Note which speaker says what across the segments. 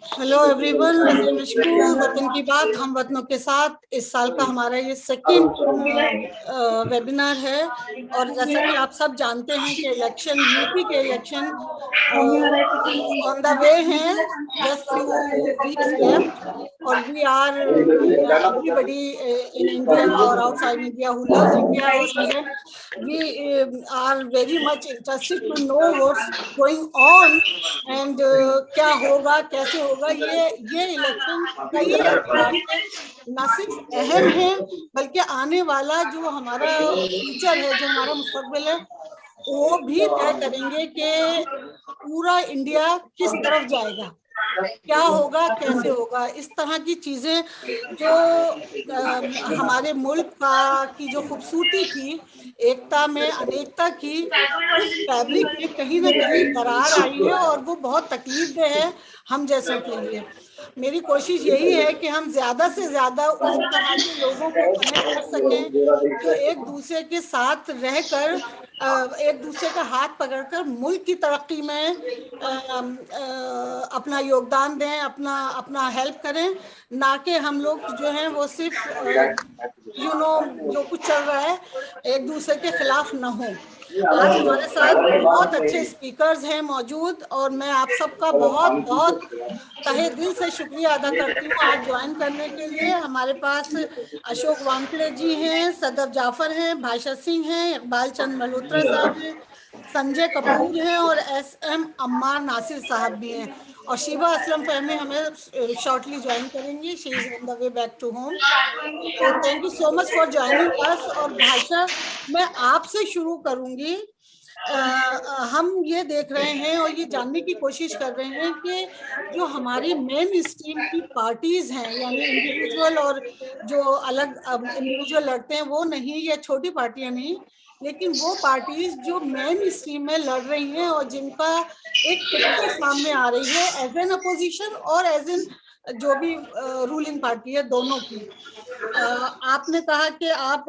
Speaker 1: Hello everyone, वतन मशकूर, वतन की बात हम वतनों के साथ। इस साल का हमारा ये सेकंड वेबिनार है और जैसा कि आप सब जानते हैं कि इलेक्शन, यूपी के इलेक्शन ऑन द वे हैं, जस्ट फ्यू वीक्स लेफ्ट और we are everybody in India or outside India who loves India or India, we are very much interested to know what's going on and क्या होगा, कैसे होगा। ये election कई एतबार से न सिर्फ अहम है बल्कि आने वाला जो हमारा फ्यूचर है, जो हमारा मुस्तकबिल है, वो भी तय करेंगे कि पूरा इंडिया किस तरफ जाएगा, क्या होगा, कैसे होगा। इस तरह की चीजें जो हमारे मुल्क का की जो खूबसूरती थी, एकता में अनेकता की, उस फैब्रिक में कहीं ना कहीं दरार आई है और वो बहुत तकलीफ दह है हम जैसों के लिए। मेरी कोशिश यही है कि हम ज्यादा से ज्यादा उस तरह के लोगों को कनेक्ट कर सकें जो एक दूसरे के साथ रहकर एक दूसरे का हाथ पकड़कर मुल्क की तरक्की में अपना योगदान दें, अपना अपना हेल्प करें, ना कि हम लोग जो हैं वो सिर्फ जो कुछ चल रहा है एक दूसरे के खिलाफ न हो। आज हमारे साथ बहुत अच्छे स्पीकर्स हैं मौजूद और मैं आप सबका बहुत बहुत तहे दिल से शुक्रिया अदा करती हूँ आज ज्वाइन करने के लिए। हमारे पास अशोक वानखेड़े जी हैं, सदफ जाफर हैं, भाषा सिंह हैं, इकबाल चंद मल्होत्रा साहब हैं, संजय कपूर हैं और एस.एम. अम्मार नासिर साहब भी हैं और शिवा असलम फहमी हमें शॉर्टली ज्वाइन करेंगी। She is on the way back to home. तो thank you so much for joining us. और भाषा, मैं आपसे शुरू करूंगी। हम ये देख रहे हैं और ये जानने की कोशिश कर रहे हैं कि जो हमारी मेन स्ट्रीम की पार्टीज हैं, यानी इंडिविजुअल और जो अलग इंडिविजुअल लड़ते हैं वो नहीं, या छोटी पार्टियां नहीं, लेकिन वो पार्टीज जो मेन स्ट्रीम में लड़ रही हैं और जिनका एक पिक्चर सामने आ रही है एज एन अपोजिशन और एज एन जो भी रूलिंग पार्टी है, दोनों की। आपने कहा कि आप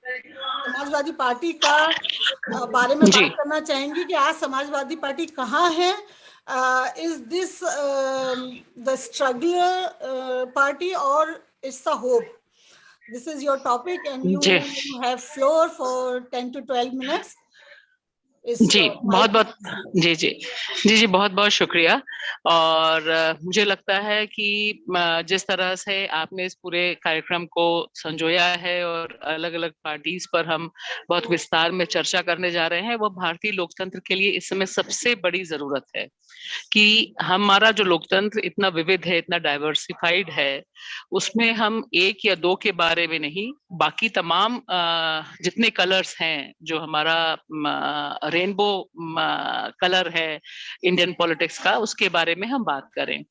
Speaker 1: समाजवादी पार्टी का बारे में बात करना चाहेंगी कि आज समाजवादी पार्टी कहाँ है। Is this the struggler party और it's the hope? This is your topic and you have floor for 10 to 12 minutes.
Speaker 2: जी बहुत बहुत जी जी जी जी बहुत बहुत शुक्रिया। और मुझे लगता है कि जिस तरह से आपने इस पूरे कार्यक्रम को संजोया है और अलग अलग पार्टीज पर हम बहुत विस्तार में चर्चा करने जा रहे हैं, वो भारतीय लोकतंत्र के लिए इस समय सबसे बड़ी जरूरत है कि हमारा जो लोकतंत्र इतना विविध है, इतना डाइवर्सिफाइड है, उसमें हम एक या दो के बारे में नहीं, बाकी तमाम जितने कलर्स हैं, जो हमारा रेनबो कलर है इंडियन पॉलिटिक्स का, उसके बारे में हम बात करें।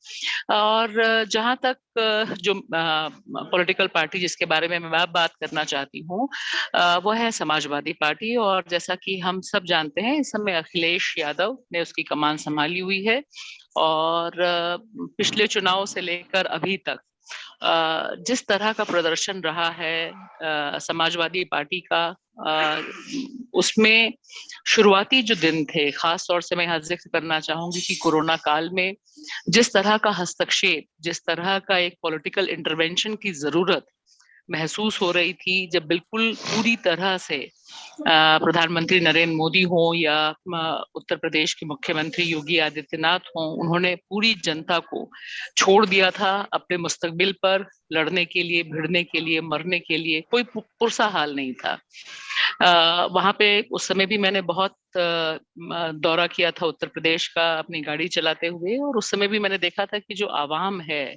Speaker 2: और जहां तक जो पॉलिटिकल पार्टी जिसके बारे में मैं बात करना चाहती हूँ वो है समाजवादी पार्टी। और जैसा कि हम सब जानते हैं, इस समय अखिलेश यादव ने उसकी कमान संभाली हुई है और पिछले चुनाव से लेकर अभी तक जिस तरह का प्रदर्शन रहा है समाजवादी पार्टी का, उसमें शुरुआती जो दिन थे, खास तौर से मैं यहाँ जिक्र करना चाहूंगी कि कोरोना काल में जिस तरह का हस्तक्षेप, जिस तरह का एक पॉलिटिकल इंटरवेंशन की जरूरत महसूस हो रही थी, जब बिल्कुल पूरी तरह से प्रधानमंत्री नरेंद्र मोदी हो या उत्तर प्रदेश के मुख्यमंत्री योगी आदित्यनाथ हो, उन्होंने पूरी जनता को छोड़ दिया था अपने मुस्तकबिल पर लड़ने के लिए, भिड़ने के लिए, मरने के लिए। कोई पुरसा हाल नहीं था। वहां पे उस समय भी मैंने बहुत दौरा किया था उत्तर प्रदेश का अपनी गाड़ी चलाते हुए, और उस समय भी मैंने देखा था कि जो आवाम है,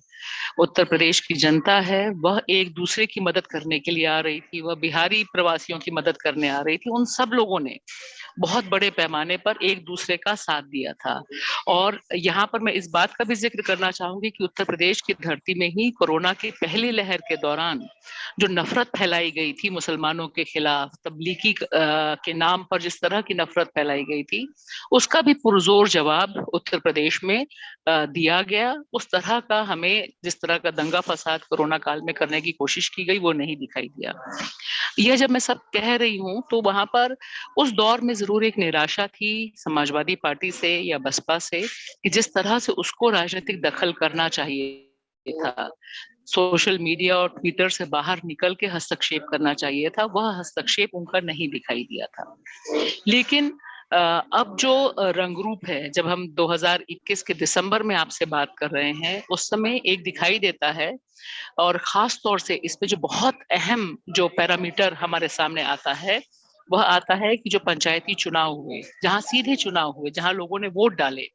Speaker 2: उत्तर प्रदेश की जनता है, वह एक दूसरे की मदद करने के लिए आ रही थी, वह बिहारी प्रवासियों की मदद करने आ रही थी। उन सब लोगों ने बहुत बड़े पैमाने पर एक दूसरे का साथ दिया था। और यहाँ पर मैं इस बात का भी जिक्र करना चाहूंगी कि उत्तर प्रदेश की धरती में ही कोरोना की पहली लहर के दौरान जो नफरत फैलाई गई थी मुसलमानों के खिलाफ, तबलीगी के नाम पर जिस तरह की नफरत नफरत फैलाई गई थी, उसका भी पुरजोर जवाब उत्तर प्रदेश में दिया गया। उस तरह का हमें जिस तरह का दंगा फसाद कोरोना काल में करने की कोशिश की गई वो नहीं दिखाई दिया। यह जब मैं सब कह रही हूँ तो वहां पर उस दौर में जरूर एक निराशा थी समाजवादी पार्टी से या बसपा से कि जिस तरह से उसको राजनीतिक दखल करना चाहिए था, सोशल मीडिया और ट्विटर से बाहर निकल के हस्तक्षेप करना चाहिए था, वह हस्तक्षेप उनका नहीं दिखाई दिया था। लेकिन अब जो रंगरूप है, जब हम 2021 के दिसंबर में आपसे बात कर रहे हैं, उस समय एक दिखाई देता है, और खास तौर से इसमें जो बहुत अहम जो पैरामीटर हमारे सामने आता है वह आता है कि जो पंचायती चुनाव हुए, जहां सीधे चुनाव हुए, जहां लोगों ने वोट डाले,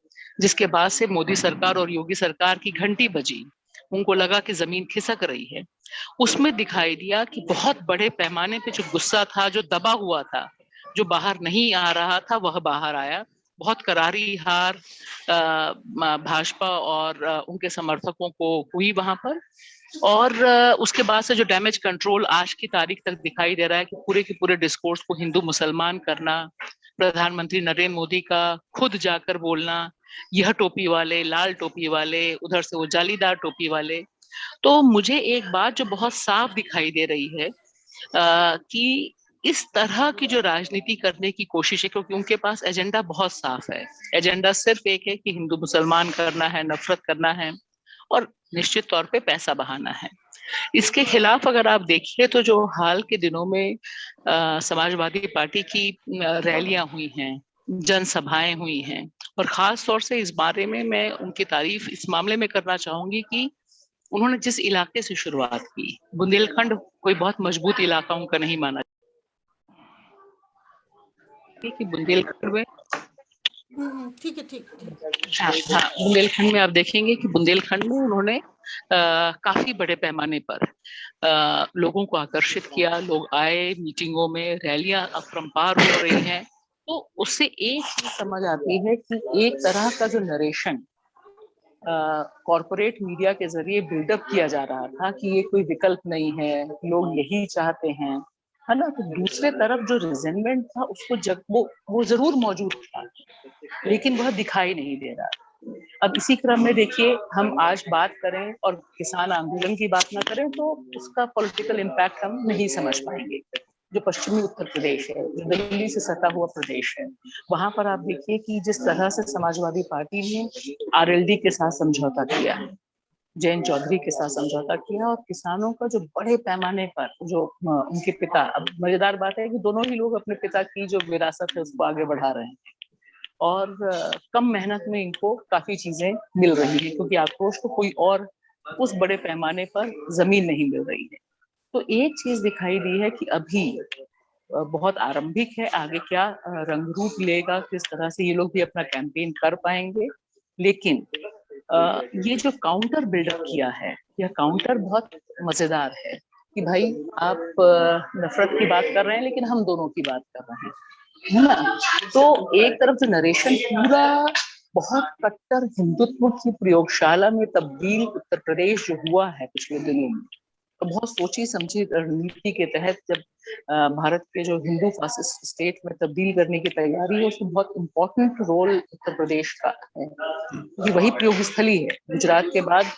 Speaker 2: जिसके बाद से मोदी सरकार और योगी सरकार की घंटी बजी, उनको लगा कि जमीन खिसक रही है, उसमें दिखाई दिया कि बहुत बड़े पैमाने पे जो गुस्सा था, जो दबा हुआ था, जो बाहर नहीं आ रहा था, वह बाहर आया। बहुत करारी हार भाजपा और उनके समर्थकों को हुई वहां पर, और उसके बाद से जो डैमेज कंट्रोल आज की तारीख तक दिखाई दे रहा है कि पूरे के पूरे डिस्कोर्स को हिंदू मुसलमान करना, प्रधानमंत्री नरेंद्र मोदी का खुद जाकर बोलना, यह टोपी वाले, लाल टोपी वाले, उधर से वो जालीदार टोपी वाले। तो मुझे एक बात जो बहुत साफ दिखाई दे रही है कि इस तरह की जो राजनीति करने की कोशिश है, क्योंकि उनके पास एजेंडा बहुत साफ है, एजेंडा सिर्फ एक है कि हिंदू मुसलमान करना है, नफरत करना है और निश्चित तौर पे पैसा बहाना है। इसके खिलाफ अगर आप देखिए तो जो हाल के दिनों में समाजवादी पार्टी की रैलियां हुई हैं, जनसभाएं हुई हैं, और खास तौर से इस बारे में मैं उनकी तारीफ इस मामले में करना चाहूंगी कि उन्होंने जिस इलाके से शुरुआत की, बुंदेलखंड कोई बहुत मजबूत इलाका उनका नहीं माना कि बुंदेलखंड में
Speaker 1: ठीक है, ठीक।
Speaker 2: हाँ, बुंदेलखंड में आप देखेंगे कि बुंदेलखंड में उन्होंने काफी बड़े पैमाने पर लोगों को आकर्षित किया, लोग आए मीटिंगों में, रैलियां अपरंपार हो रही हैं। तो उससे एक चीज समझ आती है कि एक तरह का जो नरेशन कॉरपोरेट मीडिया के जरिए बिल्डअप किया जा रहा था कि ये कोई विकल्प नहीं है, लोग यही चाहते हैं, है ना, तो दूसरे तरफ जो रिजेंटमेंट था उसको वो जरूर मौजूद था, लेकिन वह दिखाई नहीं दे रहा। अब इसी क्रम में देखिए, हम आज बात करें और किसान आंदोलन की बात ना करें तो उसका पॉलिटिकल इम्पैक्ट हम नहीं समझ पाएंगे। जो पश्चिमी उत्तर प्रदेश है, जो दिल्ली से सटा हुआ प्रदेश है, वहां पर आप देखिए कि जिस तरह से समाजवादी पार्टी ने आरएलडी के साथ समझौता किया है, जयंत चौधरी के साथ समझौता किया, और किसानों का जो बड़े पैमाने पर जो उनके पिता, अब मजेदार बात है कि दोनों ही लोग अपने पिता की जो विरासत है उसको आगे बढ़ा रहे हैं, और कम मेहनत में इनको काफी चीजें मिल रही है, क्योंकि आक्रोश को कोई और उस बड़े पैमाने पर जमीन नहीं मिल रही है। तो एक चीज दिखाई दी है कि अभी बहुत आरंभिक है, आगे क्या रंग रूप लेगा, किस तरह से ये लोग भी अपना कैंपेन कर पाएंगे, लेकिन ये जो काउंटर बिल्डअप किया है, यह काउंटर बहुत मजेदार है कि भाई आप नफरत की बात कर रहे हैं लेकिन हम दोनों की बात कर रहे हैं, है ना। तो एक तरफ जो नरेशन पूरा बहुत कट्टर हिंदुत्व की प्रयोगशाला में तब्दील उत्तर प्रदेश जो हुआ है पिछले दिनों में, तो बहुत सोची समझी रणनीति के तहत जब भारत के जो हिंदू फासिस्ट स्टेट में तब्दील करने की तैयारी है, उसमें बहुत इम्पोर्टेंट रोल उत्तर प्रदेश का है, क्योंकि वही प्रयोग स्थली है गुजरात के बाद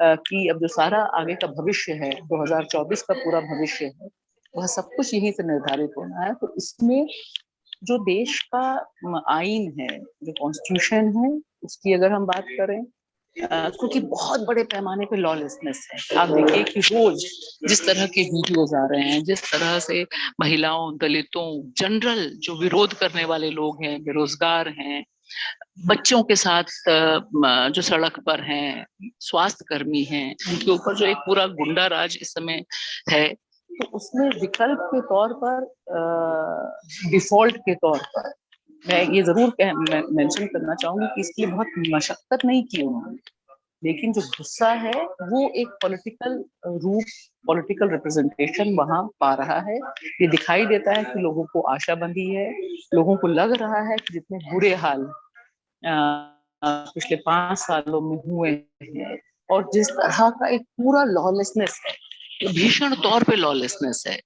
Speaker 2: कि अब जो सारा आगे का भविष्य है, 2024 का पूरा भविष्य है, वह सब कुछ यहीं से निर्धारित होना है। तो इसमें जो देश का आईन है, जो कॉन्स्टिट्यूशन है, उसकी अगर हम बात करें, क्योंकि बहुत बड़े पैमाने पे लॉलेसनेस है। आप देखिए कि रोज जिस तरह के वीडियोज आ रहे हैं, जिस तरह से महिलाओं, दलितों, जनरल जो विरोध करने वाले लोग हैं, बेरोजगार हैं, बच्चों के साथ जो सड़क पर हैं, स्वास्थ्य कर्मी हैं, उनके ऊपर जो एक पूरा गुंडा राज इस समय है, तो उसमें विकल्प के तौर पर, डिफॉल्ट के तौर पर मैं ये जरूर मेंशन करना चाहूंगी कि इसके लिए बहुत मशक्कत नहीं की उन्होंने, लेकिन जो गुस्सा है वो एक पॉलिटिकल रूप, पॉलिटिकल रिप्रेजेंटेशन वहां पा रहा है। ये दिखाई देता है कि लोगों को आशा बंधी है, लोगों को लग रहा है कि जितने बुरे हाल पिछले 5 सालों में हुए हैं, और जिस तरह का एक पूरा लॉलेसनेस है, भीषण तौर पे लॉलेसनेस है,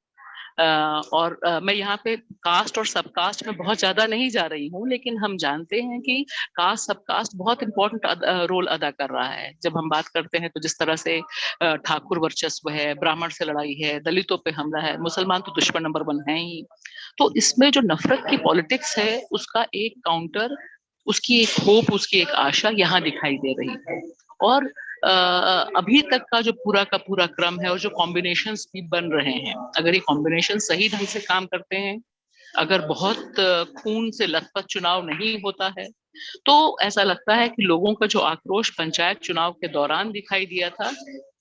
Speaker 2: और मैं यहाँ पे कास्ट और सब कास्ट में बहुत ज्यादा नहीं जा रही हूँ, लेकिन हम जानते हैं कि कास्ट सब कास्ट बहुत इंपॉर्टेंट रोल अदा कर रहा है। जब हम बात करते हैं तो जिस तरह से ठाकुर वर्चस्व है, ब्राह्मण से लड़ाई है, दलितों पे हमला है, मुसलमान तो दुश्मन नंबर 1 है ही। तो इसमें जो नफरत की पॉलिटिक्स है उसका एक काउंटर, उसकी एक होप, उसकी एक आशा यहाँ दिखाई दे रही है। और अभी तक का जो पूरा का पूरा क्रम है और जो कॉम्बिनेशंस भी बन रहे हैं, अगर ये कॉम्बिनेशन सही ढंग से काम करते हैं, अगर बहुत खून से लथपथ चुनाव नहीं होता है, तो ऐसा लगता है कि लोगों का जो आक्रोश पंचायत चुनाव के दौरान दिखाई दिया था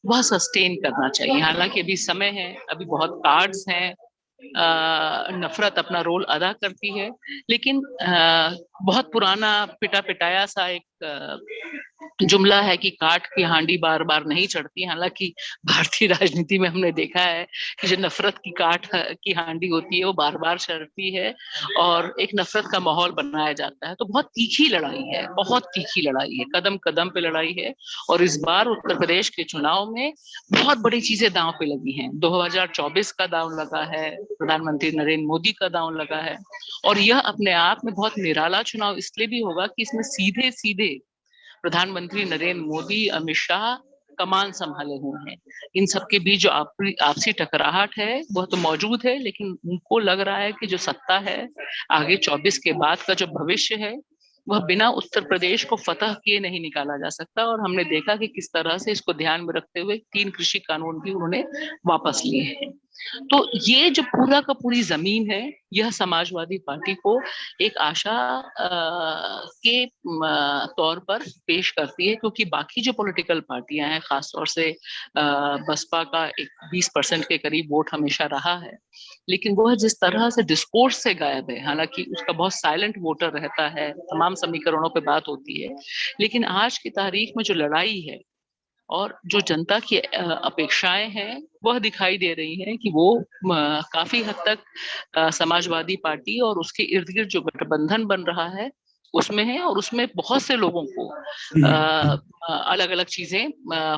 Speaker 2: वह सस्टेन करना चाहिए। हालांकि अभी समय है, अभी बहुत कार्ड्स हैं, नफरत अपना रोल अदा करती है, लेकिन बहुत पुराना पिटा पिटाया सा एक जुमला है कि काठ की हांडी बार बार नहीं चढ़ती। हालांकि भारतीय राजनीति में हमने देखा है कि जो नफरत की काठ की हांडी होती है वो बार बार चढ़ती है और एक नफरत का माहौल बनाया जाता है। तो बहुत तीखी लड़ाई है, बहुत तीखी लड़ाई है, कदम कदम पे लड़ाई है। और इस बार उत्तर प्रदेश के चुनाव में बहुत बड़ी चीजें दांव पे लगी हैं। 2024 का दांव लगा है, प्रधानमंत्री नरेंद्र मोदी का दांव लगा है। और यह अपने आप में बहुत निराला चुनाव इसलिए भी होगा कि इसमें सीधे सीधे प्रधानमंत्री नरेंद्र मोदी, अमित शाह कमान संभाले हुए हैं। इन सबके बीच जो आपसी टकराहट है वह तो मौजूद है, लेकिन उनको लग रहा है कि जो सत्ता है आगे 24 के बाद का जो भविष्य है वह बिना उत्तर प्रदेश को फतह किए नहीं निकाला जा सकता। और हमने देखा कि किस तरह से इसको ध्यान में रखते हुए 3 कृषि कानून भी उन्होंने वापस लिए हैं। तो ये जो पूरा का पूरी जमीन है, यह समाजवादी पार्टी को एक आशा के तौर पर पेश करती है, क्योंकि बाकी जो पॉलिटिकल पार्टियां हैं, खासतौर से बसपा का एक 20% के करीब वोट हमेशा रहा है, लेकिन वह जिस तरह से डिस्कोर्स से गायब है। हालांकि उसका बहुत साइलेंट वोटर रहता है, तमाम समीकरणों पे बात होती है, लेकिन आज की तारीख में जो लड़ाई है और जो जनता की अपेक्षाएं हैं वह दिखाई दे रही हैं कि वो काफी हद तक समाजवादी पार्टी और उसके इर्द गिर्द जो गठबंधन बन रहा है उसमें है, और उसमें बहुत से लोगों को अलग अलग चीजें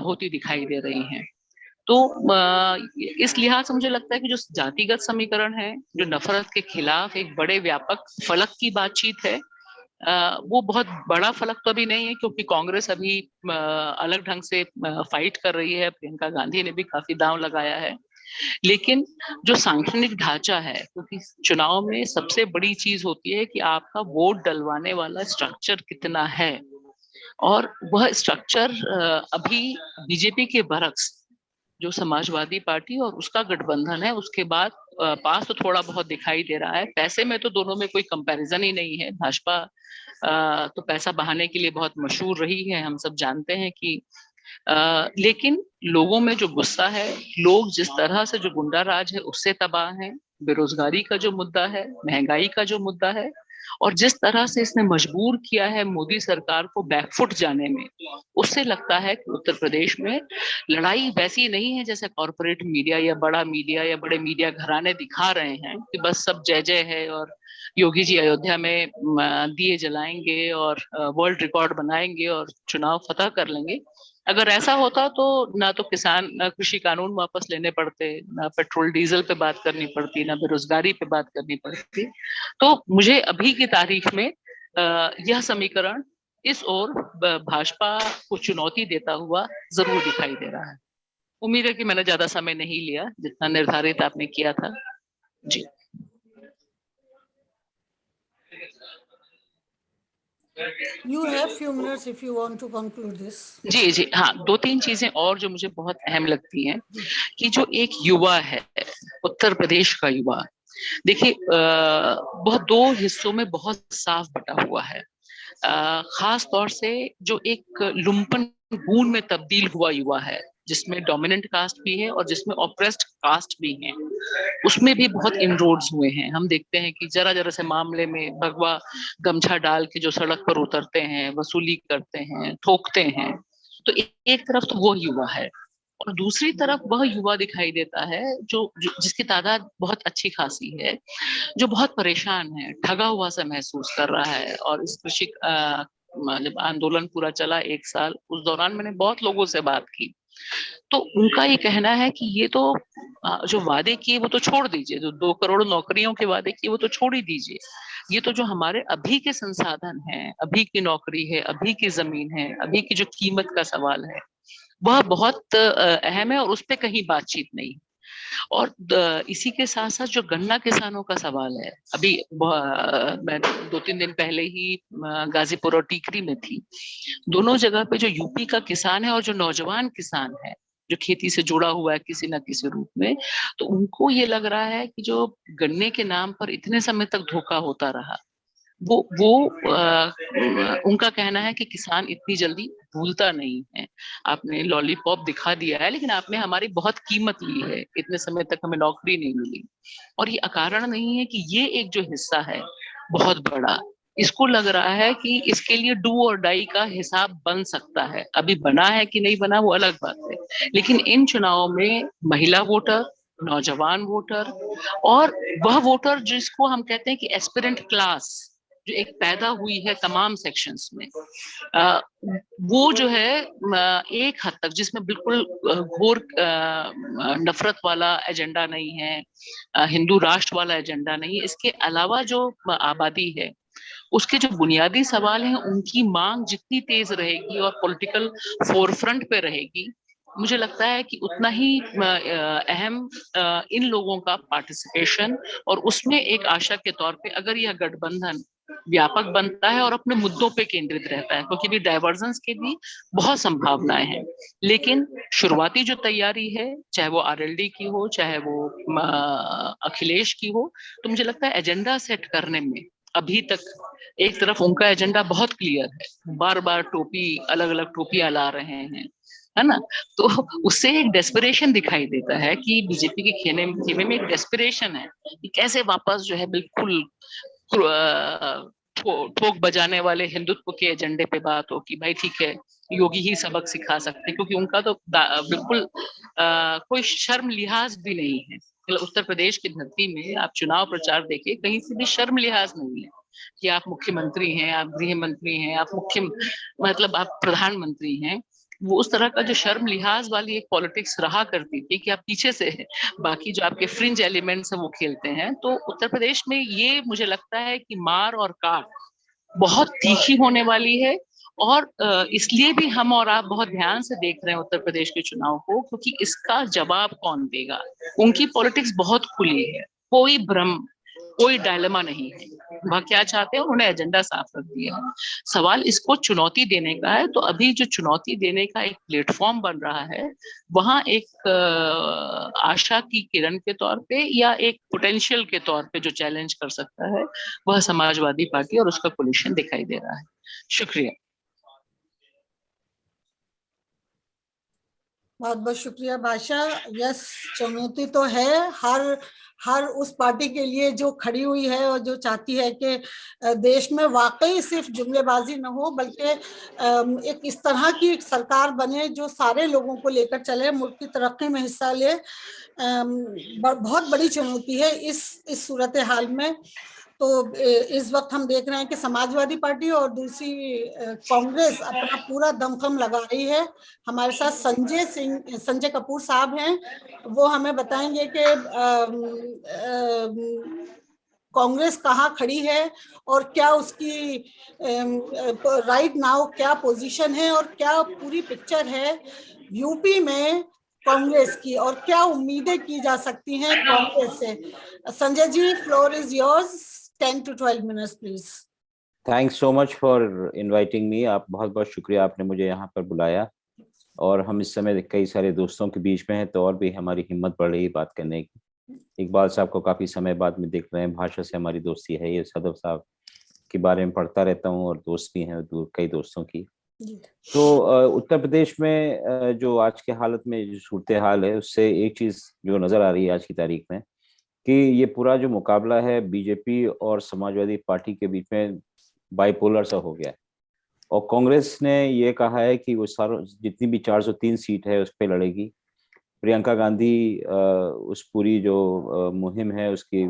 Speaker 2: होती दिखाई दे रही हैं। तो इस लिहाज से मुझे लगता है कि जो जातिगत समीकरण है, जो नफरत के खिलाफ एक बड़े व्यापक फलक की बातचीत है, वो बहुत बड़ा फलक तो अभी नहीं है, क्योंकि कांग्रेस अभी अलग ढंग से फाइट कर रही है। प्रियंका गांधी ने भी काफी दांव लगाया है, लेकिन जो सांगठनिक ढांचा है, क्योंकि चुनाव में सबसे बड़ी चीज होती है कि आपका वोट डलवाने वाला स्ट्रक्चर कितना है, और वह स्ट्रक्चर अभी बीजेपी के बरक्स जो समाजवादी पार्टी और उसका गठबंधन है उसके बाद पास तो थोड़ा बहुत दिखाई दे रहा है। पैसे में तो दोनों में कोई कंपैरिजन ही नहीं है। भाजपा तो पैसा बहाने के लिए बहुत मशहूर रही है, हम सब जानते हैं कि लेकिन लोगों में जो गुस्सा है, लोग जिस तरह से जो गुंडा राज है उससे तबाह हैं, बेरोजगारी का जो मुद्दा है, महंगाई का जो मुद्दा है, और जिस तरह से इसने मजबूर किया है मोदी सरकार को बैकफुट जाने में, उससे लगता है कि उत्तर प्रदेश में लड़ाई वैसी नहीं है जैसे कॉरपोरेट मीडिया या बड़ा मीडिया या बड़े मीडिया घराने दिखा रहे हैं कि बस सब जय जय है और योगी जी अयोध्या में दिए जलाएंगे और वर्ल्ड रिकॉर्ड बनाएंगे और चुनाव फतह कर लेंगे। अगर ऐसा होता तो ना तो किसान कृषि कानून वापस लेने पड़ते, ना पेट्रोल डीजल पे बात करनी पड़ती, ना बेरोजगारी पे बात करनी पड़ती। तो मुझे अभी की तारीख में यह समीकरण इस ओर भाजपा को चुनौती देता हुआ जरूर दिखाई दे रहा है। उम्मीद है कि मैंने ज्यादा समय नहीं लिया जितना निर्धारित आपने किया था। जी
Speaker 1: You have few minutes if you want to conclude this.
Speaker 2: जी जी हाँ, 2-3 चीजें और जो मुझे बहुत अहम लगती हैं कि जो एक युवा है, उत्तर प्रदेश का युवा, देखिए बहुत 2 हिस्सों में बहुत साफ बटा हुआ है। खास तौर से जो एक लुम्पन गूंज में तब्दील हुआ युवा है, जिसमें डोमिनेंट कास्ट भी है और जिसमें ऑप्रेस्ड कास्ट भी है, उसमें भी बहुत इनरोड्स हुए हैं। हम देखते हैं कि जरा जरा से मामले में भगवा गमछा डाल के जो सड़क पर उतरते हैं, वसूली करते हैं, ठोकते हैं। तो एक तरफ तो वो युवा है, और दूसरी तरफ वह युवा दिखाई देता है जो जिसकी तादाद बहुत अच्छी खासी है, जो बहुत परेशान है, ठगा हुआ सा महसूस कर रहा है। और इस कृषि जब आंदोलन पूरा चला 1 साल, उस दौरान मैंने बहुत लोगों से बात की, तो उनका ये कहना है कि ये तो जो वादे किए वो तो छोड़ दीजिए, जो 2 करोड़ नौकरियों के वादे किए वो तो छोड़ ही दीजिए। ये तो जो हमारे अभी के संसाधन हैं, अभी की नौकरी है, अभी की जमीन है, अभी की जो कीमत का सवाल है, वह बहुत अहम है और उस पे कहीं बातचीत नहीं। और इसी के साथ साथ जो गन्ना किसानों का सवाल है, अभी मैं 2-3 दिन पहले ही गाजीपुर और टीकरी में थी। दोनों जगह पे जो यूपी का किसान है और जो नौजवान किसान है, जो खेती से जुड़ा हुआ है किसी न किसी रूप में, तो उनको ये लग रहा है कि जो गन्ने के नाम पर इतने समय तक धोखा होता रहा, वो उनका कहना है कि किसान इतनी जल्दी भूलता नहीं है। आपने लॉलीपॉप दिखा दिया है, लेकिन आपने हमारी बहुत कीमत ली है, इतने समय तक हमें नौकरी नहीं मिली। और ये अकारण नहीं है कि ये एक जो हिस्सा है बहुत बड़ा, इसको लग रहा है कि इसके लिए डू और डाई का हिसाब बन सकता है। अभी बना है कि नहीं बना वो अलग बात है, लेकिन इन चुनावों में महिला वोटर, नौजवान वोटर और वह वोटर जिसको हम कहते हैं कि एस्पिरेंट क्लास, जो एक पैदा हुई है तमाम सेक्शंस में, अ, वो जो है एक हद तक, जिसमें बिल्कुल घोर नफरत वाला एजेंडा नहीं है, हिंदू राष्ट्र वाला एजेंडा नहीं है, इसके अलावा जो आबादी है उसके जो बुनियादी सवाल हैं उनकी मांग जितनी तेज रहेगी और पॉलिटिकल फोरफ्रंट पे रहेगी, मुझे लगता है कि उतना ही अहम इन लोगों का पार्टिसिपेशन, और उसमें एक आशा के तौर पे अगर यह गठबंधन व्यापक बनता है और अपने मुद्दों पे केंद्रित रहता है, क्योंकि भी डाइवर्जेंस की भी बहुत संभावनाएं हैं। लेकिन शुरुआती जो तैयारी है, चाहे वो आरएलडी की हो, चाहे वो अखिलेश की हो, तो मुझे लगता है एजेंडा सेट करने में अभी तक एक तरफ उनका एजेंडा बहुत क्लियर है, बार बार टोपी, अलग अलग टोपियां ला रहे हैं, है ना? तो उससे एक डेस्परेशन दिखाई देता है कि बीजेपी के खेमे में एक डेस्परेशन है कि कैसे वापस जो है बिल्कुल ठोक बजाने वाले हिंदुत्व के एजेंडे पे बात हो कि भाई ठीक है, योगी ही सबक सिखा सकते हैं, क्योंकि उनका तो बिल्कुल कोई शर्म लिहाज भी नहीं है। मतलब उत्तर प्रदेश की धरती में आप चुनाव प्रचार देखिए, कहीं से भी शर्म लिहाज नहीं है कि आप मुख्यमंत्री हैं, आप गृह मंत्री हैं, आप मतलब आप प्रधानमंत्री हैं। वो उस तरह का जो शर्म लिहाज वाली एक पॉलिटिक्स रहा करती थी कि आप पीछे से बाकी जो आपके फ्रिंज एलिमेंट्स है वो खेलते हैं, तो उत्तर प्रदेश में ये मुझे लगता है कि मार और काट बहुत तीखी होने वाली है। और इसलिए भी हम और आप बहुत ध्यान से देख रहे हैं उत्तर प्रदेश के चुनाव को, क्योंकि इसका जवाब कौन देगा। उनकी पॉलिटिक्स बहुत खुली है, कोई भ्रम, कोई डायलेमा नहीं है, वह क्या चाहते हैं उन्होंने एजेंडा साफ कर दिया है। सवाल इसको चुनौती देने का है, तो अभी जो चुनौती देने का एक प्लेटफॉर्म बन रहा है, वहां एक आशा की किरण के तौर पे या एक पोटेंशियल के तौर पे जो चैलेंज कर सकता है, वह समाजवादी पार्टी और उसका कोलिशन दिखाई दे रहा है। शुक्रिया।
Speaker 1: बहुत बहुत शुक्रिया भाषा। यस, चुनौती तो है हर हर उस पार्टी के लिए जो खड़ी हुई है और जो चाहती है कि देश में वाकई सिर्फ जुमलेबाजी न हो, बल्कि एक इस तरह की सरकार बने जो सारे लोगों को लेकर चले, मुल्क की तरक्की में हिस्सा ले। बहुत बड़ी चुनौती है इस सूरत हाल में। तो इस वक्त हम देख रहे हैं कि समाजवादी पार्टी और दूसरी कांग्रेस अपना पूरा दमखम लगा रही है। हमारे साथ संजय कपूर साहब हैं, वो हमें बताएंगे कि कांग्रेस कहाँ खड़ी है और क्या उसकी राइट नाउ क्या पोजीशन है और क्या पूरी पिक्चर है यूपी में कांग्रेस की, और क्या उम्मीदें की जा सकती हैं कांग्रेस से। Sanjay ji, floor is yours, 10 to 12 minutes please.
Speaker 3: Thanks so much for inviting me. आप बहुत बहुत शुक्रिया, आपने मुझे यहाँ पर बुलाया। और हम इस समय कई सारे दोस्तों के बीच में हैं, तो और भी हमारी हिम्मत बढ़ रही है बात करने की। इकबाल साहब को काफ़ी समय बाद में देख रहे हैं, भाषा से हमारी दोस्ती है, ये सदफ साहब के बारे में पढ़ता रहता हूँ और दोस्त भी हैं दूर कई दोस्तों की। तो उत्तर प्रदेश में जो आज के हालत में जो सूरत हाल है, उससे एक चीज़ जो नज़र आ रही है आज की तारीख में, कि ये पूरा जो मुकाबला है बीजेपी और समाजवादी पार्टी के बीच में बाइपोलर सा हो गया है। और कांग्रेस ने ये कहा है कि वो सारों जितनी भी 403 सीट है उस पर लड़ेगी। प्रियंका गांधी उस पूरी जो मुहिम है उसकी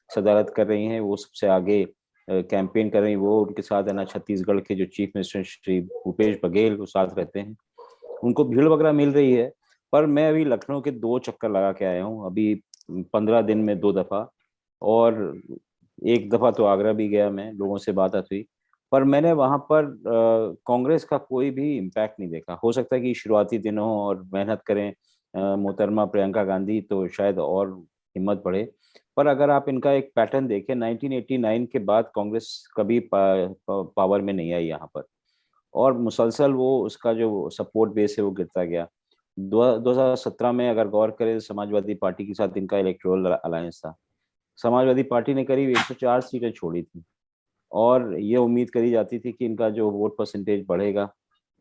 Speaker 3: सदारत कर रही हैं, वो सबसे आगे कैंपेन कर रही हैं। वो उनके साथ है ना, छत्तीसगढ़ के जो चीफ मिनिस्टर श्री भूपेश बघेल वो साथ रहते हैं, उनको भीड़ वगैरह मिल रही है। पर मैं अभी लखनऊ के 2 चक्कर लगा के आया हूँ, अभी 15 दिन में 2 दफा, और एक दफा तो आगरा भी गया, मैं लोगों से बात हुई। पर मैंने वहां पर कांग्रेस का कोई भी इम्पैक्ट नहीं देखा। हो सकता है कि शुरुआती दिनों और मेहनत करें मोहतरमा प्रियंका गांधी तो शायद और हिम्मत बढ़े। पर अगर आप इनका एक पैटर्न देखें, 1989 के बाद कांग्रेस कभी पावर में नहीं आई यहाँ पर, और मुसलसल वो उसका जो सपोर्ट बेस है वो गिरता गया। 2017 में अगर गौर करें तो समाजवादी पार्टी के साथ इनका इलेक्टोरल अलायंस था। समाजवादी पार्टी ने करीब 104 सीटें छोड़ी थी, और ये उम्मीद करी जाती थी कि इनका जो वोट परसेंटेज बढ़ेगा।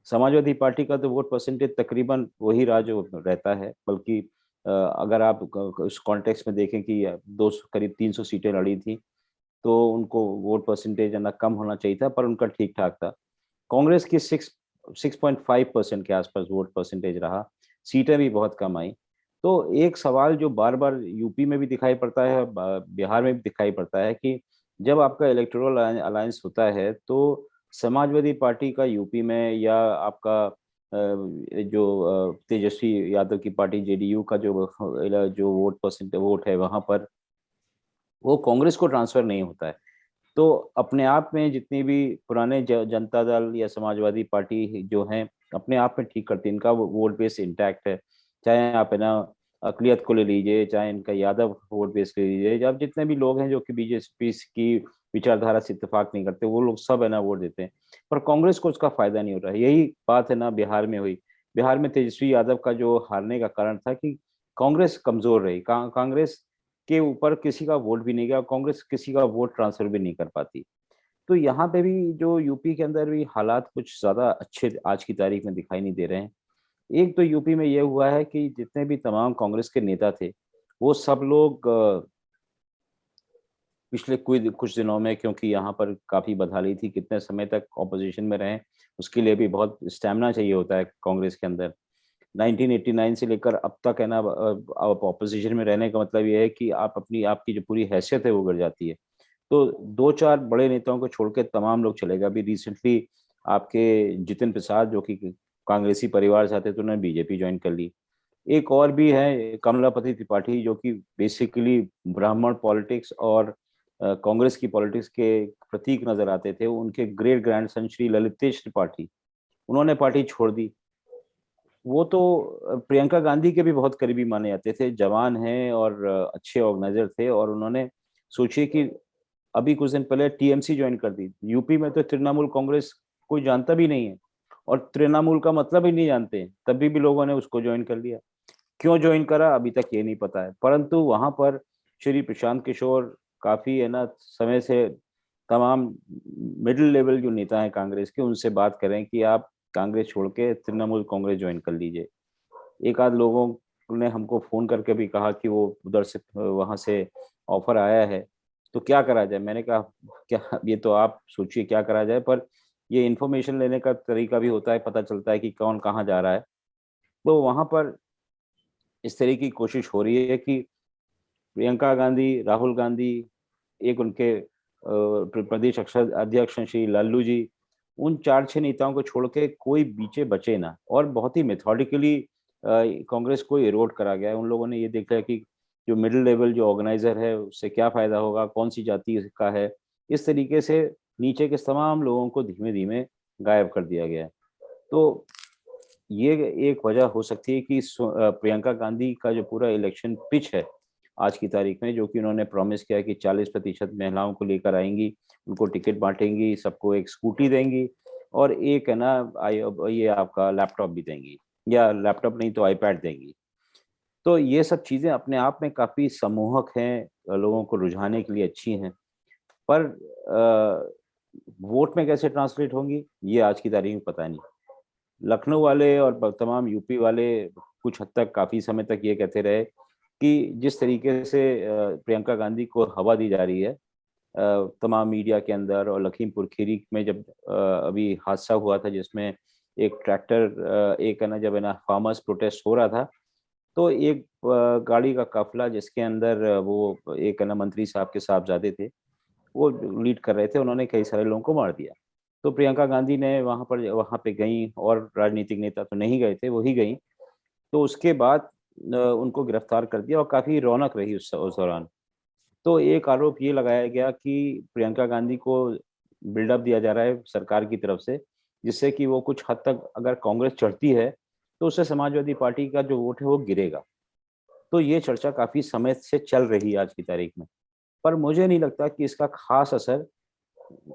Speaker 3: समाजवादी पार्टी का तो वोट परसेंटेज तकरीबन वही रहा जो रहता है, बल्कि अगर आप उस कॉन्टेक्स्ट में देखें कि दो करीब 300 सीटें लड़ी थी, तो उनको वोट परसेंटेज है ना कम होना चाहिए था, पर उनका ठीक ठाक था। कांग्रेस की 6.5% के आसपास वोट परसेंटेज रहा, सीटें भी बहुत कम आई। तो एक सवाल जो बार बार यूपी में भी दिखाई पड़ता है, बिहार में भी दिखाई पड़ता है, कि जब आपका इलेक्टोरल अलायंस होता है तो समाजवादी पार्टी का यूपी में, या आपका जो तेजस्वी यादव की पार्टी जेडीयू का जो वोट है वहां पर, वो कांग्रेस को ट्रांसफर नहीं होता है। तो अपने आप में जितनी भी पुराने जनता दल या समाजवादी पार्टी जो हैं, अपने आप में ठीक करती है, इनका वोट बेस इंटैक्ट है। चाहे आप है ना अकलियत को ले लीजिए, चाहे इनका यादव वोट बेस ले लीजिए, जब जितने भी लोग हैं जो कि बीजेपी की विचारधारा से इत्तेफाक नहीं करते, वो लोग सब है ना वोट देते हैं। पर कांग्रेस को उसका फायदा नहीं हो रहा है। यही बात है ना बिहार में हुई। बिहार में तेजस्वी यादव का जो हारने का कारण था कि कांग्रेस कमजोर रही। कांग्रेस के ऊपर किसी का वोट भी नहीं गया, कांग्रेस किसी का वोट ट्रांसफर भी नहीं कर पाती। तो यहाँ पे भी जो यूपी के अंदर भी हालात कुछ ज्यादा अच्छे आज की तारीख में दिखाई नहीं दे रहे हैं। एक तो यूपी में ये हुआ है कि जितने भी तमाम कांग्रेस के नेता थे, वो सब लोग पिछले कुछ दिनों में, क्योंकि यहाँ पर काफी बदहाली थी, कितने समय तक ऑपोजिशन में रहे, उसके लिए भी बहुत स्टैमिना चाहिए होता है कांग्रेस के अंदर। 1989 से लेकर अब तक है ना, आप ऑपोजिशन में रहने का मतलब ये है कि आप अपनी आपकी जो पूरी हैसियत है वो गिर जाती है। तो 2-4 बड़े नेताओं को छोड़ के तमाम लोग चले गए। अभी रिसेंटली आपके जितिन प्रसाद, जो कि कांग्रेसी परिवार से आते थे, उन्होंने बीजेपी ज्वाइन कर ली। एक और भी है कमलापति त्रिपाठी, जो कि बेसिकली ब्राह्मण पॉलिटिक्स और कांग्रेस की पॉलिटिक्स के प्रतीक नजर आते थे। उनके ग्रेट ग्रैंडसन श्री ललितेश त्रिपाठी, उन्होंने पार्टी छोड़ दी। वो तो प्रियंका गांधी के भी बहुत करीबी माने जाते थे, जवान हैं और अच्छे ऑर्गेनाइजर थे, और उन्होंने सोचिए कि अभी कुछ दिन पहले टीएमसी ज्वाइन कर दी। यूपी में तो तृणमूल कांग्रेस कोई जानता भी नहीं है, और तृणमूल का मतलब ही नहीं जानते, तभी भी लोगों ने उसको ज्वाइन कर लिया। क्यों ज्वाइन करा अभी तक ये नहीं पता है, परंतु वहां पर श्री प्रशांत किशोर काफी है ना समय से तमाम मिडिल लेवल जो नेता हैं कांग्रेस के, उनसे बात करें कि आप कांग्रेस छोड़ के तृणमूल कांग्रेस ज्वाइन कर लीजिए। एक आध लोगों ने हमको फोन करके भी कहा कि वो उधर से वहां से ऑफर आया है, तो क्या करा जाए। मैंने कहा क्या, ये तो आप सोचिए क्या करा जाए, पर ये इन्फॉर्मेशन लेने का तरीका भी होता है, पता चलता है कि कौन कहाँ जा रहा है। तो वहां पर इस तरह की कोशिश हो रही है कि प्रियंका गांधी, राहुल गांधी, एक उनके प्रदेश अध्यक्ष हैं श्री लालू जी, उन 4-6 नेताओं को छोड़ के कोई पीछे बचे ना। और बहुत ही मेथोडिकली कांग्रेस को इरोड करा गया है। उन लोगों ने ये देखा कि जो मिडिल लेवल जो ऑर्गेनाइजर है उससे क्या फायदा होगा, कौन सी जाति का है, इस तरीके से नीचे के तमाम लोगों को धीमे धीमे गायब कर दिया गया है। तो ये एक वजह हो सकती है कि प्रियंका गांधी का जो पूरा इलेक्शन पिच है आज की तारीख में, जो कि उन्होंने प्रॉमिस किया कि 40% महिलाओं को लेकर आएंगी, उनको टिकट बांटेंगी, सबको एक स्कूटी देंगी, और एक है ना ये आपका लैपटॉप भी देंगी, या लैपटॉप नहीं तो आईपैड देंगी। तो ये सब चीजें अपने आप में काफी सम्मोहक हैं, लोगों को रुझाने के लिए अच्छी हैं, पर वोट में कैसे ट्रांसलेट होंगी ये आज की तारीख में पता नहीं। लखनऊ वाले और तमाम यूपी वाले कुछ हद तक काफी समय तक ये कहते रहे कि जिस तरीके से प्रियंका गांधी को हवा दी जा रही है तमाम मीडिया के अंदर, और लखीमपुर खीरी में जब अभी हादसा हुआ था जिसमें एक ट्रैक्टर एक है ना जब है ना फार्मर्स प्रोटेस्ट हो रहा था, तो एक गाड़ी का काफिला जिसके अंदर वो एक है ना मंत्री साहब के साहबजादे थे, वो लीड कर रहे थे, उन्होंने कई सारे लोगों को मार दिया। तो प्रियंका गांधी ने वहां पे गई, और राजनीतिक नेता तो नहीं गए थे, वो ही गई, तो उसके बाद उनको गिरफ्तार कर दिया और काफी रौनक रही उस दौरान। तो एक आरोप ये लगाया गया कि प्रियंका गांधी को बिल्डअप दिया जा रहा है सरकार की तरफ से, जिससे कि वो कुछ हद तक अगर कांग्रेस चढ़ती है तो उससे समाजवादी पार्टी का जो वोट है वो गिरेगा। तो ये चर्चा काफी समय से चल रही है आज की तारीख में। पर मुझे नहीं लगता कि इसका खास असर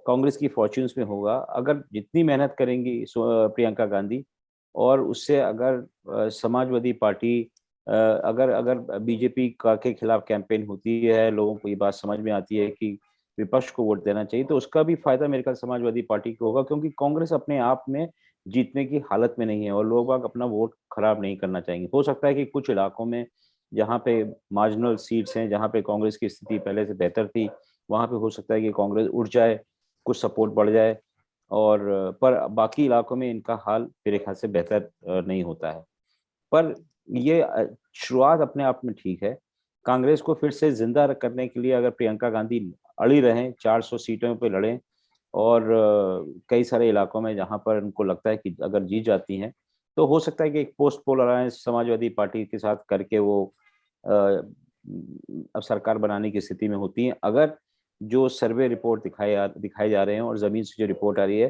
Speaker 3: कांग्रेस की फॉर्च्यून्स में होगा। अगर जितनी मेहनत करेंगी प्रियंका गांधी, और उससे अगर समाजवादी पार्टी अगर अगर बीजेपी का के खिलाफ कैंपेन होती है, लोगों को ये बात समझ में आती है कि विपक्ष को वोट देना चाहिए, तो उसका भी फायदा मेरे ख्याल समाजवादी पार्टी को होगा, क्योंकि कांग्रेस अपने आप में जीतने की हालत में नहीं है और लोग बाग अपना वोट खराब नहीं करना चाहेंगे। हो सकता है कि कुछ इलाकों में जहाँ पे मार्जिनल सीट्स हैं, जहाँ पे कांग्रेस की स्थिति पहले से बेहतर थी, वहां पे हो सकता है कि कांग्रेस उठ जाए, कुछ सपोर्ट बढ़ जाए, और पर बाकी इलाकों में इनका हाल मेरे ख्याल से बेहतर नहीं होता है। पर ये शुरुआत अपने आप में ठीक है। कांग्रेस को फिर से जिंदा करने के लिए अगर प्रियंका गांधी अड़ी रहें, 400 सीटों पे लड़ें, और कई सारे इलाकों में जहां पर उनको लगता है कि अगर जीत जाती हैं, तो हो सकता है कि एक post poll alliance Samajwadi party के साथ करके वो अब सरकार बनाने की स्थिति में होती हैं। अगर जो सर्वे रिपोर्ट दिखाए जा रहे हैं और जमीन से जो रिपोर्ट आ रही है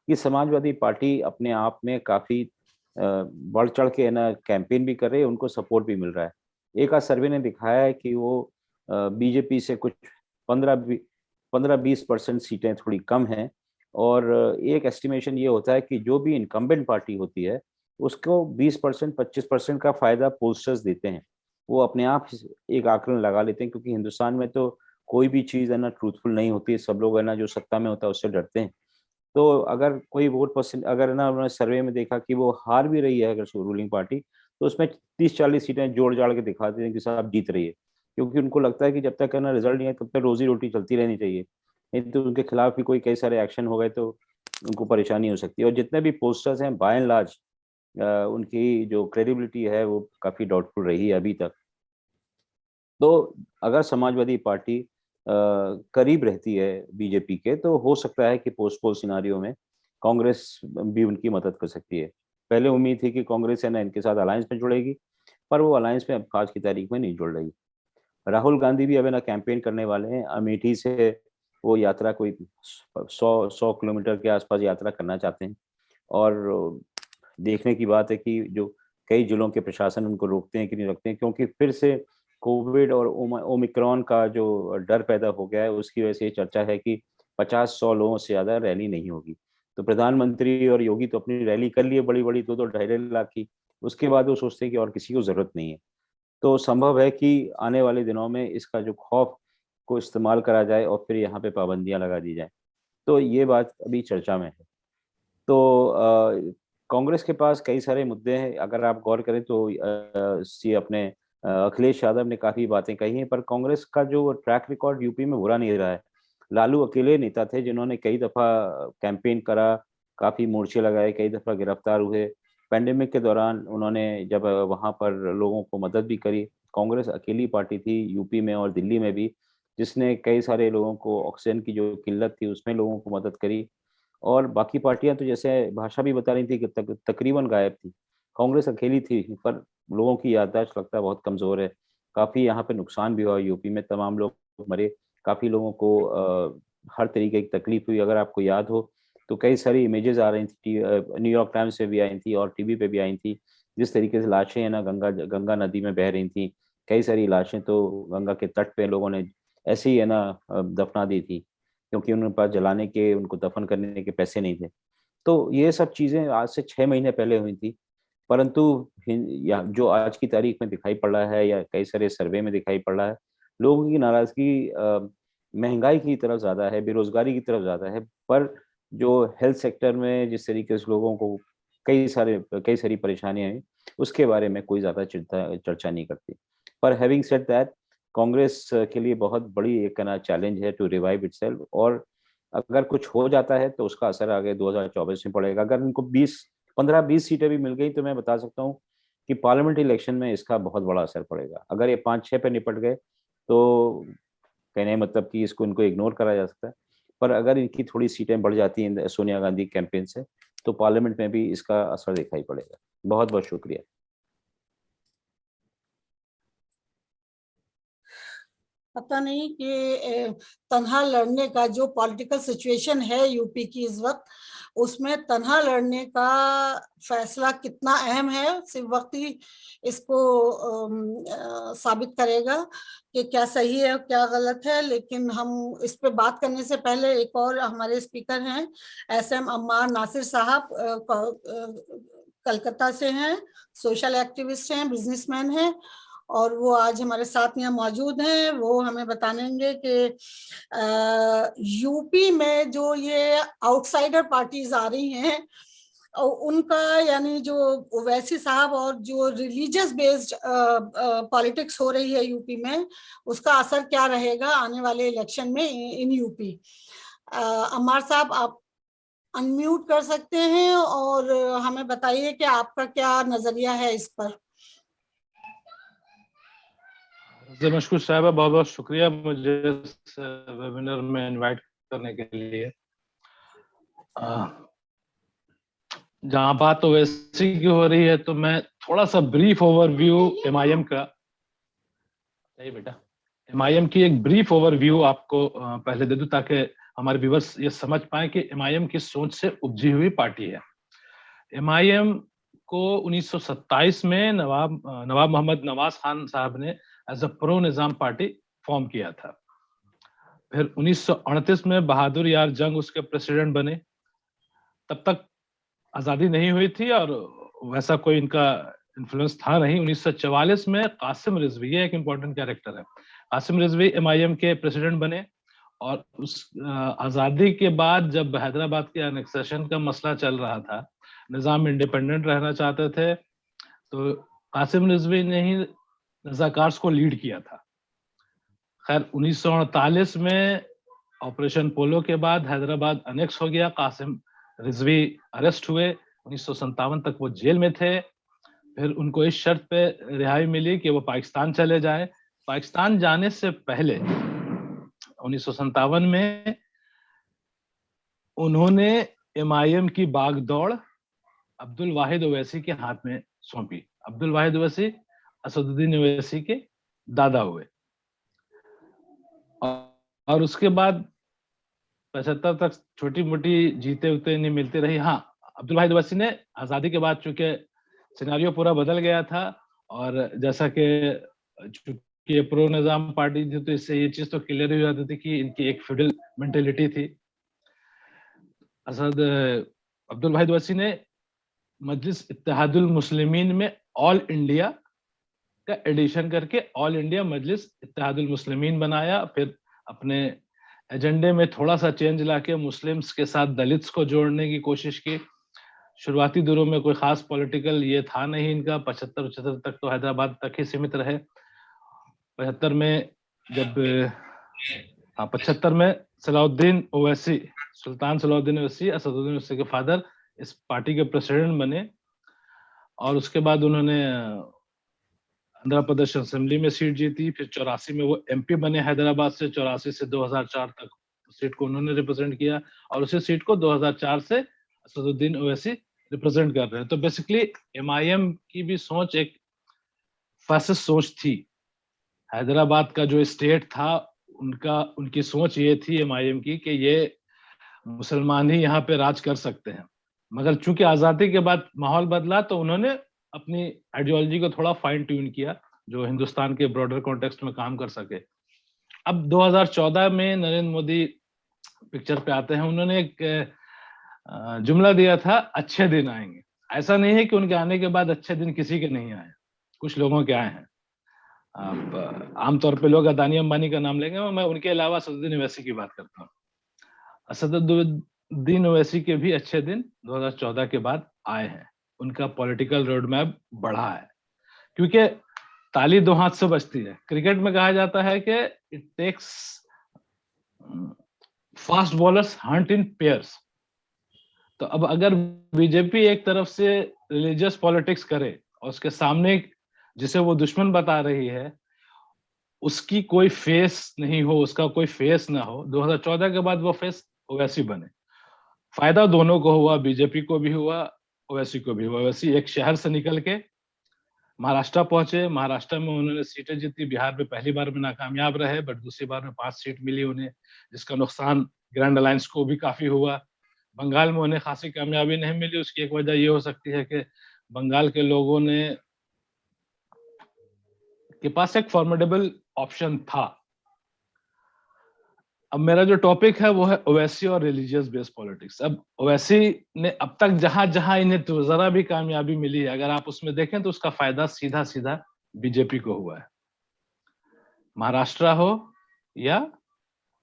Speaker 3: कि समाजवादी पार्टी अपने आप में काफी बढ़ चढ़ के ना कैंपेन भी कर रही है, उनको सपोर्ट भी मिल रहा है। एक आज सर्वे ने दिखाया है कि वो बीजेपी से कुछ 15-20% सीटें थोड़ी कम हैं, और एक एस्टिमेशन ये होता है कि जो भी इनकम्बेंट पार्टी होती है उसको 20% 25% का फायदा पोलस्टर्स देते हैं। वो अपने आप एक आकलन लगा लेते हैं, क्योंकि हिंदुस्तान में तो कोई भी चीज़ है ना ट्रूथफुल नहीं होती, सब लोग है ना जो सत्ता में होता है उससे डरते हैं। तो अगर कोई वोट परसेंट अगर ना उन्होंने सर्वे में देखा कि वो हार भी रही है अगर रूलिंग पार्टी, तो उसमें 30-40 सीटें जोड़ जाड़ के दिखाते हैं कि साहब जीत रही है, क्योंकि उनको लगता है कि जब तक है ना रिजल्ट नहीं है तब तक रोजी रोटी चलती रहनी चाहिए, नहीं तो उनके खिलाफ भी कोई कई सारे एक्शन हो गए तो उनको परेशानी हो सकती है। और जितने भी पोस्टर्स हैं बाय एंड लार्ज उनकी जो क्रेडिबिलिटी है वो काफी डाउटफुल रही है अभी तक। तो अगर समाजवादी पार्टी करीब रहती है बीजेपी के, तो हो सकता है कि पोस्ट पोल सिनारियो में कांग्रेस भी उनकी मदद कर सकती है। पहले उम्मीद थी कि कांग्रेस है ना इनके साथ अलायंस में जुड़ेगी, पर वो अलायंस में अब आज की तारीख में नहीं जुड़ रही। राहुल गांधी भी अब है ना कैंपेन करने वाले हैं अमेठी से। वो यात्रा कोई 100 किलोमीटर के आसपास यात्रा करना चाहते हैं, और देखने की बात है कि जो कई जिलों के प्रशासन उनको रोकते हैं कि नहीं रोकते हैं, क्योंकि फिर से कोविड और ओमिक्रॉन का जो डर पैदा हो गया है, उसकी वजह से ये चर्चा है कि 50-100 लोगों से ज्यादा रैली नहीं होगी। तो प्रधानमंत्री और योगी तो अपनी रैली कर लिए बड़ी बड़ी 2-2 2.5 लाख की, उसके बाद वो सोचते हैं कि और किसी को जरूरत नहीं है। तो संभव है कि आने वाले दिनों में इसका जो खौफ को इस्तेमाल करा जाए और फिर यहाँ पे पाबंदियां लगा दी जाए। तो ये बात अभी चर्चा में है। तो कांग्रेस के पास कई सारे मुद्दे हैं। अगर आप गौर करें तो सी अपने अखिलेश यादव ने काफी बातें कही हैं, पर कांग्रेस का जो ट्रैक रिकॉर्ड यूपी में बुरा नहीं रहा है। लालू अकेले नेता थे जिन्होंने कई दफा कैंपेन करा, काफी मोर्चे लगाए, कई दफा गिरफ्तार हुए। पेंडेमिक के दौरान उन्होंने जब वहां पर लोगों को मदद भी करी। कांग्रेस अकेली पार्टी थी यूपी में और दिल्ली में भी, जिसने कई सारे लोगों को ऑक्सीजन की जो किल्लत थी उसमें लोगों को मदद करी। और बाकी पार्टियां तो जैसे भाषा भी बता रही थी कि तकरीबन गायब थी। कांग्रेस अकेली थी, पर लोगों की याददाश्त लगता है बहुत कमजोर है। काफी यहाँ पे नुकसान भी हुआ यूपी में, तमाम लोग मरे, काफी लोगों को हर तरीके की तकलीफ हुई। अगर आपको याद हो तो कई सारी इमेजेस आ रही थी, न्यूयॉर्क टाइम्स पे भी आई थी और टीवी पे भी आई थी, जिस तरीके से लाशें है ना गंगा गंगा नदी में बह रही थी। कई सारी लाशें तो गंगा के तट पे लोगों ने ऐसे ही है ना दफना दी थी, क्योंकि उनके पास जलाने के उनको दफन करने के पैसे नहीं थे। तो ये सब चीजें आज से 6 महीने पहले हुई थी, परंतु जो आज की तारीख में दिखाई पड़ रहा है या कई सारे सर्वे में दिखाई पड़ रहा है, लोगों की नाराजगी महंगाई की तरफ ज्यादा है, बेरोजगारी की तरफ ज्यादा है। पर जो हेल्थ सेक्टर में जिस तरीके से लोगों को कई सारी परेशानियां हैं, उसके बारे में कोई ज्यादा चिंता चर्चा नहीं करती। पर हैविंग सेड दैट, कांग्रेस के लिए बहुत बड़ी एक ना चैलेंज है टू रिवाइव इटसेल्फ, और अगर कुछ हो जाता है तो उसका असर आगे 2024 में पड़ेगा। अगर उनको 15-20 सीटें भी मिल गई तो मैं बता सकता हूँ कि पार्लियामेंट इलेक्शन में इसका बहुत बड़ा असर पड़ेगा। अगर ये 5-6 पे निपट गए तो कहने मतलब कि इसको इनको इग्नोर करा जा सकता है, पर अगर इनकी थोड़ी सीटें बढ़ जाती हैं सोनिया गांधी कैंपेन से, तो पार्लियामेंट में भी इसका असर दिखाई पड़ेगा। बहुत बहुत शुक्रिया।
Speaker 1: पता नहीं कि तन्हा लड़ने का जो पॉलिटिकल सिचुएशन है यूपी की इस वक्त, उसमें तन्हा लड़ने का फैसला कितना अहम है, सिर्फ वक्त ही इसको साबित करेगा कि क्या सही है और क्या गलत है। लेकिन हम इस पे बात करने से पहले एक और हमारे स्पीकर हैं, SM अम्मार नासिर साहब, कलकत्ता से हैं, सोशल एक्टिविस्ट हैं, बिजनेसमैन हैं, और वो आज हमारे साथ यहाँ मौजूद हैं। वो हमें बताएंगे कि यूपी में जो ये आउटसाइडर पार्टीज आ रही हैं उनका, यानी जो ओवैसी साहब और जो रिलीजियस बेस्ड पॉलिटिक्स हो रही है यूपी में, उसका असर क्या रहेगा आने वाले इलेक्शन में इन यूपी। अम्मार साहब, आप अनम्यूट कर सकते हैं और हमें बताइए कि आपका क्या नजरिया है इस पर।
Speaker 4: मशकूर साहबा, बहुत बहुत शुक्रिया मुझे इस वेबिनार में इनवाइट करने के लिए। जहाँ बात तो वैसी की हो रही है, तो मैं थोड़ा सा ब्रीफ ओवरव्यू MIM का, सही बेटा, MIM की एक ब्रीफ ओवरव्यू आपको पहले दे दूं, ताकि हमारे व्यूअर्स ये समझ पाए कि MIM किस सोच से उपजी हुई पार्टी है। MIM को 1927 में नवाब मोहम्मद नवाज खान साहब ने as a pro Nizam party form किया था। फिर 1938 में बहादुर यार जंग उसके प्रेसिडेंट बने। तब तक आजादी नहीं हुई थी और वैसा कोई इनका इन्फ्लुएंस था नहीं। 1944 में कासिम रिजवी, ये एक इम्पोर्टेंट कैरेक्टर है, कासिम रिजवी MIM के प्रेसिडेंट बने। और उस आजादी के बाद जब हैदराबाद के एनेक्सेशन का मसला चल रहा था, निजाम इंडिपेंडेंट रहना चाहते थे, तो कासिम रिजवी ने ही रजाकार्स को लीड किया था। खैर 1948 में ऑपरेशन पोलो के बाद हैदराबाद अनेक्स हो गया, कासिम रिजवी अरेस्ट हुए, 1957 तक वो जेल में थे। फिर उनको इस शर्त पे रिहाई मिली कि वो पाकिस्तान चले जाएं। पाकिस्तान जाने से पहले 1957 में उन्होंने MIM की बागदौड़ अब्दुल वाहिद ओवैसी के हाथ में सौंपी। अब्दुल वाहिद ओवैसी असदुद्दीन ओवैसी के दादा हुए। और उसके बाद 75 तक छोटी मोटी जीते उते नहीं मिलती रही। हाँ, अब्दुल वाहिद ओवैसी ने आजादी के बाद, चूंकि सिनेरियो पूरा बदल गया था और जैसा कि चूंकि प्रो निजाम पार्टी थी, तो इससे ये चीज तो क्लियर हो जाती थी कि इनकी एक फ्यूडल मेंटेलिटी थी। अब्दुल वाहिद ओवैसी ने मजलिस इत्तेहादुल मुस्लिमीन में ऑल इंडिया का एडिशन करके ऑल इंडिया मजलिस इत्तेहादुल मुस्लिमीन बनाया। फिर अपने एजेंडे में थोड़ा सा चेंज लाके मुस्लिम्स के साथ दलित्स को जोड़ने की कोशिश की। शुरुआती दिनों में कोई खास पॉलिटिकल ये था नहीं इनका। 75-75 तक तो हैदराबाद तक ही सीमित रहे। 75 में जब 75 में सलाउद्दीन ओवैसी, सुल्तान सलाउद्दीन ओवैसी, असदुद्दीन ओवैसी के फादर, इस पार्टी के प्रेसिडेंट बने। और उसके बाद उन्होंने आंध्र प्रदेश असेंबली में सीट जीती। फिर 84 में वो MP बने हैदराबाद से। 84 से 2004 तक सीट को उन्होंने रिप्रेजेंट किया और उसी सीट को 2004 से असदुद्दीन ओवैसी रिप्रेजेंट कर रहे हैं। तो बेसिकली MIM की भी सोच एक फासिस्ट सोच थी। हैदराबाद का जो स्टेट था, उनकी सोच ये थी MIM की कि ये मुसलमान ही यहाँ पे राज कर सकते हैं। मगर चूंकि आजादी के बाद माहौल बदला, तो उन्होंने अपनी आइडियोलॉजी को थोड़ा फाइन ट्यून किया जो हिंदुस्तान के ब्रॉडर कॉन्टेक्स्ट में काम कर सके। अब 2014 में नरेंद्र मोदी पिक्चर पे आते हैं। उन्होंने एक जुमला दिया था, अच्छे दिन आएंगे। ऐसा नहीं है कि उनके आने के बाद अच्छे दिन किसी के नहीं आए, कुछ लोगों के आए हैं। अब आमतौर पे लोग अदानी अंबानी का नाम लेंगे, मैं उनके अलावा असदुद्दीन ओवैसी की बात करता हूँ। असदुद्दीन ओवैसी के भी अच्छे दिन 2014 के बाद आए हैं। उनका पॉलिटिकल रोड मैप बढ़ा है, क्योंकि ताली दो हाथ से बजती है। क्रिकेट में कहा जाता है कि it takes fast bowlers hunt in pairs. तो अब अगर बीजेपी एक तरफ से रिलीजियस पॉलिटिक्स करे और उसके सामने जिसे वो दुश्मन बता रही है उसकी कोई फेस नहीं हो, उसका कोई फेस ना हो, 2014 के बाद वो फेस ओवैसी बने। फायदा दोनों को हुआ, बीजेपी को भी हुआ, ओवैसी को भी हुआ। ओवैसी एक शहर से निकल के महाराष्ट्र पहुंचे, महाराष्ट्र में उन्होंने सीटें जीती, बिहार में पहली बार में नाकामयाब रहे, बट दूसरी बार में 5 सीट मिली उन्हें, जिसका नुकसान ग्रैंड अलायंस को भी काफी हुआ। बंगाल में उन्हें खासी कामयाबी नहीं मिली, उसकी एक वजह ये हो सकती है कि बंगाल के लोगों के पास एक फॉर्मिडेबल ऑप्शन था। अब मेरा जो टॉपिक है वो है ओवैसी और रिलीजियस बेस्ड पॉलिटिक्स। अब ओवैसी ने अब तक जहां जहां इन्हें तो जरा भी कामयाबी मिली है, अगर आप उसमें देखें तो उसका फायदा सीधा सीधा बीजेपी को हुआ है। महाराष्ट्र हो या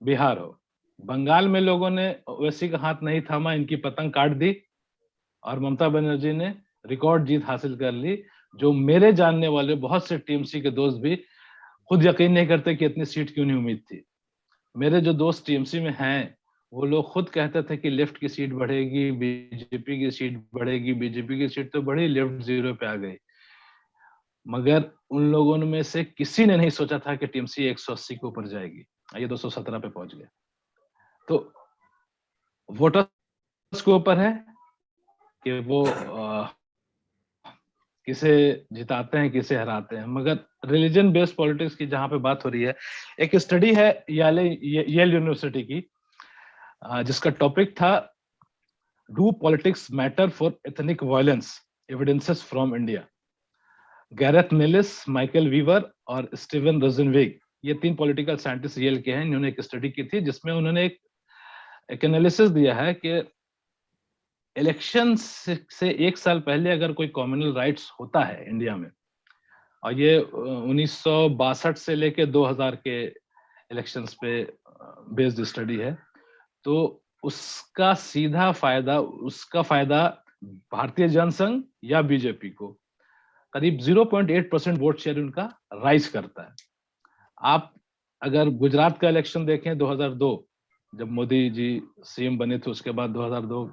Speaker 4: बिहार हो, बंगाल में लोगों ने ओवैसी का हाथ नहीं थामा, इनकी पतंग काट दी और ममता बनर्जी ने रिकॉर्ड जीत हासिल कर ली, जो मेरे जानने वाले बहुत से टीएमसी के दोस्त भी खुद यकीन नहीं करते कि इतनी सीट क्यों नहीं उम्मीद थी। मेरे जो दोस्त टीएमसी में हैं वो लोग खुद कहते थे कि लेफ्ट की सीट बढ़ेगी, बीजेपी की सीट बढ़ेगी, बीजेपी की सीट तो बढ़ी, लेफ्ट 0 पे आ गई। मगर उन लोगों में से किसी ने नहीं सोचा था कि टीएमसी 180 के ऊपर जाएगी, ये 217 पे पहुंच गया। तो वोटर्स के ऊपर है कि वो किसे जिताते हैं, किसे हराते हैं। मगर रिलीजन बेस्ड पॉलिटिक्स की जहां पे बात हो रही है, एक स्टडी है येल यूनिवर्सिटी की, जिसका टॉपिक था do politics matter for ethnic violence, evidences from India. Gareth Nellis, Michael Weaver और स्टीवन रोजनवेग, ये 3 पॉलिटिकल साइंटिस्ट येल के हैं। इन्होंने एक स्टडी की थी जिसमें उन्होंने एक एनालिसिस दिया है कि इलेक्शन से 1 साल पहले अगर कोई कॉम्युनल राइट्स होता है इंडिया में, और ये 1962 से लेके 2000 के इलेक्शंस पे बेस्ड स्टडी है, तो उसका उसका फायदा भारतीय जनसंघ या बीजेपी को करीब 0.8% वोट शेयर उनका राइज करता है। आप अगर गुजरात का इलेक्शन देखें 2002, जब मोदी जी सीएम बने थे, उसके बाद 2002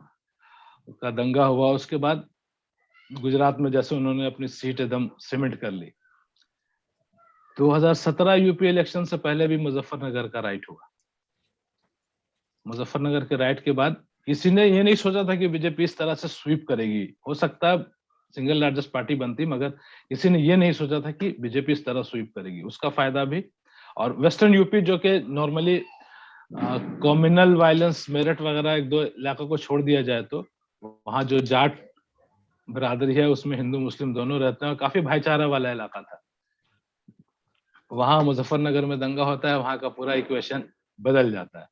Speaker 4: का दंगा हुआ, उसके बाद गुजरात में जैसे उन्होंने अपनी सीट एकदम सीमेंट कर ली। 2017 यूपी इलेक्शन से पहले भी मुजफ्फरनगर का राइट हुआ। मुजफ्फरनगर के राइट के बाद किसी ने ये नहीं सोचा था कि बीजेपी इस तरह से स्वीप करेगी। हो सकता है सिंगल लार्जेस्ट पार्टी बनती, मगर किसी ने ये नहीं सोचा था कि बीजेपी इस तरह स्वीप करेगी। उसका फायदा भी, और वेस्टर्न यूपी जो कि नॉर्मली कम्युनल वायलेंस, मेरठ वगैरह 1-2 इलाकों को छोड़ दिया जाए तो वहां जो जाट बिरादरी है उसमें हिंदू मुस्लिम दोनों रहते हैं और काफी भाईचारा वाला इलाका था। वहां मुजफ्फरनगर में दंगा होता है, वहां का पूरा इक्वेशन बदल जाता है।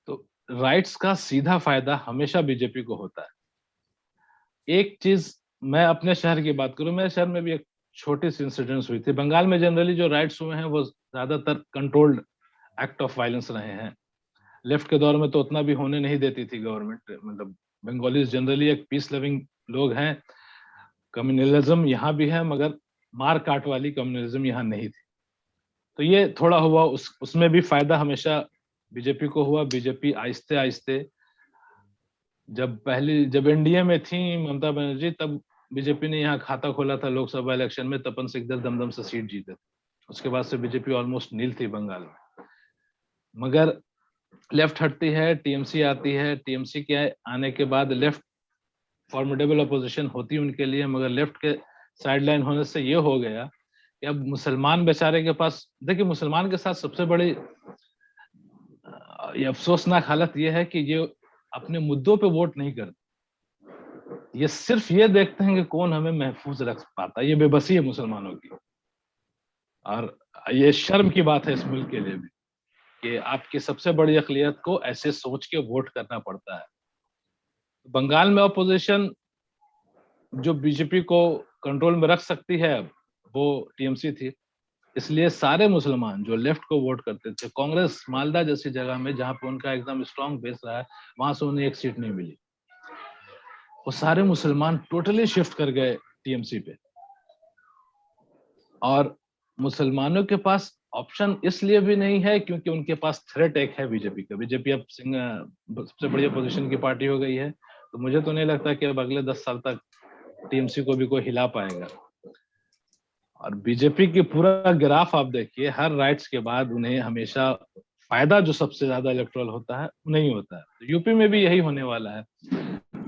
Speaker 4: तो राइट्स का सीधा फायदा हमेशा बीजेपी को होता है। एक चीज मैं अपने शहर की बात करूं, मेरे शहर में भी एक छोटी सी इंसिडेंस हुई थी। बंगाल में जनरली जो राइट्स हुए हैं वो ज्यादातर कंट्रोल्ड एक्ट ऑफ वायलेंस रहे हैं। लेफ्ट के दौर में तो उतना भी होने नहीं देती थी गवर्नमेंट, मतलब बंगालीज जनरली एक पीस लविंग लोग हैं। कम्युनलिज्म यहाँ भी है, मगर मार काट वाली कम्युनलिज्म यहाँ नहीं थी। तो ये थोड़ा हुआ, उसमें भी फायदा हमेशा बीजेपी को हुआ। बीजेपी आहिस्ते आहिस्ते, जब एनडीए में थी ममता बनर्जी, तब बीजेपी ने यहाँ खाता खोला था लोकसभा इलेक्शन में, तपन सिकदर दमदम से सीट जीते थे। उसके बाद से बीजेपी ऑलमोस्ट नील थी बंगाल में। मगर लेफ्ट हटती है, टीएमसी आती है, टीएमसी के आने के बाद लेफ्ट फॉर्मिडेबल अपोजिशन होती है उनके लिए, मगर लेफ्ट के साइडलाइन होने से ये हो गया कि अब मुसलमान बेचारे के पास, देखिए मुसलमान के साथ सबसे बड़ी ये अफसोसनाक हालत ये है कि ये अपने मुद्दों पे वोट नहीं करते, ये सिर्फ ये देखते हैं कि कौन हमें महफूज रख पाता है। ये बेबसी है मुसलमानों की, और ये शर्म की बात है इस मुल्क के लिए भी कि आपकी सबसे बड़ी अक़लियत को ऐसे सोच के वोट करना पड़ता है। बंगाल में अपोजिशन जो बीजेपी को कंट्रोल में रख सकती है वो टीएमसी थी, इसलिए सारे मुसलमान जो लेफ्ट को वोट करते थे, कांग्रेस मालदा जैसी जगह में जहां पे उनका एकदम स्ट्रॉन्ग बेस रहा है, वहां से उन्हें एक सीट नहीं मिली, वो सारे मुसलमान टोटली शिफ्ट कर गए टीएमसी पे। और मुसलमानों के पास ऑप्शन इसलिए भी नहीं है क्योंकि उनके पास थ्रेट एक है बीजेपी का। बीजेपी अब सबसे बड़ी अपोजिशन की पार्टी हो गई है, तो मुझे तो नहीं लगता कि अब अगले 10 साल तक टीएमसी को भी कोई हिला पाएगा। और बीजेपी की पूरा ग्राफ आप देखिए, हर राइट्स के बाद उन्हें हमेशा फायदा जो सबसे ज्यादा इलेक्टोरल होता है नहीं होता है। तो यूपी में भी यही होने वाला है।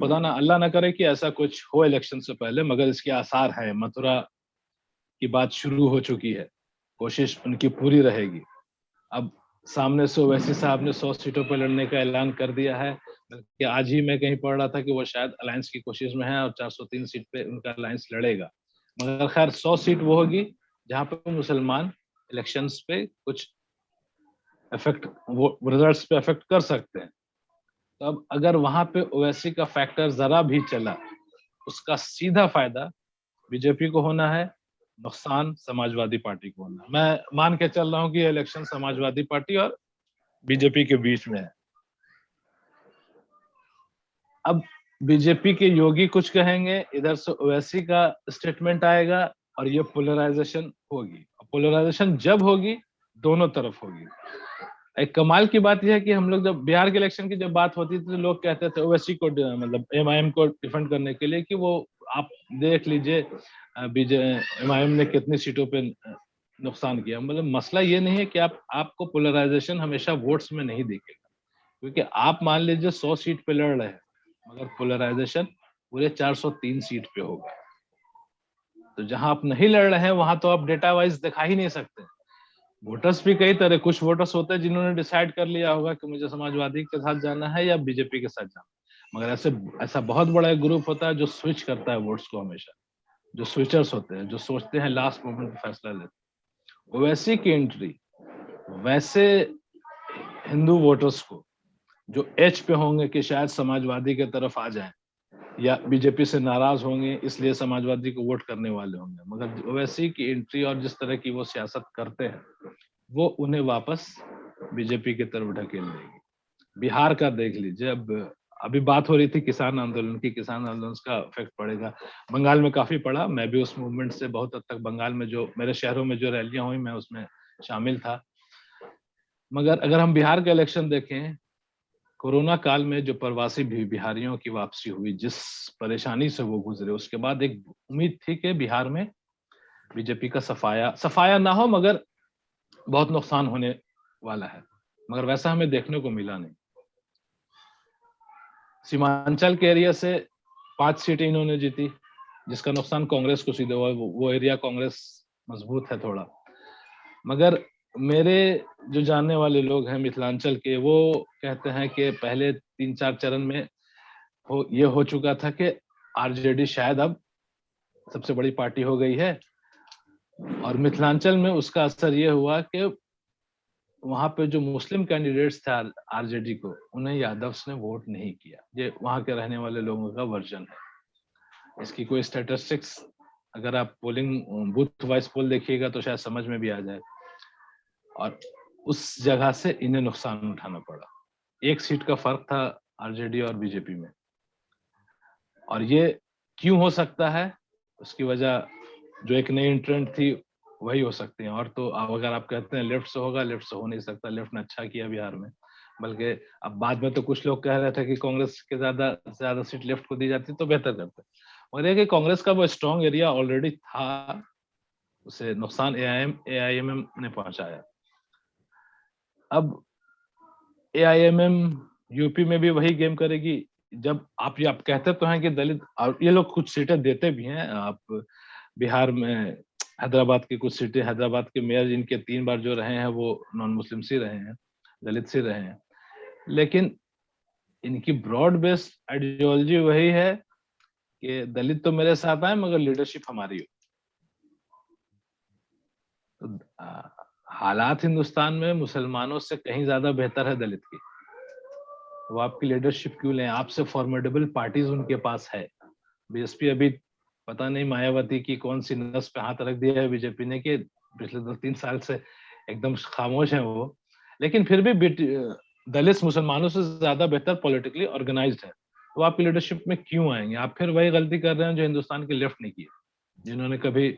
Speaker 4: पता ना, अल्लाह ना करे कि ऐसा कुछ हो इलेक्शन से पहले, मगर इसके आसार है। मथुरा की बात शुरू हो चुकी है, कोशिश उनकी पूरी रहेगी। अब सामने से ओवैसी साहब ने 100 सीटों पर लड़ने का ऐलान कर दिया है, बल्कि आज ही मैं कहीं पढ़ रहा था कि वो शायद अलायंस की कोशिश में है और 403 सीट पे उनका अलायंस लड़ेगा। मगर खैर 100 सीट वो होगी जहाँ पे मुसलमान इलेक्शंस पे कुछ इफेक्ट, वो रिजल्ट्स पे इफेक्ट कर सकते हैं। तो अब अगर वहां पे ओवैसी का फैक्टर जरा भी चला, उसका सीधा फायदा बीजेपी को होना है, नुकसान समाजवादी पार्टी को होना है। मैं मान के चल रहा हूँ कि ये इलेक्शन समाजवादी पार्टी और बीजेपी के बीच में है। अब बीजेपी के योगी कुछ कहेंगे, इधर से ओवैसी का स्टेटमेंट आएगा और ये पोलराइजेशन होगी। पोलराइजेशन जब होगी, दोनों तरफ होगी। एक कमाल की बात यह है कि हम लोग जब बिहार के इलेक्शन की जब बात होती थी तो लोग कहते थे ओवैसी को, मतलब एमआईएम को डिफेंड करने के लिए कि वो आप देख लीजिए एमआईएम ने कितनी सीटों पे नुकसान किया। मतलब मसला ये नहीं है कि आपको पोलराइजेशन हमेशा वोट्स में नहीं दिखेगा, क्योंकि आप मान लीजिए 100 सीट पे लड़ रहे हैं, मगर पोलराइजेशन पूरे 403 सीट पे होगा। तो जहां आप नहीं लड़ रहे हैं वहां तो आप डेटा वाइज दिखा ही नहीं सकते। वोटर्स भी कई तरह, कुछ वोटर्स होते हैं जिन्होंने डिसाइड कर लिया होगा कि मुझे समाजवादी के साथ जाना है या बीजेपी के साथ जाना है, मगर ऐसा बहुत बड़ा एक ग्रुप होता है जो स्विच करता है वोट्स को हमेशा, जो स्विचर्स होते हैं, जो सोचते हैं लास्ट मोमेंट में फैसला लेते हैं। ओवैसी की एंट्री वैसे हिंदू वोटर्स को जो एच पे होंगे कि शायद समाजवादी के तरफ आ जाएं या बीजेपी से नाराज होंगे इसलिए समाजवादी को वोट करने वाले होंगे, मगर ओवैसी की एंट्री और जिस तरह की वो सियासत करते हैं वो उन्हें वापस बीजेपी की तरफ ढकेल देगी। बिहार का देख लीजिए, अब अभी बात हो रही थी किसान आंदोलन की, किसान आंदोलन का इफेक्ट पड़ेगा। बंगाल में काफी पड़ा, मैं भी उस मूवमेंट से बहुत हद तक बंगाल में जो मेरे शहरों में जो रैलियां हुई मैं उसमें शामिल था। मगर अगर हम बिहार का इलेक्शन देखें, कोरोना काल में जो प्रवासी बिहारियों की वापसी हुई, जिस परेशानी से वो गुजरे, उसके बाद एक उम्मीद थी कि बिहार में बीजेपी का सफाया ना हो, मगर बहुत नुकसान होने वाला है, मगर वैसा हमें देखने को मिला नहीं। सीमांचल के एरिया से 5 सीटें इन्होंने जीती, जिसका नुकसान कांग्रेस को सीधे हुआ। वो एरिया कांग्रेस मजबूत है थोड़ा, मगर मेरे जो जानने वाले लोग हैं मिथिलांचल के, वो कहते हैं कि पहले 3-4 चरण में ये हो चुका था कि आरजेडी शायद अब सबसे बड़ी पार्टी हो गई है, और मिथिलांचल में उसका असर ये हुआ कि वहां पे जो मुस्लिम कैंडिडेट्स थे आरजेडी को, उन्हें यादव्स ने वोट नहीं किया। ये वहां के रहने वाले लोगों का वर्जन है। इसकी कोई स्टैटिस्टिक्स अगर आप पोलिंग बूथ वाइज पोल देखिएगा तो शायद समझ में भी आ जाए, और उस जगह से इन्हें नुकसान उठाना पड़ा। 1 सीट का फर्क था आरजेडी और बीजेपी में, और ये क्यों हो सकता है, उसकी वजह जो एक नई ट्रेंड थी वही हो सकती है। और तो अगर आप कहते हैं लेफ्ट से होगा, लेफ्ट से हो नहीं सकता। लेफ्ट ने अच्छा किया बिहार में, बल्कि अब बाद में तो कुछ लोग कह रहे थे कि कांग्रेस के ज्यादा सीट लेफ्ट को दी जाती तो बेहतर करते, मगर ये कि कांग्रेस का वो स्ट्रॉन्ग एरिया ऑलरेडी था, उसे नुकसान एआईएमएम ने पहुंचाया। अब एआईएमएम यूपी में भी वही गेम करेगी। जब आप कहते तो हैं कि दलित, और ये लोग कुछ सीटें देते भी हैं। आप बिहार में हैदराबाद की कुछ सीटें, हैदराबाद के मेयर जिनके 3 बार जो रहे हैं वो नॉन मुस्लिम से रहे हैं, दलित से रहे हैं, लेकिन इनकी ब्रॉड बेस्ड आइडियोलॉजी वही है कि दलित तो मेरे साथ आए मगर लीडरशिप हमारी हो। तो हालात हिंदुस्तान में मुसलमानों से कहीं ज्यादा बेहतर है दलित की, वो आपकी लीडरशिप क्यों लें? आपसे फॉर्मेडेबल पार्टीज उनके पास है। बीएसपी अभी पता नहीं मायावती की कौन सी नस पे हाथ रख दिया है बीजेपी ने कि पिछले 2-3 साल से एकदम खामोश है वो, लेकिन फिर भी दलित मुसलमानों से ज्यादा बेहतर पॉलिटिकली ऑर्गेनाइज्ड है। तो आपकी लीडरशिप में क्यों आएंगे? आप फिर वही गलती कर रहे हैं जो हिंदुस्तान के लेफ्ट ने की, जिन्होंने कभी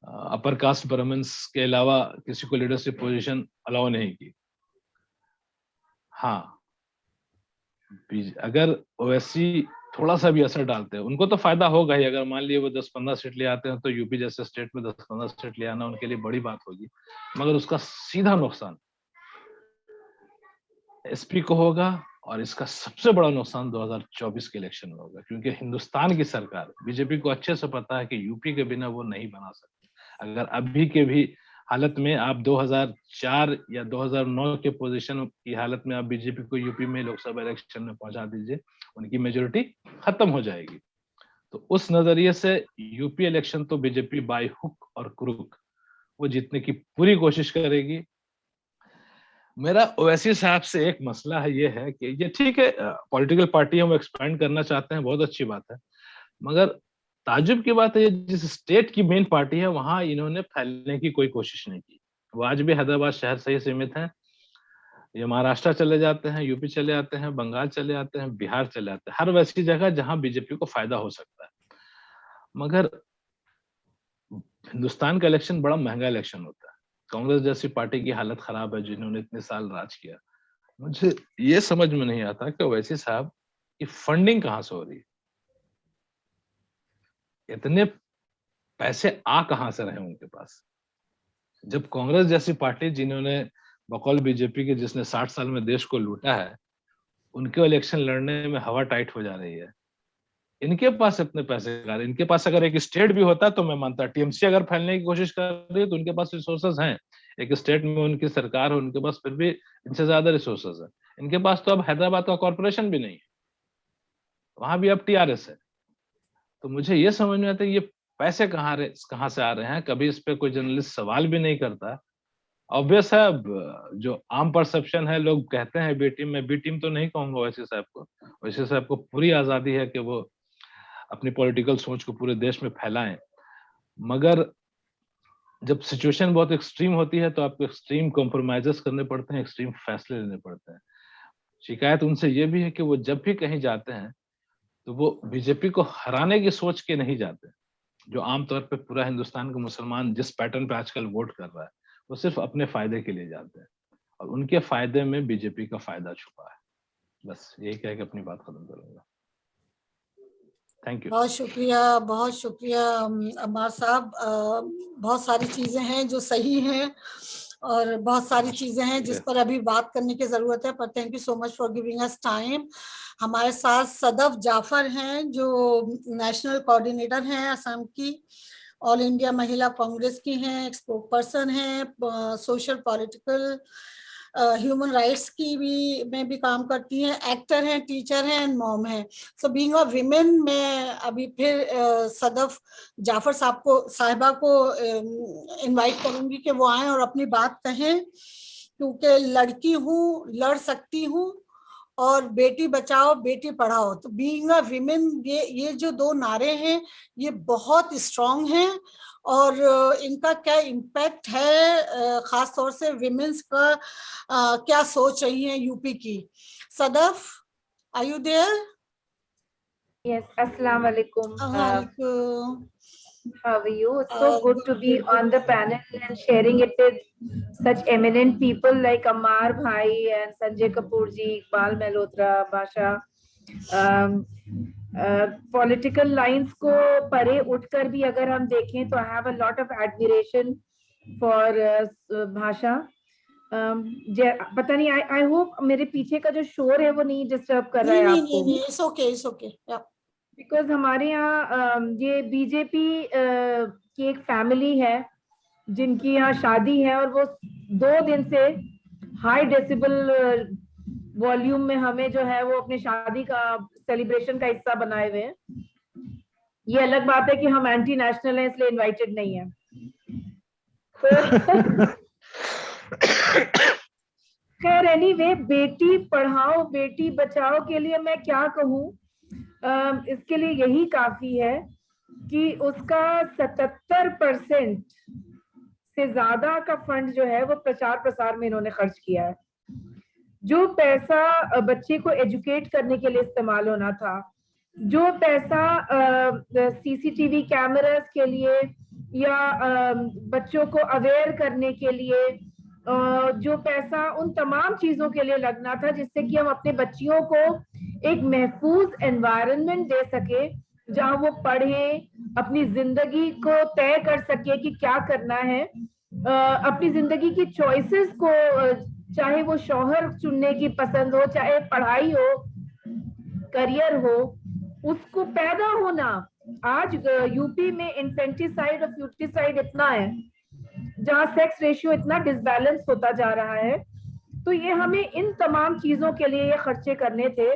Speaker 4: अपर कास्ट ब्राह्मण्स के अलावा किसी को लीडरशिप पोजीशन अलाउ नहीं की। हाँ, अगर ओवैसी थोड़ा सा भी असर डालते हैं, उनको तो फायदा होगा ही। अगर मान लिए वो 10-15 सीट ले आते हैं तो यूपी जैसे स्टेट में 10-15 सीट ले आना उनके लिए बड़ी बात होगी, मगर उसका सीधा नुकसान एसपी को होगा, और इसका सबसे बड़ा नुकसान 2024 के इलेक्शन में होगा, क्योंकि हिंदुस्तान की सरकार बीजेपी को अच्छे से पता है कि यूपी के बिना वो नहीं बना सकती। अगर अभी के भी हालत में आप 2004 या 2009 के पोजीशन की हालत में आप बीजेपी को यूपी में लोकसभा इलेक्शन में पहुंचा दीजिए, उनकी मेजोरिटी खत्म हो जाएगी। तो उस नजरिए से यूपी इलेक्शन तो बीजेपी बाय हुक और क्रुक वो जीतने की पूरी कोशिश करेगी। मेरा ओवैसी साहब से एक मसला है, ये है कि ये ठीक है पॉलिटिकल पार्टी हम एक्सपैंड करना चाहते हैं, बहुत अच्छी बात है, मगर ताजुब की बात है जिस स्टेट की मेन पार्टी है वहां इन्होंने फैलने की कोई कोशिश नहीं की। वो आज भी हैदराबाद शहर से ही सीमित है। ये महाराष्ट्र चले जाते हैं, यूपी चले आते हैं, बंगाल चले आते हैं, बिहार चले आते हैं, हर वैसी जगह जहां बीजेपी को फायदा हो सकता है। मगर हिंदुस्तान का इलेक्शन बड़ा महंगा इलेक्शन होता है। कांग्रेस जैसी पार्टी की हालत खराब है जिन्होंने इतने साल राज किया। मुझे ये समझ में नहीं आता कि ओवैसी साहब की फंडिंग कहां से हो रही है, इतने पैसे आ कहां से रहे उनके पास। जब कांग्रेस जैसी पार्टी जिन्होंने बकौल बीजेपी के जिसने 60 साल में देश को लूटा है, उनके इलेक्शन लड़ने में हवा टाइट हो जा रही है, इनके पास इतने पैसे आ रहे, इनके पास अगर एक स्टेट भी होता तो मैं मानता, टीएमसी अगर फैलने की कोशिश कर रही है तो उनके पास रिसोर्सेज हैं, एक स्टेट में उनकी सरकार है, उनके पास फिर भी इनसे ज्यादा रिसोर्सेज है। इनके पास तो अब हैदराबाद का कॉर्पोरेशन भी नहीं है, वहां भी अब टीआरएस है। तो मुझे ये समझ में आता है ये पैसे कहाँ से आ रहे हैं, कभी इस पे कोई जर्नलिस्ट सवाल भी नहीं करता। ऑब्वियस है, अब जो आम परसेप्शन है, लोग कहते हैं बी टीम में, बी टीम तो नहीं कहूंगा ओवैसी साहब को, ओवैसी साहब को पूरी आजादी है कि वो अपनी पॉलिटिकल सोच को पूरे देश में फैलाएं, मगर जब सिचुएशन बहुत एक्सट्रीम होती है तो आपको एक्सट्रीम कॉम्प्रोमाइजेस करने पड़ते हैं, एक्सट्रीम फैसले लेने पड़ते हैं। शिकायत उनसे ये भी है कि वो जब भी कहीं जाते हैं तो वो बीजेपी को हराने की सोच के नहीं जाते, जो आमतौर पे पूरा हिंदुस्तान का मुसलमान जिस पैटर्न पे आजकल वोट कर रहा है, वो सिर्फ अपने फायदे के लिए जाते हैं और उनके फायदे में बीजेपी का फायदा छुपा है। बस यही कह के अपनी बात खत्म करूंगा। Thank you.
Speaker 1: बहुत शुक्रिया अम्मार साहब। बहुत सारी चीजें हैं जो सही हैं और बहुत सारी चीजें हैं जिस पर अभी बात करने की जरूरत है, पर thank you so much for giving us time. हमारे साथ सदफ जाफर हैं जो नेशनल कोऑर्डिनेटर हैं असम की, ऑल इंडिया महिला कांग्रेस की हैं, स्पोक पर्सन हैं, सोशल पॉलिटिकल ह्यूमन राइट्स की भी में भी काम करती हैं, एक्टर हैं, टीचर हैं एंड मॉम हैं। सो बीइंग अ विमेन, मैं अभी फिर सदफ जाफर साहिबा को इनवाइट करूंगी कि वो आए और अपनी बात कहें, क्योंकि लड़की हूँ, लड़ सकती हूँ, और बेटी बचाओ बेटी पढ़ाओ। तो बीइंग अ विमेन, ये जो दो नारे हैं ये बहुत स्ट्रांग हैं और इनका क्या इम्पैक्ट है, खास तौर से विमेन्स का क्या सोच रही है यूपी की। Sadaf, are you there?
Speaker 5: Yes, Assalamu alaikum. How are you? It's so good to be on the panel and sharing it with such eminent people like Ammar Bhai and Sanjay Kapoor ji, Iqbal Malhotra, Basha. Political lines को परे उठकर भी अगर हम देखें तो I have a lot of admiration for भाषा। पता नहीं, I hope मेरे पीछे का जो शोर है वो नहीं डिस्टर्ब कर रहा है आपको।
Speaker 1: नहीं, it's okay, yeah.
Speaker 5: बिकॉज हमारे यहाँ ये बीजेपी की एक फैमिली है जिनकी यहाँ शादी है और वो 2 दिन से हाई डेसिबल वॉल्यूम में हमें जो है वो अपने शादी का सेलिब्रेशन का हिस्सा बनाए हुए हैं। ये अलग बात है कि हम एंटी नेशनल हैं इसलिए इनवाइटेड नहीं है। खैर एनीवे, बेटी पढ़ाओ बेटी बचाओ के लिए मैं क्या कहूँ, इसके लिए यही काफी है कि उसका 77% से ज्यादा का फंड जो है वो प्रचार प्रसार में इन्होंने खर्च किया है। जो पैसा बच्चे को एजुकेट करने के लिए इस्तेमाल होना था, जो पैसा सीसीटीवी कैमरास के लिए या बच्चों को अवेयर करने के लिए, जो पैसा उन तमाम चीजों के लिए लगना था जिससे कि हम अपने बच्चियों को एक महफूज एनवायरनमेंट दे सके जहां वो पढ़ें, अपनी जिंदगी को तय कर सके कि क्या करना है, अपनी जिंदगी की चॉइसेस को, चाहे वो शौहर चुनने की पसंद हो, चाहे पढ़ाई हो, करियर हो, उसको पैदा होना, आज यूपी में इन्फेंटिसाइड और फ्यूटिसाइड इतना है, जहाँ सेक्स रेशियो इतना डिसबैलेंस होता जा रहा है, तो ये हमें इन तमाम चीजों के लिए ये खर्चे करने थे।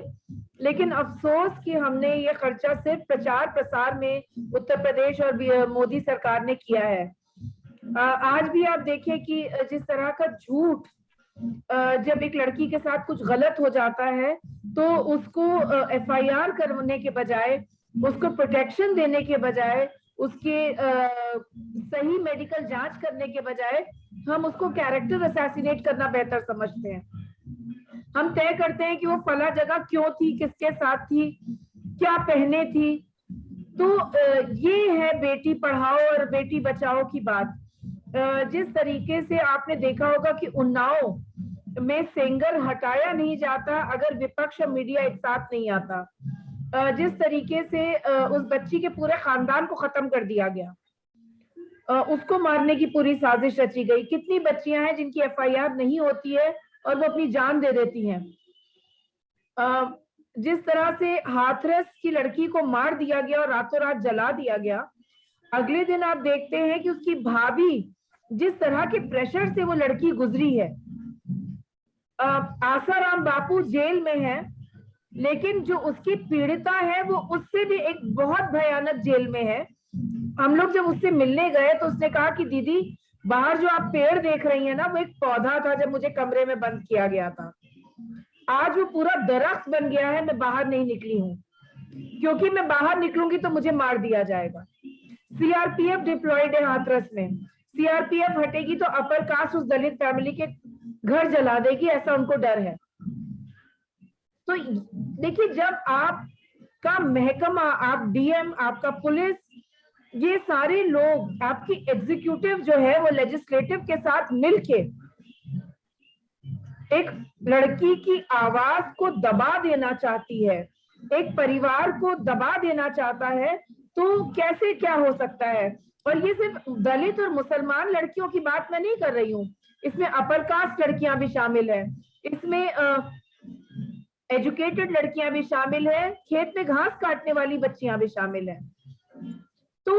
Speaker 5: लेकिन अफसोस कि हमने ये खर्चा सिर्फ प्रचार प्रसार में उत्तर प्रदेश और मोदी सरकार ने किया है। आज भी आप देखें कि जिस तरह का झूठ, जब एक लड़की के साथ कुछ गलत हो जाता है तो उसको FIR करने के बजाय, उसको प्रोटेक्शन देने के बजाय, उसके सही मेडिकल जांच करने के बजाय हम उसको कैरेक्टर असैसिनेट करना बेहतर समझते हैं। हम तय करते हैं कि वो फला जगह क्यों थी, किसके साथ थी, क्या पहने थी। तो ये है बेटी पढ़ाओ और बेटी बचाओ की बात। जिस तरीके से आपने देखा होगा कि उन्नाव में सेंगर हटाया नहीं जाता अगर विपक्ष और मीडिया एक साथ नहीं आता। जिस तरीके से उस बच्ची के पूरे खानदान को खत्म कर दिया गया, उसको मारने की पूरी साजिश रची गई। कितनी बच्चियां हैं जिनकी FIR नहीं होती है और वो अपनी जान दे देती हैं। जिस तरह से हाथरस की लड़की को मार दिया गया और रातों रात जला दिया गया, अगले दिन आप देखते हैं कि उसकी भाभी जिस तरह के प्रेशर से वो लड़की गुजरी है। आसाराम बापू जेल में है, लेकिन जो उसकी पीड़िता है वो उससे भी एक बहुत भयानक जेल में है। हम लोग जब उससे मिलने गए तो उसने कहा कि दीदी, बाहर जो आप पेड़ देख रही हैं ना, वो एक पौधा था जब मुझे कमरे में बंद किया गया था। आज वो पूरा दरख्त बन गया है। मैं बाहर नहीं निकली हूँ क्योंकि मैं बाहर निकलूंगी तो मुझे मार दिया जाएगा। CRPF डिप्लॉयड है हाथरस में। CRPF हटेगी तो अपर कास्ट उस दलित फैमिली के घर जला देगी, ऐसा उनको डर है। तो देखिए, जब आपका महकमा, आप DM, आपका पुलिस, ये सारे लोग, आपकी एग्जीक्यूटिव जो है वो लेजिस्लेटिव के साथ मिलके एक लड़की की आवाज को दबा देना चाहती है, एक परिवार को दबा देना चाहता है, तो कैसे क्या हो सकता है। और ये सिर्फ दलित और मुसलमान लड़कियों की बात मैं नहीं कर रही हूँ, इसमें अपर कास्ट लड़कियां भी शामिल है, इसमें एजुकेटेड लड़कियां भी शामिल है, खेत में घास काटने वाली बच्चियां भी शामिल है। तो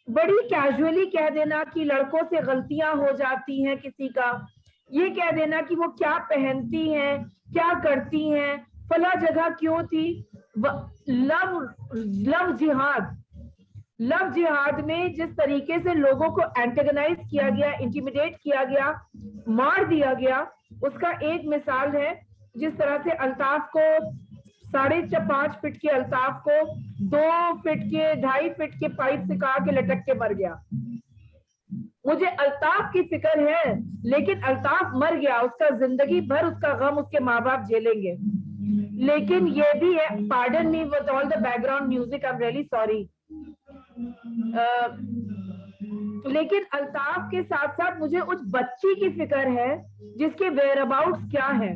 Speaker 5: बड़ी कैजुअली कह देना कि लड़कों से गलतियां हो जाती हैं किसी का, ये कह देना कि वो क्या पहनती हैं, क्या करती हैं, फला जगह क्यों थी। लव जिहाद में जिस तरीके से लोगों को एंटेगनाइज किया गया, इंटिमिडेट किया गया, मार दिया गया, उसका एक मिसाल है जिस तरह से अल्ताफ को 5.5 फीट के अल्ताफ को 2 फीट के 2.5 फीट के पाइप से कहा के लटक के मर गया। मुझे अल्ताफ की फिक्र है, लेकिन अल्ताफ मर गया, उसका जिंदगी भर उसका गम उसके माँ बाप झेलेंगे। लेकिन ये भी है, pardon me with all the background music, I am really sorry. लेकिन अल्ताफ के साथ साथ मुझे उस बच्ची की फिक्र है जिसके वेयरअबाउट्स क्या है,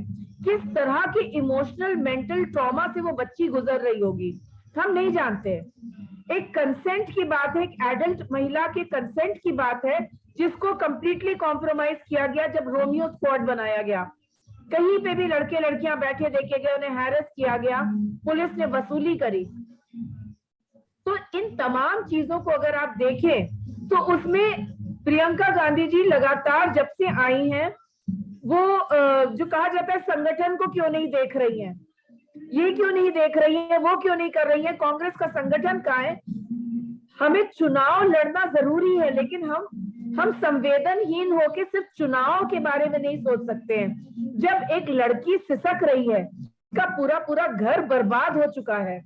Speaker 5: किस तरह के इमोशनल मेंटल ट्रॉमा से वो बच्ची गुजर रही होगी, हम नहीं जानते। एक कंसेंट की बात है, एक एडल्ट महिला के कंसेंट की बात है, जिसको कंप्लीटली कॉम्प्रोमाइज किया गया जब रोमियो स्क्वाड बनाया गया। कहीं पे भी लड़के लड़कियां बैठे देखे गए, उन्हें हैरेस किया गया, पुलिस ने वसूली करी। तो इन तमाम चीजों को अगर आप देखें तो उसमें प्रियंका गांधी जी लगातार जब से आई हैं, वो जो कहा जाता है संगठन को क्यों नहीं देख रही हैं, ये क्यों नहीं देख रही है, वो क्यों नहीं कर रही है, कांग्रेस का संगठन कहाँ है। हमें चुनाव लड़ना जरूरी है, लेकिन हम संवेदनहीन होके सिर्फ चुनाव के बारे में नहीं सोच सकते हैं। जब एक लड़की सिसक रही है, उसका पूरा पूरा घर बर्बाद हो चुका है,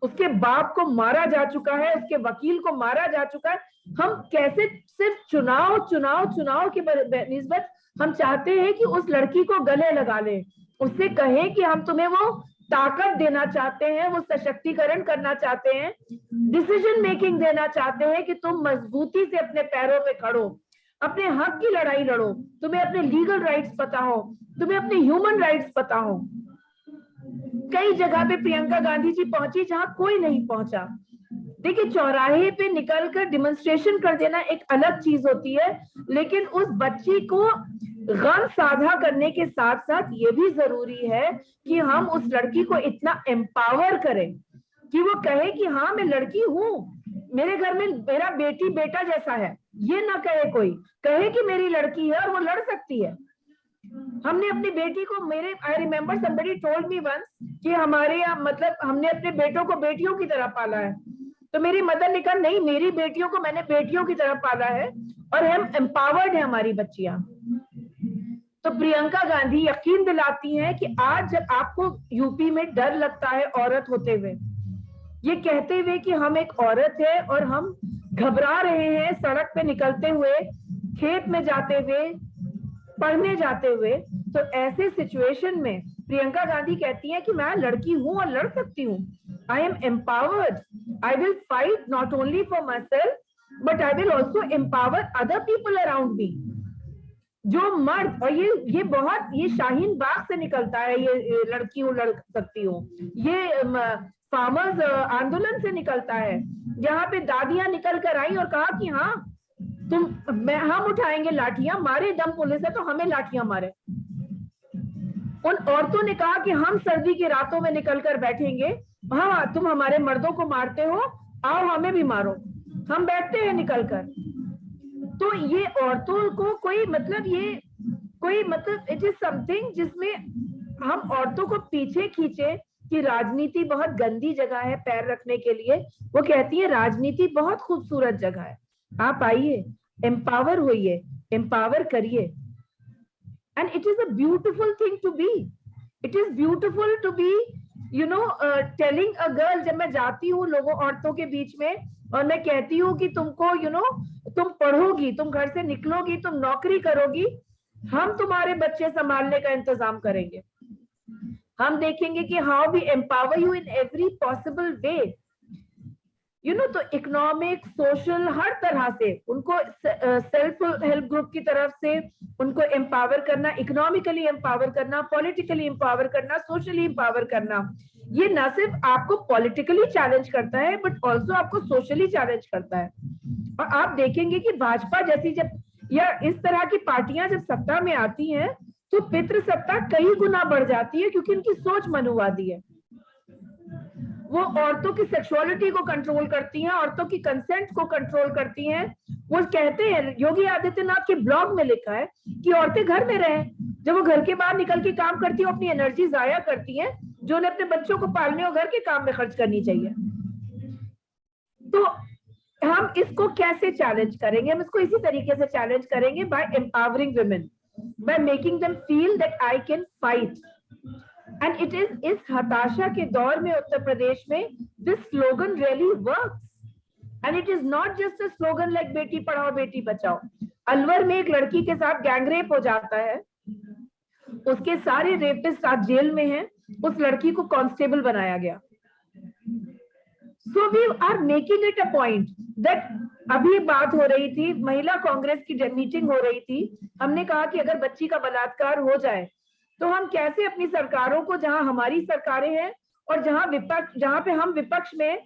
Speaker 5: उसके बाप को मारा जा चुका है, उसके वकील को मारा जा चुका है, हम कैसे सिर्फ चुनाव चुनाव चुनाव के निस्बत हम चाहते हैं कि उस लड़की को गले लगा लें, उससे कहें कि हम तुम्हें वो ताकत देना चाहते हैं, वो सशक्तिकरण करना चाहते हैं, डिसीजन मेकिंग देना चाहते हैं कि तुम मजबूती से अपने पैरों पे खड़ो, अपने हक की लड़ाई लड़ो, तुम्हें अपने लीगल राइट्स पता हो, तुम्हें अपने ह्यूमन राइट्स पता हो। कई जगह पे प्रियंका गांधी जी पहुंची जहां कोई नहीं पहुंचा। देखिए, चौराहे पे निकलकर डिमॉन्स्ट्रेशन कर देना एक अलग चीज होती है, लेकिन उस बच्ची को गम साझा करने के साथ साथ ये भी जरूरी है कि हम उस लड़की को इतना एम्पावर करें कि वो कहे कि हाँ मैं लड़की हूँ, मेरे घर में मेरा बेटी बेटा जैसा है, ये ना कहे कोई, कहे कि मेरी लड़की है और वो लड़ सकती है। हमने अपनी बेटी को, I remember somebody told me once कि हमारे यहाँ मतलब हमने अपने बेटों को बेटियों की तरह पाला है, तो मेरी मदर ने कहा नहीं, मेरी बेटियों को मैंने बेटियों की तरह पाला है और हम एम्पावर्ड है हमारी बच्चियां। तो प्रियंका गांधी यकीन दिलाती हैं कि आज जब आपको यूपी में डर लगता है औरत होते हुए, ये कहते हुए कि हम एक औरत है और हम घबरा रहे हैं सड़क पे निकलते हुए, खेत में जाते हुए, पढ़ने जाते हुए, तो ऐसे सिचुएशन में प्रियंका गांधी कहती है कि मैं लड़की हूं और लड़ सकती हूँ। I am empowered, I will fight not only for my self but I will also empower other people around me. जो मर्द, और ये बहुत, ये शाहीन बाग से निकलता है, ये लड़की हूँ लड़ सकती हूँ, ये फार्मर्स आंदोलन से निकलता है, जहाँ पे दादियां निकल कर आई और कहा कि हाँ हम उठाएंगे लाठियां, मारे दम पुलिस है तो हमें लाठियां मारे। उन औरतों ने कहा कि हम सर्दी की रातों में निकल कर बैठेंगे, हाँ तुम हमारे मर्दों को मारते हो, आओ हमें भी मारो, हम बैठते हैं निकल कर। तो ये औरतों को कोई मतलब इट इज समथिंग जिसमें हम औरतों को पीछे खींचे कि राजनीति बहुत गंदी जगह है पैर रखने के लिए। वो कहती है राजनीति बहुत खूबसूरत जगह है, आप आइए, एम्पावर होइए, एम्पावर करिए। And it is a beautiful thing to be, it is beautiful to be telling a girl. जब मैं जाती हूँ लोगों औरतों के बीच में और मैं कहती हूँ कि तुमको तुम पढ़ोगी, तुम घर से निकलोगी, तुम नौकरी करोगी, हम तुम्हारे बच्चे संभालने का इंतजाम करेंगे, हम देखेंगे कि how we empower you in every possible way. तो इकोनॉमिक, सोशल, हर तरह से उनको सेल्फ हेल्प ग्रुप की तरफ से उनको एम्पावर करना, इकोनॉमिकली एम्पावर करना, पॉलिटिकली एम्पावर करना, सोशली एम्पावर करना। ये ना सिर्फ आपको पॉलिटिकली चैलेंज करता है बट ऑल्सो आपको सोशली चैलेंज करता है। और आप देखेंगे कि भाजपा जैसी जब या इस तरह की पार्टियां जब सत्ता में आती हैं तो पितृसत्ता कई गुना बढ़ जाती है, क्योंकि उनकी सोच मनुवादी है। वो औरतों की सेक्सुअलिटी को कंट्रोल करती हैं, औरतों की कंसेंट को कंट्रोल करती हैं। वो कहते हैं, योगी आदित्यनाथ के ब्लॉग में लिखा है कि औरतें घर में रहें, जब वो घर के बाहर निकल के काम करती है अपनी एनर्जी जाया करती हैं जो उन्हें अपने बच्चों को पालने और घर के काम में खर्च करनी चाहिए। तो हम इसको कैसे चैलेंज करेंगे? हम इसको इसी तरीके से चैलेंज करेंगे, by empowering women, by making them feel that I can fight. And it is इस हताशा के दौर में उत्तर प्रदेश में this slogan really works. And it is not just a slogan like Beti Padhao Beti Bachao. Alwar में एक लड़की के साथ गैंगरेप हो जाता है, उसके सारे रेपिस्ट आज जेल में हैं, उस लड़की को कांस्टेबल बनाया गया। So we are making it a point that अभी बात हो रही थी, महिला कांग्रेस की मीटिंग हो रही थी, हमने कहा कि अगर बच्ची का बलात्कार हो जाए तो हम कैसे अपनी सरकारों को, जहां हमारी सरकारें हैं और जहां पे हम विपक्ष में,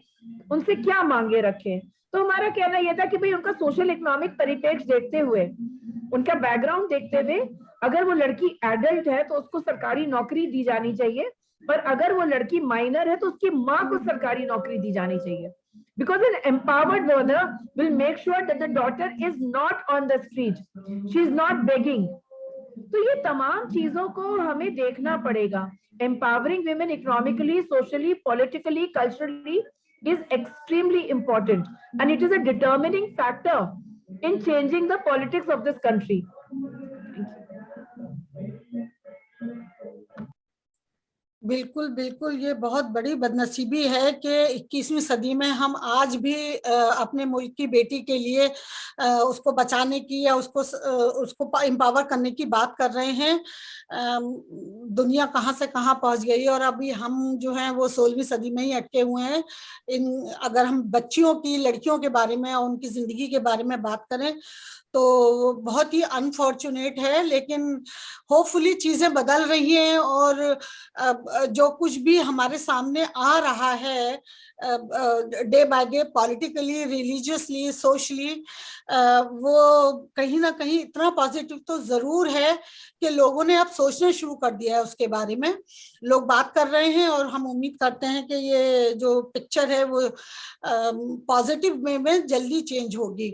Speaker 5: उनसे क्या मांगे रखें। तो हमारा कहना यह था कि भाई उनका सोशल इकोनॉमिक परिप्रेक्ष्य देखते हुए, उनका बैकग्राउंड देखते हुए, अगर वो लड़की एडल्ट है तो उसको सरकारी नौकरी दी जानी चाहिए, पर अगर वो लड़की माइनर है तो उसकी माँ को सरकारी नौकरी दी जानी चाहिए। Because an empowered mother will make sure that the daughter is not on the street, she is not begging. तो ये तमाम चीजों को हमें देखना पड़ेगा। Empowering women economically, socially, politically, culturally is extremely important, and it is a determining factor in changing the politics of this country.
Speaker 1: बिल्कुल बिल्कुल, ये बहुत बड़ी बदनसीबी है कि 21वीं सदी में हम आज भी अपने मुल्क की बेटी के लिए उसको बचाने की या उसको एम्पावर करने की बात कर रहे हैं। दुनिया कहाँ से कहाँ पहुंच गई और अभी हम जो हैं वो 16वीं सदी में ही अटके हुए हैं। अगर हम बच्चियों की, लड़कियों के बारे में और उनकी जिंदगी के बारे में बात करें तो बहुत ही अनफॉर्चुनेट है, लेकिन होपफुली चीजें बदल रही हैं और जो कुछ भी हमारे सामने आ रहा है day by day, politically, religiously, socially, वो कहीं ना कहीं इतना पॉजिटिव तो जरूर है कि लोगों ने अब सोचना शुरू कर दिया है उसके बारे में, लोग बात कर रहे हैं और हम उम्मीद करते हैं कि ये जो पिक्चर है वो पॉजिटिव में जल्दी चेंज होगी।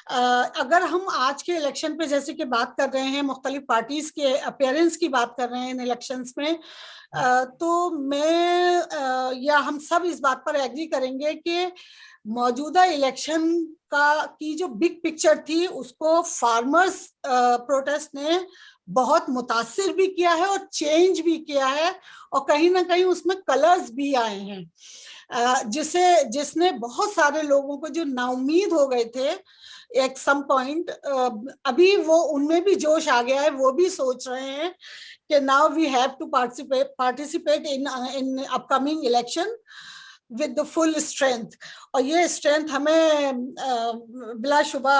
Speaker 1: अगर हम आज के इलेक्शन पे जैसे कि बात कर रहे हैं, मुख्तलिफ पार्टीज के अपीयरेंस की बात कर रहे हैं इन इलेक्शंस में, तो मैं या हम सब इस बात पर एग्री करेंगे कि मौजूदा इलेक्शन की जो बिग पिक्चर थी उसको फार्मर्स प्रोटेस्ट ने बहुत मुतासिर भी किया है और चेंज भी किया है, और कहीं ना कहीं उसमें कलर्स भी आए हैं जिसने बहुत सारे लोगों को जो नाउमीद हो गए थे एक सम पॉइंट, अभी वो उनमें भी जोश आ गया है, वो भी सोच रहे हैं कि now we have to participate in upcoming election with the full strength. और ये स्ट्रेंथ हमें बिलाशुबा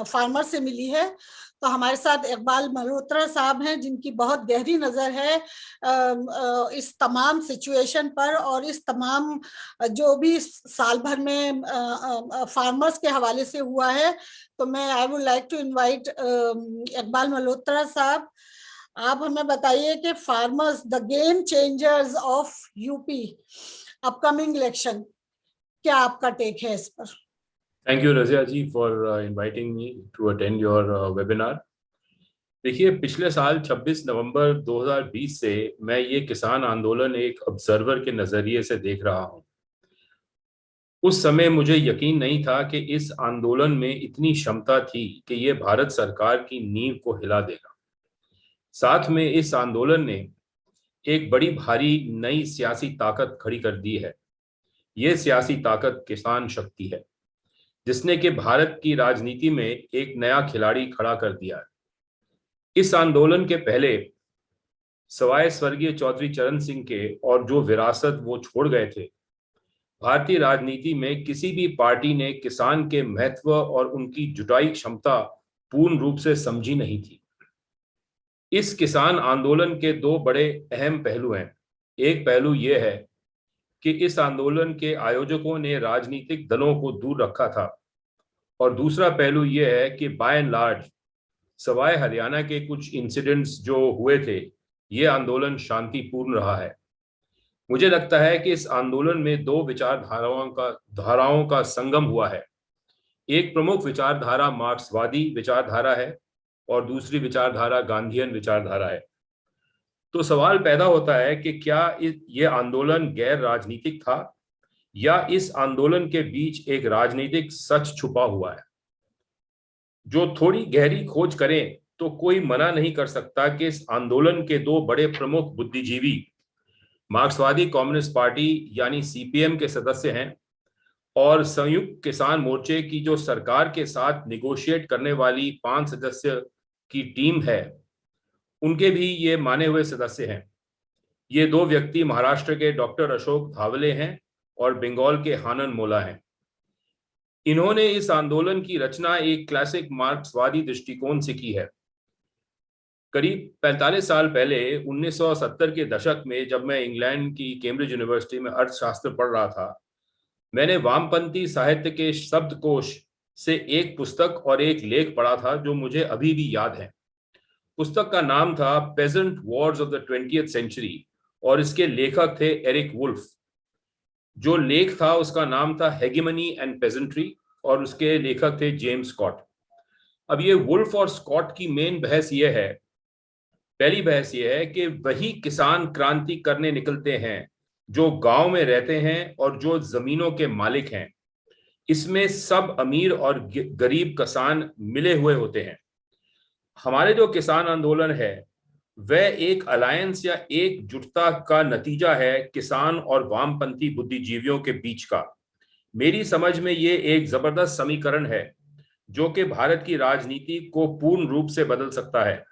Speaker 1: फार्मर से मिली है। तो हमारे साथ इकबाल मल्होत्रा साहब हैं जिनकी बहुत गहरी नजर है इस तमाम सिचुएशन पर और इस तमाम जो भी साल भर में फार्मर्स के हवाले से हुआ है। तो मैं I would like to invite Iqbal Malhotra sahab, आप हमें बताइए कि farmers the game changers of UP upcoming election, क्या आपका टेक है इस पर?
Speaker 6: Thank you Razia ji for inviting me to attend your webinar. देखिए, पिछले साल 26 नवंबर 2020 से मैं ये किसान आंदोलन एक ऑब्जर्वर के नज़रिए से देख रहा हूँ। उस समय मुझे यकीन नहीं था कि इस आंदोलन में इतनी क्षमता थी कि ये भारत सरकार की नींव को हिला देगा। साथ में इस आंदोलन ने एक बड़ी भारी नई सियासी ताकत खड़ी कर दी है। ये सियासी ताकत किसान शक्ति है जिसने कि भारत की राजनीति में एक नया खिलाड़ी खड़ा कर दिया है। इस आंदोलन के पहले सवाए स्वर्गीय चौधरी चरण सिंह के और जो विरासत वो छोड़ गए थे, भारतीय राजनीति में किसी भी पार्टी ने किसान के महत्व और उनकी जुटाई क्षमता पूर्ण रूप से समझी नहीं थी। इस किसान आंदोलन के दो बड़े अहम पहलू हैं। एक पहलू यह है कि इस आंदोलन के आयोजकों ने राजनीतिक दलों को दूर रखा था, और दूसरा पहलू यह है कि बाय एंड लार्ज सवाए हरियाणा के कुछ इंसिडेंट्स जो हुए थे, ये आंदोलन शांतिपूर्ण रहा है। मुझे लगता है कि इस आंदोलन में दो धाराओं का संगम हुआ है। एक प्रमुख विचारधारा मार्क्सवादी विचारधारा है और दूसरी विचारधारा गांधीयन विचारधारा है। तो सवाल पैदा होता है कि क्या ये आंदोलन गैर राजनीतिक था या इस आंदोलन के बीच एक राजनीतिक सच छुपा हुआ है। जो थोड़ी गहरी खोज करें तो कोई मना नहीं कर सकता कि इस आंदोलन के दो बड़े प्रमुख बुद्धिजीवी मार्क्सवादी कम्युनिस्ट पार्टी यानी सीपीएम के सदस्य हैं और संयुक्त किसान मोर्चे की जो सरकार के साथ निगोशिएट करने वाली 5 सदस्य की टीम है, उनके भी ये माने हुए सदस्य हैं। ये दो व्यक्ति महाराष्ट्र के डॉक्टर अशोक धावले हैं और बंगाल के हानन मोला हैं। इन्होंने इस आंदोलन की रचना एक क्लासिक मार्क्सवादी दृष्टिकोण से की है। करीब 45 साल पहले 1970 के दशक में जब मैं इंग्लैंड की कैम्ब्रिज यूनिवर्सिटी में अर्थशास्त्र पढ़ रहा था, मैंने वामपंथी साहित्य के शब्दकोश से एक पुस्तक और एक लेख पढ़ा था जो मुझे अभी भी याद है। पुस्तक का नाम था peasant wars of the 20th century और इसके लेखक थे एरिक वुल्फ। जो लेख था उसका नाम था हेगेमनी एंड पेजेंट्री और उसके लेखक थे जेम्स स्कॉट। अब ये वुल्फ और स्कॉट की मेन बहस ये है, पहली बहस ये है कि वही किसान क्रांति करने निकलते हैं जो गांव में रहते हैं और जो जमीनों के मालिक हैं। इसमें सब अमीर और गरीब किसान मिले हुए होते हैं। हमारे जो किसान आंदोलन है वह एक अलायंस या एकजुटता का नतीजा है किसान और वामपंथी बुद्धिजीवियों के बीच का। मेरी समझ में ये एक जबरदस्त समीकरण है जो कि भारत की राजनीति को पूर्ण रूप से बदल सकता है।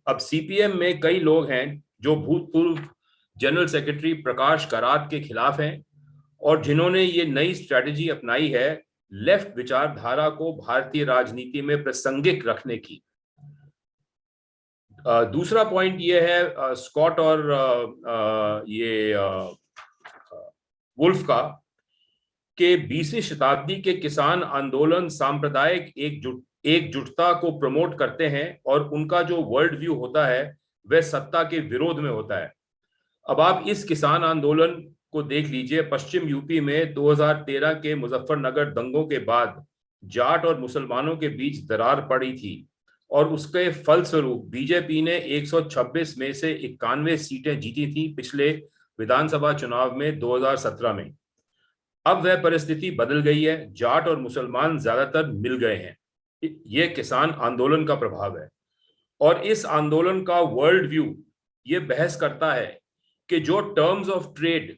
Speaker 6: अब सीपीएम में कई लोग हैं जो भूतपूर्व जनरल सेक्रेटरी प्रकाश करात के खिलाफ हैं और जिन्होंने ये नई स्ट्रैटेजी अपनाई है लेफ्ट विचारधारा को भारतीय राजनीति में प्रासंगिक रखने की। दूसरा पॉइंट ये है स्कॉट और ये वुल्फ का, कि 20वीं शताब्दी के किसान आंदोलन सांप्रदायिक एकजुटता को प्रमोट करते हैं और उनका जो वर्ल्ड व्यू होता है वह सत्ता के विरोध में होता है। अब आप इस किसान आंदोलन को देख लीजिए। पश्चिम यूपी में 2013 के मुजफ्फरनगर दंगों के बाद जाट और मुसलमानों के बीच दरार पड़ी थी और उसके फलस्वरूप बीजेपी ने 126 में से 91 सीटें जीती थी पिछले विधानसभा चुनाव में 2017 में। अब वह परिस्थिति बदल गई है, जाट और मुसलमान ज्यादातर मिल गए हैं। ये किसान आंदोलन का प्रभाव है। और इस आंदोलन का वर्ल्ड व्यू ये बहस करता है कि जो टर्म्स ऑफ ट्रेड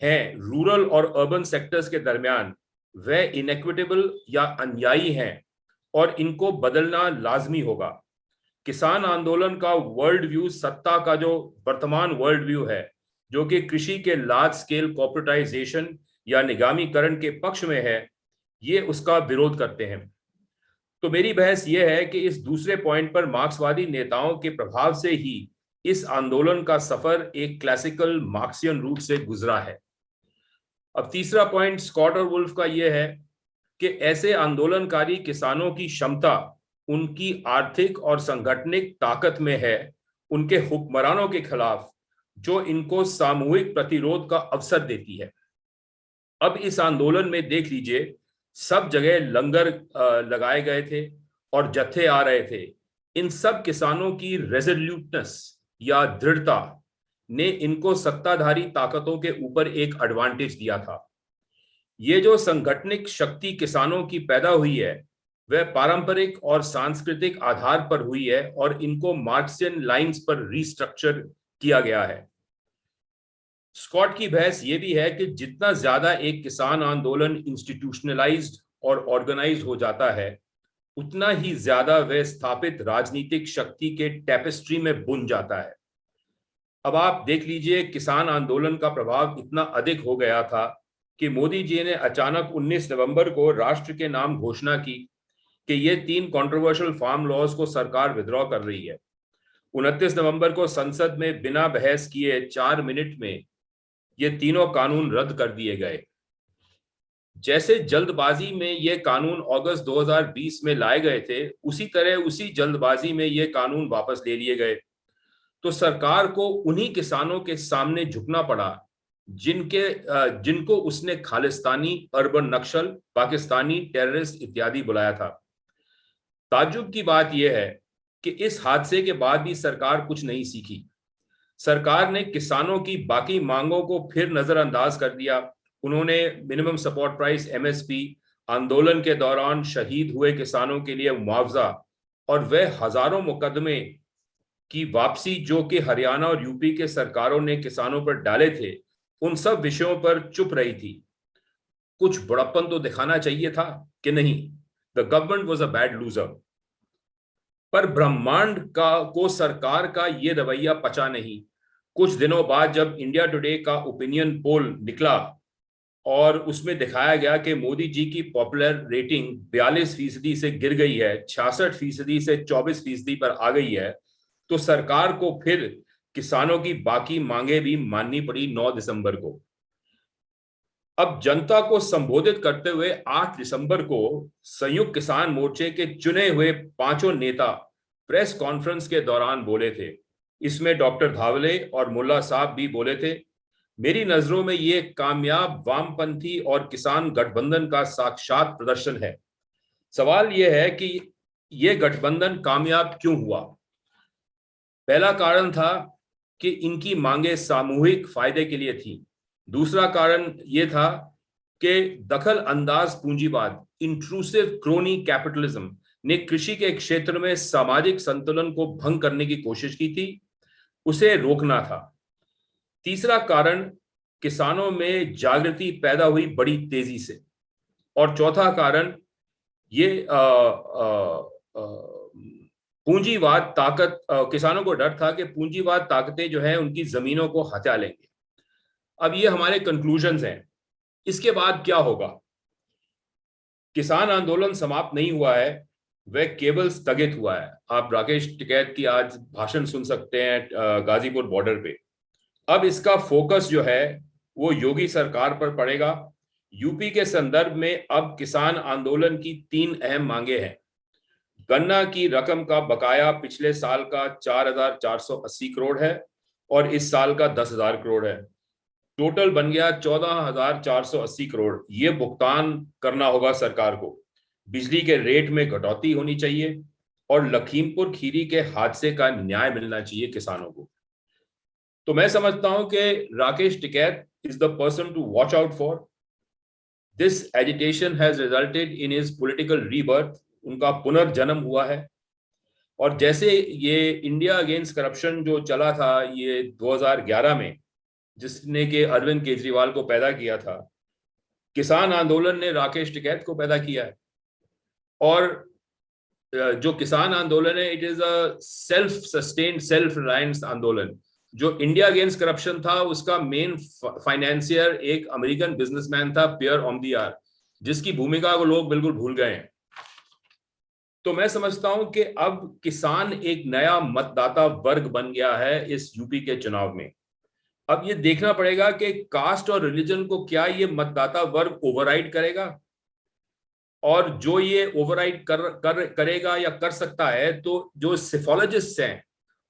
Speaker 6: हैं रूरल और अर्बन सेक्टर्स के दरमियान वह इनइक्विटेबल या अन्यायी हैं और इनको बदलना लाजमी होगा। किसान आंदोलन का वर्ल्ड व्यू सत्ता का जो वर्तमान वर्ल्ड व्यू है, जो कि कृषि के लार्ज स्केल कॉर्पोरेटाइजेशन या निगामीकरण के पक्ष में है, ये उसका विरोध करते हैं। तो मेरी बहस यह है कि इस दूसरे पॉइंट पर मार्क्सवादी नेताओं के प्रभाव से ही इस आंदोलन का सफर एक क्लासिकल मार्क्सियन रूट से गुजरा है। अब तीसरा पॉइंट स्कॉट और वुल्फ का यह है कि ऐसे आंदोलनकारी किसानों की क्षमता उनकी आर्थिक और संगठनिक ताकत में है, उनके हुक्मरानों के खिलाफ, जो इनको सामूहिक प्रतिरोध का अवसर देती है। अब इस आंदोलन में देख लीजिए, सब जगह लंगर लगाए गए थे और जत्थे आ रहे थे। इन सब किसानों की रेजोल्यूटनेस या दृढ़ता ने इनको सत्ताधारी ताकतों के ऊपर एक एडवांटेज दिया था। ये जो संगठनिक शक्ति किसानों की पैदा हुई है वह पारंपरिक और सांस्कृतिक आधार पर हुई है और इनको मार्क्सियन लाइंस पर रिस्ट्रक्चर किया गया है। स्कॉट की बहस यह भी है कि जितना ज्यादा एक किसान आंदोलन इंस्टीट्यूशनलाइज्ड और ऑर्गेनाइज हो जाता है, उतना ही ज्यादा वह स्थापित राजनीतिक शक्ति के टेपेस्ट्री में बुन जाता है। अब आप देख लीजिए, किसान आंदोलन का प्रभाव इतना अधिक हो गया था कि मोदी जी ने अचानक 19 नवंबर को राष्ट्र के नाम घोषणा की कि ये 3 कंट्रोवर्शियल फार्म लॉज को सरकार विड्रॉ कर रही है। 29 नवंबर को संसद में बिना बहस किए 4 मिनट में ये तीनों कानून रद्द कर दिए गए। जैसे जल्दबाजी में ये कानून अगस्त 2020 में लाए गए थे, उसी तरह उसी जल्दबाजी में ये कानून वापस ले लिए गए। तो सरकार को उन्हीं किसानों के सामने झुकना पड़ा जिनको उसने खालिस्तानी, अर्बन नक्सल, पाकिस्तानी टेररिस्ट इत्यादि बुलाया था। ताज्जुब की बात यह है कि इस हादसे के बाद भी सरकार कुछ नहीं सीखी। सरकार ने किसानों की बाकी मांगों को फिर नजरअंदाज कर दिया। उन्होंने मिनिमम सपोर्ट प्राइस MSP, आंदोलन के दौरान शहीद हुए किसानों के लिए मुआवजा और वह हजारों मुकदमे की वापसी जो कि हरियाणा और यूपी के सरकारों ने किसानों पर डाले थे, उन सब विषयों पर चुप रही थी। कुछ बड़प्पन तो दिखाना चाहिए था कि नहीं। The government was a bad loser. पर ब्रह्मांड को सरकार का ये रवैया पचा नहीं। कुछ दिनों बाद जब इंडिया टुडे का ओपिनियन पोल निकला और उसमें दिखाया गया कि मोदी जी की पॉपुलर रेटिंग 42% से गिर गई है, 66% से 24% पर आ गई है, तो सरकार को फिर किसानों की बाकी मांगे भी माननी पड़ी 9 दिसंबर को। अब जनता को संबोधित करते हुए 8 दिसंबर को संयुक्त किसान मोर्चे के चुने हुए 5 नेता प्रेस कॉन्फ्रेंस के दौरान बोले थे। इसमें डॉक्टर धावले और मुल्ला साहब भी बोले थे। मेरी नजरों में ये कामयाब वामपंथी और किसान गठबंधन का साक्षात प्रदर्शन है। सवाल यह है कि ये गठबंधन कामयाब क्यों हुआ? पहला कारण था कि इनकी मांगे सामूहिक फायदे के लिए थी। दूसरा कारण यह था कि दखल अंदाज पूंजीवाद, इंट्रूसिव क्रोनी कैपिटलिज्म ने कृषि के क्षेत्र में सामाजिक संतुलन को भंग करने की कोशिश की थी, उसे रोकना था। तीसरा कारण, किसानों में जागृति पैदा हुई बड़ी तेजी से। और चौथा कारण, ये पूंजीवाद ताकत, किसानों को डर था कि पूंजीवाद ताकतें जो है उनकी जमीनों को हत्या लेंगे। अब ये हमारे कंक्लूजन्स हैं। इसके बाद क्या होगा? किसान आंदोलन समाप्त नहीं हुआ है, वह केवल स्थगित हुआ है। आप राकेश टिकैत की आज भाषण सुन सकते हैं गाजीपुर बॉर्डर पे। अब इसका फोकस जो है वो योगी सरकार पर पड़ेगा। यूपी के संदर्भ में अब किसान आंदोलन की 3 अहम मांगे हैं। गन्ना की रकम का बकाया पिछले साल का 4,480 करोड़ है और इस साल का 10,000 करोड़ है। टोटल बन गया 14,480 करोड़। ये भुगतान करना होगा सरकार को। बिजली के रेट में कटौती होनी चाहिए और लखीमपुर खीरी के हादसे का न्याय मिलना चाहिए किसानों को। तो मैं समझता हूं कि Rakesh Tikait is the person to watch out for. This agitation has resulted in his political rebirth. उनका पुनर्जन्म हुआ है। और जैसे ये इंडिया अगेंस्ट करप्शन जो चला था ये 2011 में, जिसने के अरविंद केजरीवाल को पैदा किया था, किसान आंदोलन ने राकेश टिकैत को पैदा किया है। और जो किसान आंदोलन है, it is a self sustained, self reliance आंदोलन। जो इंडिया अगेंस्ट करप्शन था उसका मेन फाइनेंसियर एक अमेरिकन बिजनेसमैन था, पियर ओमदियार, जिसकी भूमिका को लोग बिल्कुल भूल गए हैं। तो मैं समझता हूं कि अब किसान एक नया मतदाता वर्ग बन गया है इस यूपी के चुनाव में। अब ये देखना पड़ेगा कि कास्ट और रिलीजन को क्या ये मतदाता वर्ग ओवरराइड करेगा, और जो ये ओवरराइड करेगा या कर सकता है, तो जो सिफोलॉजिस्ट्स हैं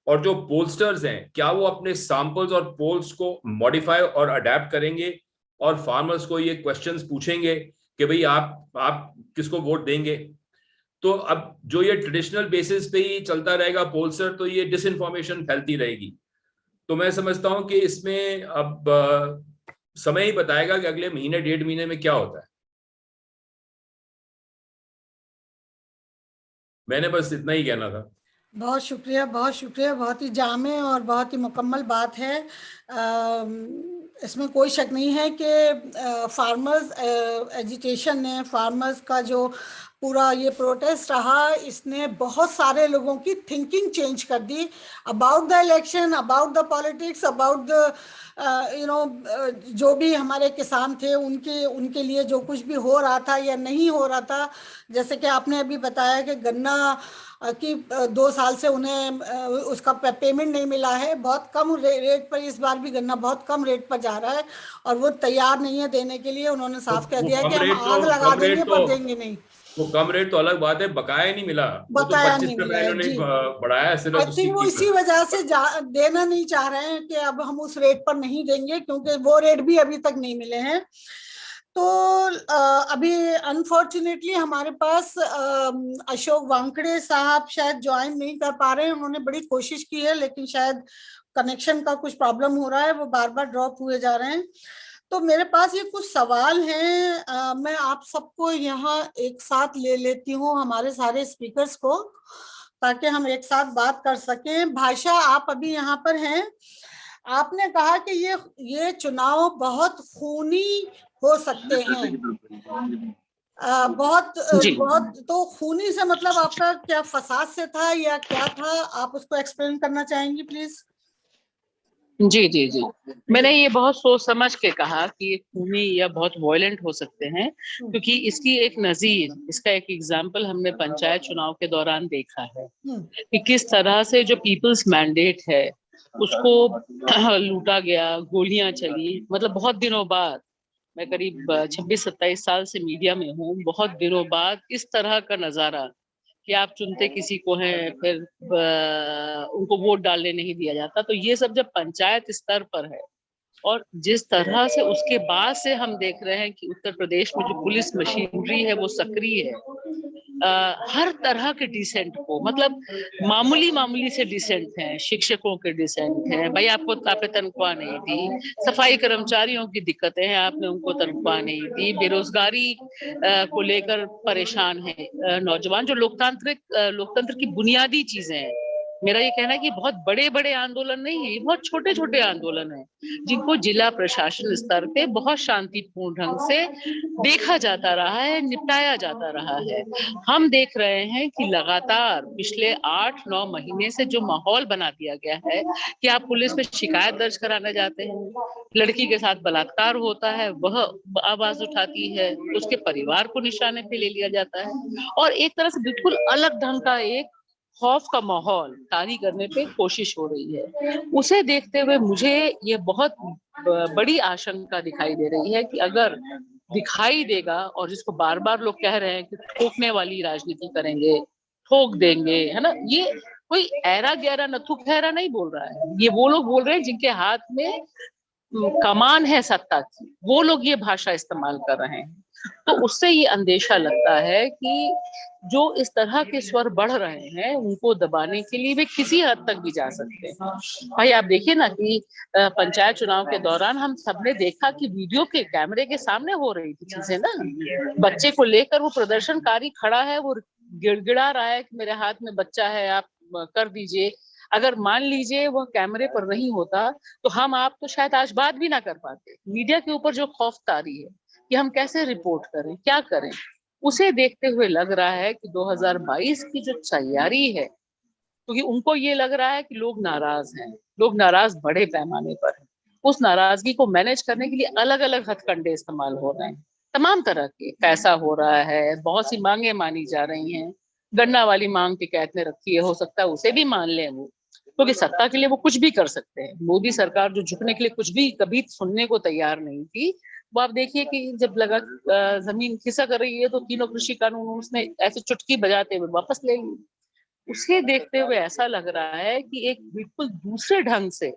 Speaker 6: और जो पोलस्टर्स हैं, क्या वो अपने सैंपल्स और पोल्स को मॉडिफाई और अडेप्ट करेंगे और फार्मर्स को ये क्वेश्चंस पूछेंगे कि भाई आप किसको वोट देंगे। तो अब जो ये ट्रेडिशनल बेसिस पे ही चलता रहेगा पोलस्टर, तो ये डिसइंफॉर्मेशन फैलती रहेगी। तो मैं समझता हूं कि इसमें अब समय ही बताएगा कि अगले महीने 1.5 महीने में क्या होता है। मैंने बस इतना ही कहना था।
Speaker 1: बहुत शुक्रिया, बहुत शुक्रिया। बहुत ही जामे और बहुत ही मुकम्मल बात है। इसमें कोई शक नहीं है कि फार्मर्स एजिटेशन ने, फार्मर्स का जो पूरा ये प्रोटेस्ट रहा, इसने बहुत सारे लोगों की थिंकिंग चेंज कर दी about the election, about the politics, about the जो भी हमारे किसान थे उनके लिए जो कुछ भी हो रहा था या नहीं हो रहा था। जैसे कि आपने अभी बताया कि गन्ना कि 2 साल से उन्हें उसका पेमेंट नहीं मिला है। बहुत कम रेट पर, इस बार भी गन्ना बहुत कम रेट पर जा रहा है और वो तैयार नहीं है देने के लिए। उन्होंने साफ कह दिया है कि हम आग लगा देंगे पर देंगे नहीं।
Speaker 6: वो कम रेट तो अलग बात है, बकाया नहीं मिला।
Speaker 1: बकाया
Speaker 6: तो
Speaker 1: नहीं मिला है जी।
Speaker 6: बढ़ाया सिर्फ।
Speaker 1: आई थिंक वो इसी वजह से देना नहीं चाह रहे हैं कि अब हम उस रेट पर नहीं देंगे, क्योंकि वो रेट भी अभी तक नहीं मिले हैं। तो अभी अनफॉर्चुनेटली हमारे पास अशोक वानखेड़े साहब शायद ज्वाइन नहीं कर पा रहे हैं। उन्होंने बड़ी कोशिश की है लेकिन शायद कनेक्शन का कुछ प्रॉब्लम हो रहा है, वो बार बार ड्रॉप हुए जा रहे हैं। तो मेरे पास ये कुछ सवाल हैं, मैं आप सबको यहाँ एक साथ ले लेती हूँ, हमारे सारे स्पीकर्स को, ताकि हम एक साथ बात कर सकें। भाषा, आप अभी यहाँ पर हैं। आपने कहा कि ये चुनाव बहुत खूनी हो सकते हैं। बहुत तो खूनी से मतलब आपका क्या फसाद से था या क्या था? आप उसको एक्सप्लेन करना चाहेंगी प्लीज?
Speaker 2: जी जी जी, मैंने ये बहुत सोच समझ के कहा कि ये खूनी या बहुत वायलेंट हो सकते हैं, क्योंकि इसकी एक नजीर, इसका एक एग्जाम्पल हमने पंचायत चुनाव के दौरान देखा है कि किस तरह से जो पीपल्स मैंडेट है उसको लूटा गया, गोलियां चली। मतलब बहुत दिनों बाद, मैं करीब 26-27 साल से मीडिया में हूँ, बहुत दिनों बाद इस तरह का नजारा कि आप चुनते किसी को हैं, फिर उनको वोट डालने नहीं दिया जाता। तो ये सब जब पंचायत स्तर पर है और जिस तरह से उसके बाद से हम देख रहे हैं कि उत्तर प्रदेश में जो पुलिस मशीनरी है वो सक्रिय है, हर तरह के डिसेंट को, मतलब मामूली से डिसेंट हैं, शिक्षकों के डिसेंट हैं, भाई आपने तनख्वाह नहीं दी, सफाई कर्मचारियों की दिक्कतें हैं, आपने उनको तनख्वाह नहीं दी, बेरोजगारी को लेकर परेशान है नौजवान, जो लोकतंत्र की बुनियादी चीजें हैं मेरा ये कहना है कि बहुत बड़े बड़े आंदोलन नहीं है, ये बहुत छोटे छोटे आंदोलन है जिनको जिला प्रशासन स्तर पे बहुत शांतिपूर्ण ढंग से देखा जाता रहा है, निपटाया जाता रहा है। हम देख रहे हैं कि लगातार पिछले 8-9 महीने से जो माहौल बना दिया गया है कि आप पुलिस में शिकायत दर्ज कराने जाते हैं, लड़की के साथ बलात्कार होता है, वह आवाज उठाती है, उसके परिवार को निशाने पे ले लिया जाता है और एक तरह से बिल्कुल अलग ढंग का एक खौफ का माहौल तारी करने पे कोशिश हो रही है। उसे देखते हुए मुझे ये बहुत बड़ी आशंका दिखाई दे रही है कि अगर दिखाई देगा और जिसको बार बार लोग कह रहे हैं कि ठोकने वाली राजनीति करेंगे, ठोक देंगे, है ना, ये कोई ऐरा गहरा नथु खैरा नहीं बोल रहा है, ये वो लोग बोल रहे हैं जिनके हाथ में कमान है सत्ता की, वो लोग ये भाषा इस्तेमाल कर रहे हैं। तो उससे ये अंदेशा लगता है कि जो इस तरह के स्वर बढ़ रहे हैं उनको दबाने के लिए वे किसी हद तक भी जा सकते हैं। भाई आप देखिए ना कि पंचायत चुनाव के दौरान हम सबने देखा कि वीडियो के कैमरे के सामने हो रही थी चीजें ना, बच्चे को लेकर वो प्रदर्शनकारी खड़ा है, वो गिड़गिड़ा रहा है कि मेरे हाथ में बच्चा है, आप कर दीजिए। अगर मान लीजिए वह कैमरे पर नहीं होता तो हम आप तो शायद आज बात भी ना कर पाते। मीडिया के ऊपर जो खौफ तारी है कि हम कैसे रिपोर्ट करें, क्या करें, उसे देखते हुए लग रहा है कि 2022 की जो तैयारी है, क्योंकि उनको ये लग रहा है कि लोग नाराज हैं, लोग नाराज बड़े पैमाने पर हैं, उस नाराजगी को मैनेज करने के लिए अलग अलग हथकंडे इस्तेमाल हो रहे हैं, तमाम तरह के पैसा हो रहा है, बहुत सी मांगे मानी जा रही हैं। गन्ना वाली मांग टिकैत ने रखी है, हो सकता है उसे भी मान लें वो, क्योंकि सत्ता के लिए वो कुछ भी कर सकते हैं। मोदी सरकार जो झुकने के लिए कुछ भी कभी सुनने को तैयार नहीं थी, वो आप देखिए कि जब लगा जमीन खिसक रही है तो तीनों कृषि कानून उसने ऐसे चुटकी बजाते हुए वापस ले ली। उसे देखते हुए ऐसा लग रहा है कि एक बिल्कुल दूसरे ढंग से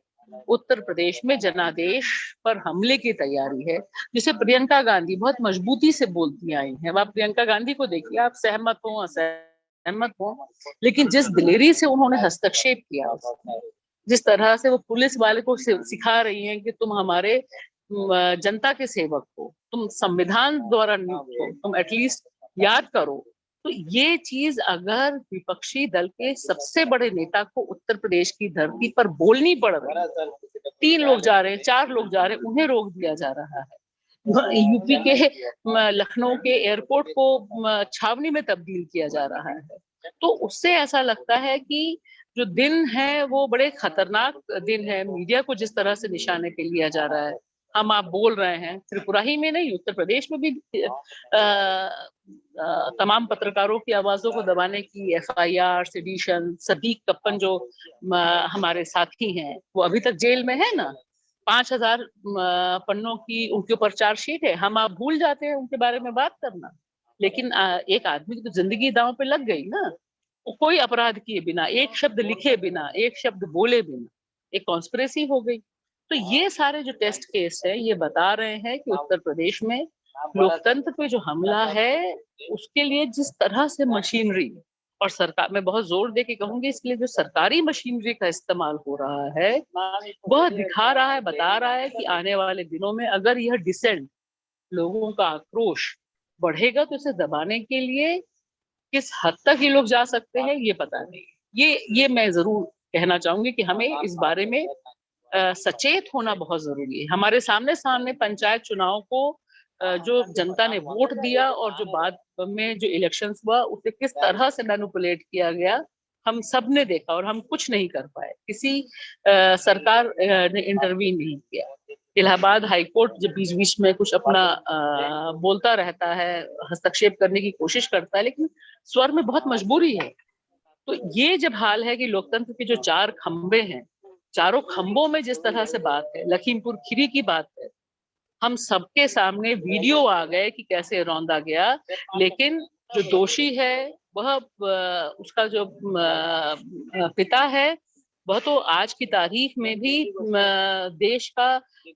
Speaker 2: उत्तर प्रदेश में जनादेश पर हमले की तैयारी है, जिसे प्रियंका गांधी बहुत मजबूती से बोलती आई हैं। आप प्रियंका गांधी को देखिए, आप सहमत हो असहमत हो, लेकिन जिस दिलेरी से उन्होंने हस्तक्षेप किया, जिस तरह से वो पुलिस वाले को सिखा रही हैं कि तुम हमारे जनता के सेवक हो, तुम संविधान द्वारा नियुक्त हो, तुम एटलीस्ट याद करो। तो ये चीज अगर विपक्षी दल के सबसे बड़े नेता को उत्तर प्रदेश की धरती पर बोलनी पड़ रही है, 3 लोग जा रहे हैं, 4 लोग जा रहे हैं, उन्हें रोक दिया जा रहा है। यूपी के लखनऊ के एयरपोर्ट को छावनी में तब्दील किया जा रहा है। तो उससे ऐसा लगता है कि जो दिन है वो बड़े खतरनाक दिन है। मीडिया को जिस तरह से निशाने पे लिया जा रहा है, हम आप बोल रहे हैं, त्रिपुरा ही में नहीं, उत्तर प्रदेश में भी तमाम पत्रकारों की आवाजों को दबाने की FIR, सेडिशन, सदीक कप्पन जो हमारे साथी हैं वो अभी तक जेल में है ना, 5000 पन्नों की उनके ऊपर चार्जशीट है। हम आप भूल जाते हैं उनके बारे में बात करना, लेकिन एक आदमी की तो जिंदगी दांव पे लग गई ना, कोई अपराध किए बिना, एक शब्द लिखे बिना, एक शब्द बोले बिना, एक कॉन्स्पिरेसी हो गई। तो ये सारे जो टेस्ट केस है ये बता रहे हैं कि उत्तर प्रदेश में लोकतंत्र पे जो हमला है उसके लिए जिस तरह से मशीनरी और सरकार, मैं बहुत जोर दे के कहूंगी, इसके लिए जो सरकारी मशीनरी का इस्तेमाल हो रहा है वह दिखा रहा है, बता रहा है कि आने वाले दिनों में अगर यह डिसेंट, लोगों का आक्रोश बढ़ेगा तो इसे दबाने के लिए किस हद तक ये लोग जा सकते हैं ये पता नहीं। ये मैं जरूर कहना चाहूंगी कि हमें इस बारे में सचेत होना बहुत जरूरी है। हमारे सामने पंचायत चुनाव को जो जनता ने वोट दिया और जो बाद में जो इलेक्शंस हुआ उसे किस तरह से मैनिपुलेट किया गया, हम सब ने देखा और हम कुछ नहीं कर पाए। किसी सरकार ने इंटरवीन नहीं किया। इलाहाबाद हाईकोर्ट जब बीच बीच में कुछ अपना बोलता रहता है, हस्तक्षेप करने की कोशिश करता है, लेकिन स्वर में बहुत मजबूरी है। तो ये जब हाल है कि लोकतंत्र के जो 4 खंबे हैं, चारों खंबों में जिस तरह से बात है, लखीमपुर खीरी की बात है, हम सबके सामने वीडियो आ गए कि कैसे रौंदा गया, लेकिन जो दोषी है वह उसका जो पिता है वह तो आज की तारीख में भी देश का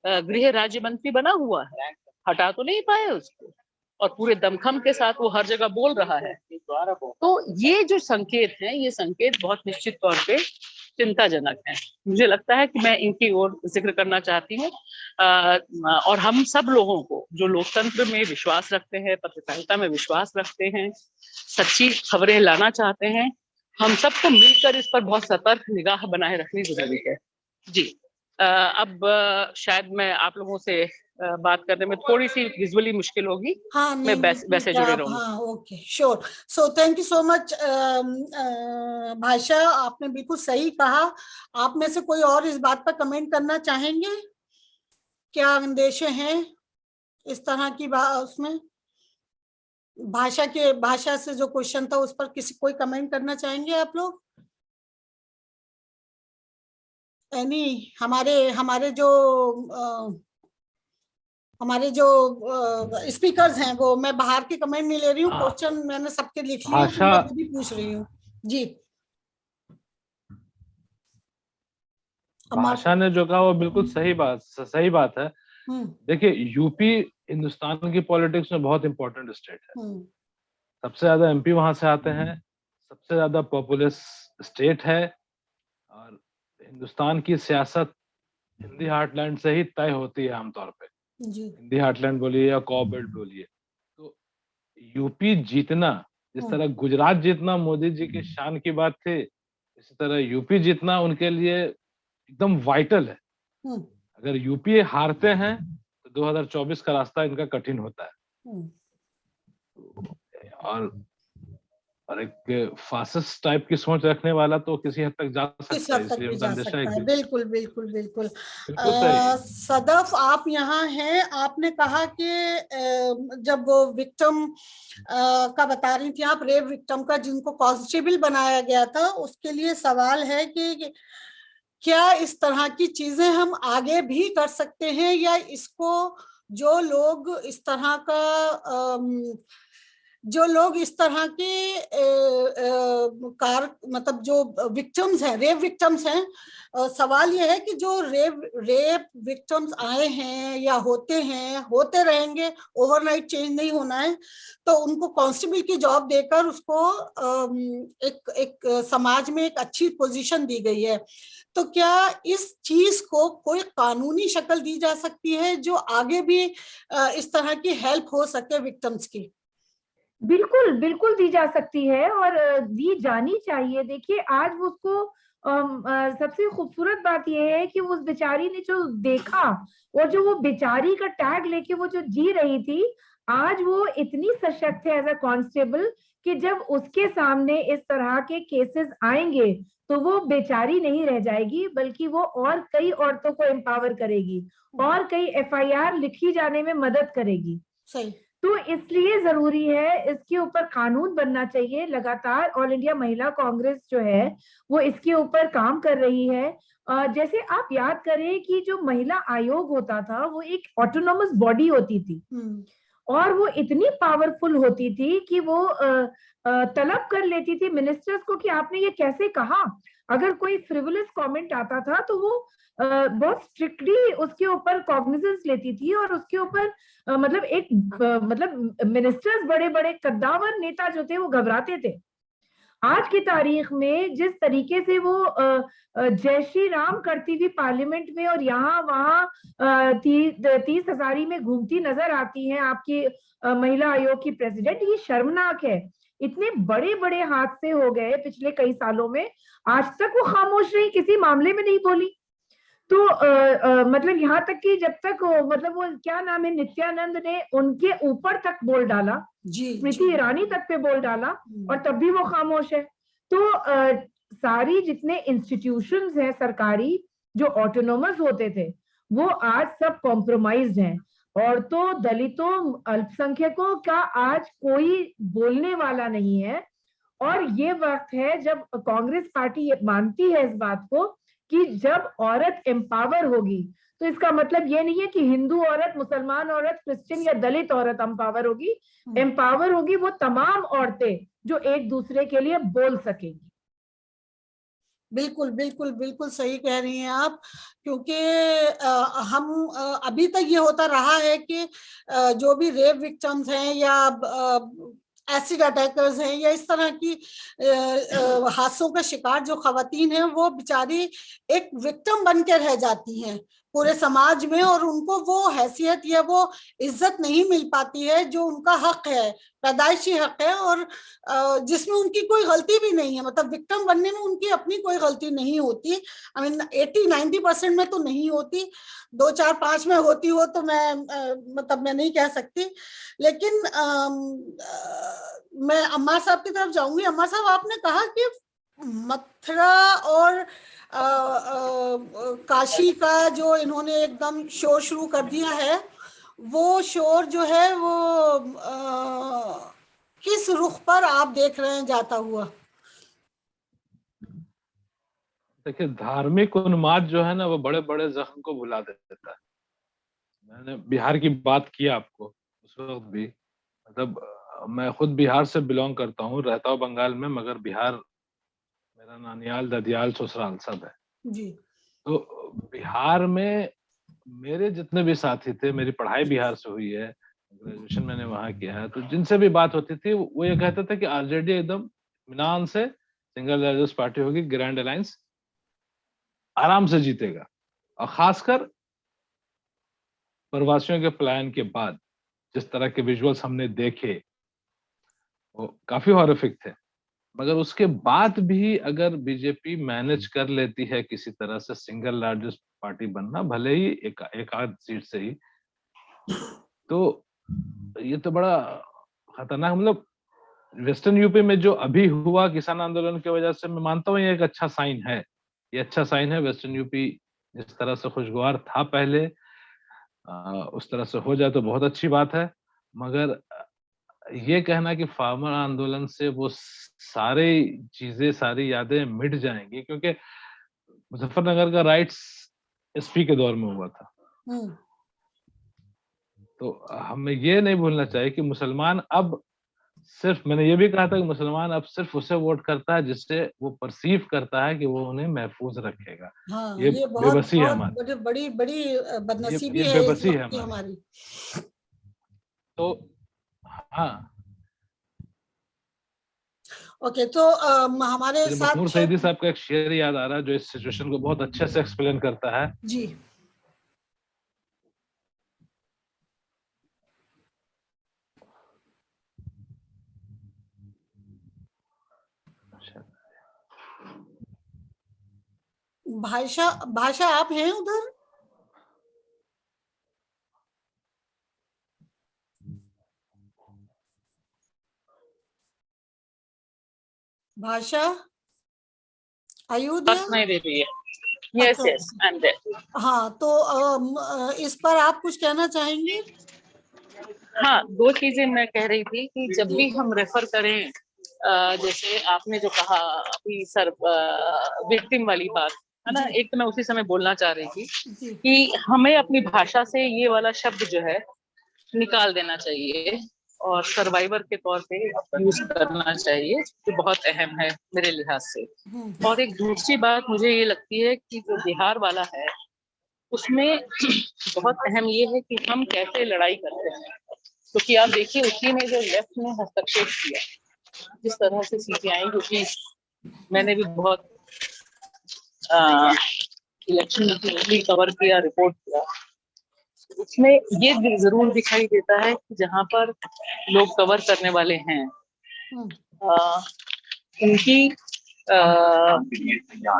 Speaker 2: गृह राज्य मंत्री बना हुआ है, हटा तो नहीं पाए उसको, और पूरे दमखम के साथ वो हर जगह बोल रहा है। तो ये जो संकेत हैं, ये संकेत बहुत निश्चित तौर पे चिंताजनक है। मुझे लगता है कि मैं इनकी ओर जिक्र करना चाहती हूँ और हम सब लोगों को जो लोकतंत्र में विश्वास रखते हैं, पत्रकारिता में विश्वास रखते हैं, सच्ची खबरें लाना चाहते हैं, हम सबको मिलकर इस पर बहुत सतर्क निगाह बनाए रखनी जरूरी है। जी, अब शायद मैं आप लोगों से बात करने में थोड़ी सी विजुअली मुश्किल होगी।
Speaker 1: हाँ,
Speaker 2: मैं
Speaker 1: नहीं,
Speaker 2: वैसे जुड़े रहूंगी।
Speaker 1: हाँ, okay, sure. So thank you so much भाषा, आपने बिल्कुल सही कहा। आप में से कोई और इस बात पर कमेंट करना चाहेंगे? क्या अंदेशे हैं इस तरह की उसमें भाषा से जो क्वेश्चन था उस पर कोई कमेंट करना चाहेंगे आप लोग? एनी हमारे जो स्पीकर्स हैं, वो मैं बाहर के कमेंट नहीं ले रही हूँ, क्वेश्चन मैंने सबके लिख लिए, तो मैं खुद ही पूछ रही हूँ। जी,
Speaker 4: भाषा ने जो कहा वो बिल्कुल सही बात है। देखिए, यूपी हिंदुस्तान की पॉलिटिक्स में बहुत इंपॉर्टेंट स्टेट है। सबसे ज्यादा एमपी वहां से आते हैं, सबसे ज्यादा पॉपुलस स्टेट है, और हिंदुस्तान की सियासत हिंदी हार्टलैंड से ही तय होती है आमतौर पे। हिंदी हार्टलैंड बोलिए या कॉ बेल्ट बोलिए, तो यूपी जीतना, जिस तरह गुजरात जीतना मोदी जी की शान की बात थी, इसी तरह यूपी जीतना उनके लिए एकदम वाइटल है। अगर यूपी हारते हैं तो 2024 का रास्ता इनका कठिन होता है। और एक फासिस्ट टाइप की सोच रखने वाला तो किसी हद तक जा सकता है, इसलिए उनका अंदेशा है।
Speaker 1: बिल्कुल बिल्कुल बिल्कुल। सदफ, आप यहाँ हैं, आपने कहा कि जब वो विक्टिम का बता रही थी आप, रेप विक्टिम का, जिनको कांस्टेबल बनाया गया था, उसके लिए सवाल है कि क्या इस तरह की चीजें हम आगे भी कर सकते हैं, या इसको जो लोग इस तरह के मतलब जो विक्टिम्स हैं, रेप विक्टिम्स हैं, सवाल ये है कि जो रेप विक्टिम्स आए हैं या होते रहेंगे, ओवरनाइट चेंज नहीं होना है, तो उनको कांस्टेबल की जॉब देकर उसको एक समाज में एक अच्छी पोजीशन दी गई है। तो क्या इस चीज को कोई कानूनी शक्ल दी जा सकती है जो आगे भी इस तरह की हेल्प हो सके विक्टिम्स की?
Speaker 5: बिल्कुल बिल्कुल दी जा सकती है, और दी जानी चाहिए। देखिए, आज उसको सबसे खूबसूरत बात यह है कि उस बेचारी ने जो देखा, और जो वो बेचारी का टैग लेके वो जो जी रही थी, आज वो इतनी सशक्त है एज अ कांस्टेबल कि जब उसके सामने इस तरह के केसेस आएंगे तो वो बेचारी नहीं रह जाएगी, बल्कि वो और कई औरतों को एम्पावर करेगी और कई एफआईआर लिखी जाने में मदद करेगी।
Speaker 1: सही।
Speaker 5: तो इसलिए जरूरी है, इसके ऊपर कानून बनना चाहिए। लगातार ऑल इंडिया महिला कांग्रेस जो है वो इसके ऊपर काम कर रही है। जैसे आप याद करें कि जो महिला आयोग होता था वो एक ऑटोनोमस बॉडी होती थी, और वो इतनी पावरफुल होती थी कि वो तलब कर लेती थी मिनिस्टर्स को कि आपने ये कैसे कहा। अगर कोई फ्रिवलस कमेंट आता था तो वो बहुत स्ट्रिक्टली उसके ऊपर कॉग्निजेंस लेती थी, और उसके ऊपर मतलब मिनिस्टर्स, बड़े बड़े कद्दावर नेता जो थे वो घबराते थे। आज की तारीख में जिस तरीके से वो जय श्री राम करती हुई पार्लियामेंट में और यहाँ वहां 30 हजारी में घूमती नजर आती हैं आपकी महिला आयोग की प्रेसिडेंट, ये शर्मनाक है। इतने बड़े बड़े हादसे हो गए पिछले कई सालों में, आज तक वो खामोश रही, किसी मामले में नहीं बोली। तो मतलब यहाँ तक कि जब तक मतलब वो क्या नाम है, नित्यानंद ने उनके ऊपर तक बोल डाला, स्मृति ईरानी तक पे बोल डाला, और तब भी वो खामोश है। तो सारी जितने इंस्टीट्यूशंस हैं सरकारी जो ऑटोनोमस होते थे, वो आज सब कॉम्प्रोमाइज्ड हैं। औरतों, दलितों, अल्पसंख्यकों का आज कोई बोलने वाला नहीं है। और ये वक्त है जब कांग्रेस पार्टी मानती है इस बात को कि जब औरत एम्पावर होगी, तो इसका मतलब ये नहीं है कि हिंदू औरत, मुसलमान औरत, क्रिश्चियन या दलित औरत एम्पावर होगी। एम्पावर होगी वो तमाम औरतें जो एक दूसरे के लिए बोल सकेंगी।
Speaker 1: बिल्कुल बिल्कुल बिल्कुल सही कह रही हैं आप, क्योंकि हम अभी तक ये होता रहा है कि जो भी रेप विक्टिम्स हैं या एसिड अटैकर्स हैं या इस तरह की हादसों का शिकार जो खवातीन हैं, वो बेचारी एक विक्टिम बन के रह जाती हैं। पूरे समाज में, और उनको वो हैसियत या वो इज्जत नहीं मिल पाती है जो उनका हक है, पैदाइशी हक है, और जिसमें उनकी कोई गलती भी नहीं है। मतलब विक्टिम बनने में उनकी अपनी कोई गलती नहीं होती। आई मीन 80-90% में तो नहीं होती, 2-4-5 में होती हो तो मैं मतलब मैं नहीं कह सकती। लेकिन मैं अम्मा साहब की तरफ जाऊंगी। अम्मा साहब, आपने कहा कि मथुरा और काशी का जो इन्होंने एकदम शोर शुरू कर दिया है, वो शोर जो है वो किस रुख पर आप देख रहे हैं जाता हुआ?
Speaker 4: देखिए, धार्मिक उन्माद जो है ना, वो बड़े बड़े जख्म को भुला देता है। मैंने बिहार की बात की आपको उस वक्त भी, मतलब मैं खुद बिहार से बिलोंग करता हूँ, रहता हूँ बंगाल में, मगर बिहार मेरा नानियाल, ददियाल, ससुराल सब है
Speaker 1: जी।
Speaker 4: तो बिहार में मेरे जितने भी साथी थे, मेरी पढ़ाई बिहार से हुई है, ग्रेजुएशन मैंने वहां किया है, तो जिनसे भी बात होती थी वो ये कहते थे कि आरजेडी एकदम इत्मीनान से सिंगल लार्जेस्ट पार्टी होगी, ग्रैंड अलायंस आराम से जीतेगा। और खासकर प्रवासियों के पलायन के बाद जिस तरह के विजुअल्स हमने देखे वो काफी हॉरिफिक थे। मगर उसके बाद भी अगर बीजेपी मैनेज कर लेती है किसी तरह से सिंगल लार्जेस्ट पार्टी बनना, भले ही एक आध सीट से ही, तो ये तो बड़ा खतरनाक, मतलब वेस्टर्न यूपी में जो अभी हुआ किसान आंदोलन की वजह से, मैं मानता हूँ ये एक अच्छा साइन है। ये अच्छा साइन है। वेस्टर्न यूपी जिस तरह से खुशगवार था पहले, उस तरह से हो जाए तो बहुत अच्छी बात है। मगर ये कहना कि फार्मर आंदोलन से वो सारे चीजें, सारी यादें मिट जाएंगी, क्योंकि मुजफ्फरनगर का राइट्स एसपी के दौर में हुआ था। तो हमें ये नहीं भूलना चाहिए कि मुसलमान अब सिर्फ, मैंने ये भी कहा था कि मुसलमान अब सिर्फ उसे वोट करता है जिससे वो परसीव करता है कि वो उन्हें महफूज रखेगा।
Speaker 1: हाँ,
Speaker 4: ये
Speaker 1: बहुत
Speaker 4: बेबसी है
Speaker 1: बहुत
Speaker 4: हमारी,
Speaker 1: बड़ी बड़ी बदनसीबी
Speaker 4: ये
Speaker 1: है इस
Speaker 4: बेबसी है
Speaker 1: वक्त की
Speaker 4: हमारी।
Speaker 1: हमारी।
Speaker 4: तो हाँ,
Speaker 1: ओके, तो हमारे
Speaker 4: मुझे
Speaker 1: साथ
Speaker 4: मखमूर सईदी साहब का एक शेर याद आ रहा है जो इस सिचुएशन को बहुत अच्छे से एक्सप्लेन करता है।
Speaker 1: जी। भाषा आप हैं उधर? भाषा, आयुध?
Speaker 2: नहीं दे रही है। Yes yes, I am there.
Speaker 1: हाँ, तो इस पर आप कुछ कहना चाहेंगे?
Speaker 2: हाँ, दो चीजें मैं कह रही थी कि जब भी हम रेफर करें, जैसे आपने जो कहा अभी सर, विक्टिम वाली बात है ना, एक तो मैं उसी समय बोलना चाह रही थी कि हमें अपनी भाषा से ये वाला शब्द जो है निकाल देना चाहिए और सर्वाइवर के तौर पे यूज करना चाहिए, जो बहुत अहम है मेरे लिहाज से। और एक दूसरी बात मुझे ये लगती है कि जो बिहार वाला है उसमें बहुत अहम ये है कि हम कैसे लड़ाई करते हैं। क्योंकि आप देखिए उसी में जो लेफ्ट ने हस्तक्षेप किया, जिस तरह से सीपीआई, क्योंकि मैंने भी बहुत इलेक्शन कवर किया, रिपोर्ट किया, उसमें ये जरूर दिखाई देता है कि जहां पर लोग कवर करने वाले हैं उनकी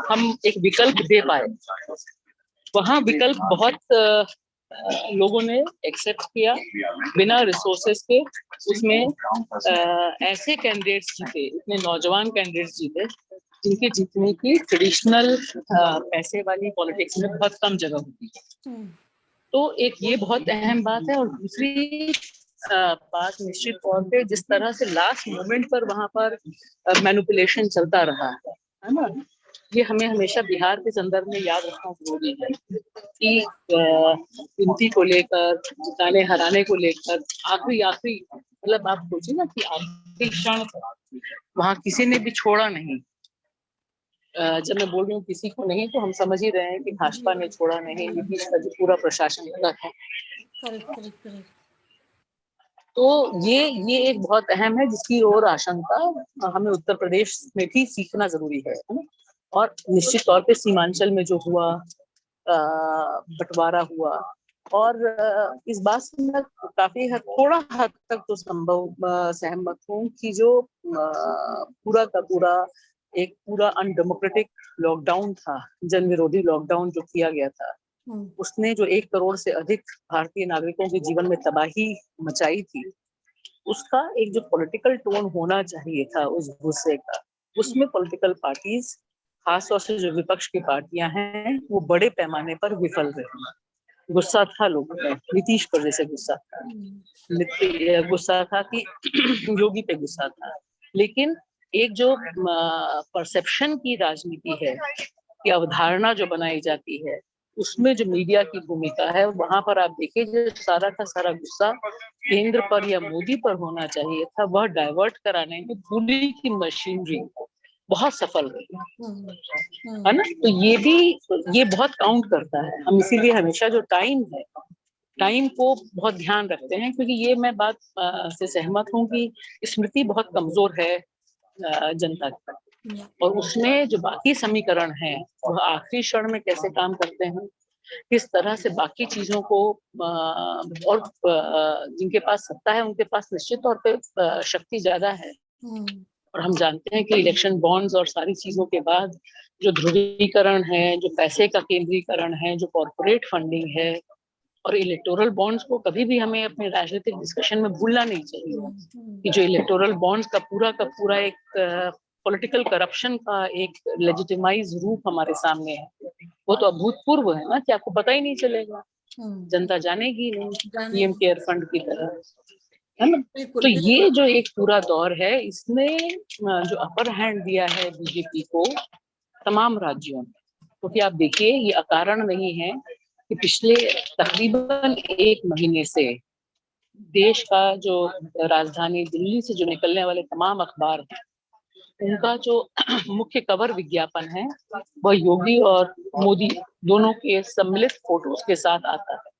Speaker 2: हम एक विकल्प दे पाए। वहाँ विकल्प बहुत लोगों ने एक्सेप्ट किया बिना रिसोर्सेस के। उसमें ऐसे कैंडिडेट्स जीते, इतने नौजवान कैंडिडेट्स जीते जिनके जीतने की ट्रेडिशनल पैसे वाली पॉलिटिक्स में बहुत कम जगह होती है। तो एक ये बहुत अहम बात है। और दूसरी बात निश्चित तौर पे जिस तरह से लास्ट मोमेंट पर वहां पर मैनिपुलेशन चलता रहा है ना, ये हमें हमेशा बिहार के संदर्भ में याद रखना जरूरी है कि गिनती को लेकर, जिताने हराने को लेकर आखिरी मतलब आप सोचिए ना कि आखिरी क्षण वहां किसी ने भी छोड़ा नहीं। जब मैं बोल रही हूँ किसी को नहीं, तो हम समझ ही रहे हैं कि भाजपा ने छोड़ा नहीं, नीतीश का जो पूरा प्रशासन लगा है। तो ये एक बहुत अहम है जिसकी और आशंका हमें उत्तर प्रदेश में भी सीखना जरूरी है ना। और निश्चित तौर पे सीमांचल में जो हुआ, बंटवारा हुआ। और इस बात से मैं काफी थोड़ा हद तक तो सहमत हूँ कि जो पूरा का पूरा एक पूरा अनडेमोक्रेटिक लॉकडाउन था, जन विरोधी लॉकडाउन जो किया गया था, उसने जो 1 करोड़ से अधिक भारतीय नागरिकों के जीवन में तबाही मचाई थी, उसका एक जो पॉलिटिकल टोन होना चाहिए था उस गुस्से का, उसमें पॉलिटिकल पार्टीज, खासतौर से जो विपक्ष की पार्टियां हैं, वो बड़े पैमाने पर विफल रही। गुस्सा था लोगों में, नीतीश पर जैसे गुस्सा था, गुस्सा था कि योगी पे गुस्सा था, लेकिन एक जो परसेप्शन की राजनीति है, कि अवधारणा जो बनाई जाती है, उसमें जो मीडिया की भूमिका है, वहां पर आप देखिए जो सारा का सारा गुस्सा केंद्र पर या मोदी पर होना चाहिए था, वह डाइवर्ट कराने में पूरी की मशीनरी बहुत सफल रही है ना। तो ये बहुत काउंट करता है। हम इसीलिए हमेशा जो टाइम को बहुत ध्यान रखते हैं, क्योंकि ये मैं बात से सहमत हूँ कि स्मृति बहुत कमजोर है जनता की, और उसमें जो बाकी समीकरण हैं वह आखिरी क्षण में कैसे काम करते हैं, किस तरह से बाकी चीजों को और जिनके पास सत्ता है उनके पास निश्चित तौर पे शक्ति ज्यादा है, और हम जानते हैं कि इलेक्शन बॉन्ड्स और सारी चीजों के बाद जो ध्रुवीकरण है, जो पैसे का केंद्रीकरण है, जो कॉर्पोरेट फंडिंग है, और इलेक्टोरल बॉन्ड्स को कभी भी हमें अपने राजनीतिक डिस्कशन में भूलना नहीं चाहिए कि जो इलेक्टोरल बॉन्ड्स का पूरा एक पॉलिटिकल करप्शन का एक लेजिटिमाइज रूप हमारे सामने है, वो तो अभूतपूर्व है ना, कि आपको पता ही नहीं चलेगा, जनता जानेगी नहीं, पीएम केयर फंड की तरह, है ना। तो ये जो एक पूरा दौर है, इसमें जो अपर हैंड दिया है बीजेपी को तमाम राज्यों में, क्योंकि आप देखिए ये अकारण नहीं है कि पिछले तकरीबन 1 महीने से देश का जो राजधानी दिल्ली से जो निकलने वाले तमाम अखबार हैं, उनका जो मुख्य कवर विज्ञापन है वह योगी और मोदी दोनों के सम्मिलित फोटोज के साथ आता है।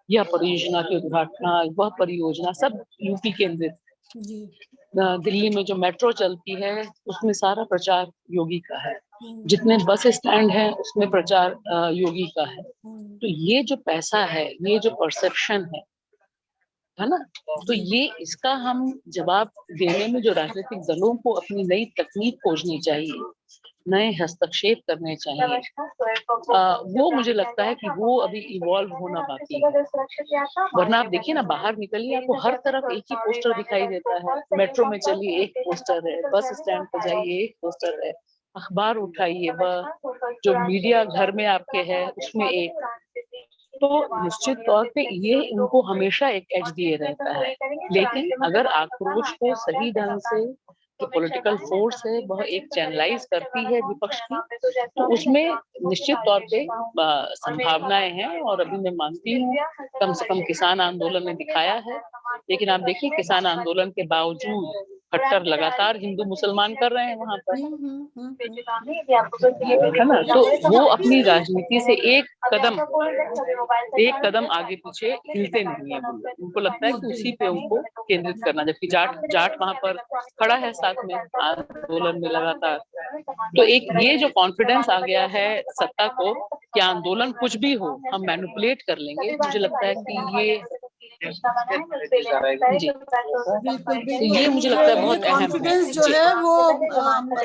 Speaker 2: यह परियोजना की उद्घाटना, वह परियोजना सब यूपी केंद्रित है। दिल्ली में जो मेट्रो चलती है उसमें सारा प्रचार योगी का है, जितने बस स्टैंड है उसमें प्रचार योगी का है। तो ये जो पैसा है, ये जो परसेप्शन है ना, तो ये इसका हम जवाब देने में जो राजनीतिक दलों को अपनी नई तकनीक खोजनी चाहिए, नए हस्तक्षेप करने चाहिए, वो मुझे लगता है कि वो अभी इवॉल्व होना बाकी है। वरना आप देखिए ना, बाहर निकलिए आपको हर तरफ एक ही पोस्टर दिखाई देता है, मेट्रो में चलिए एक पोस्टर है, बस स्टैंड पर जाइए एक पोस्टर है, अखबार उठाइए वह जो मीडिया घर में आपके है उसमें एक, तो निश्चित तौर पे ये इनको हमेशा एक एज दिए रहता है। लेकिन अगर आक्रोश को सही ढंग से जो पॉलिटिकल फोर्स है वह एक चैनलाइज करती है विपक्ष की, तो उसमें निश्चित तौर पे संभावनाएं हैं, और अभी मैं मानती हूँ कम से कम किसान आंदोलन ने दिखाया है। लेकिन आप देखिए किसान आंदोलन के बावजूद खट्टर लगातार हिंदू मुसलमान कर रहे हैं वहां पर, है ना। तो वो अपनी राजनीति से एक कदम आगे पीछे हिलते नहीं है, उनको लगता है कि उसी पे उनको केंद्रित करना, जबकि जाट वहां पर खड़ा है साथ में आंदोलन में लगातार। तो एक ये जो कॉन्फिडेंस आ गया है सत्ता को कि आंदोलन कुछ भी हो हम मैनिपुलेट कर लेंगे, मुझे लगता है कि ये ये मुझे लगता है बहुत अहम
Speaker 1: कॉन्फिडेंस जो है वो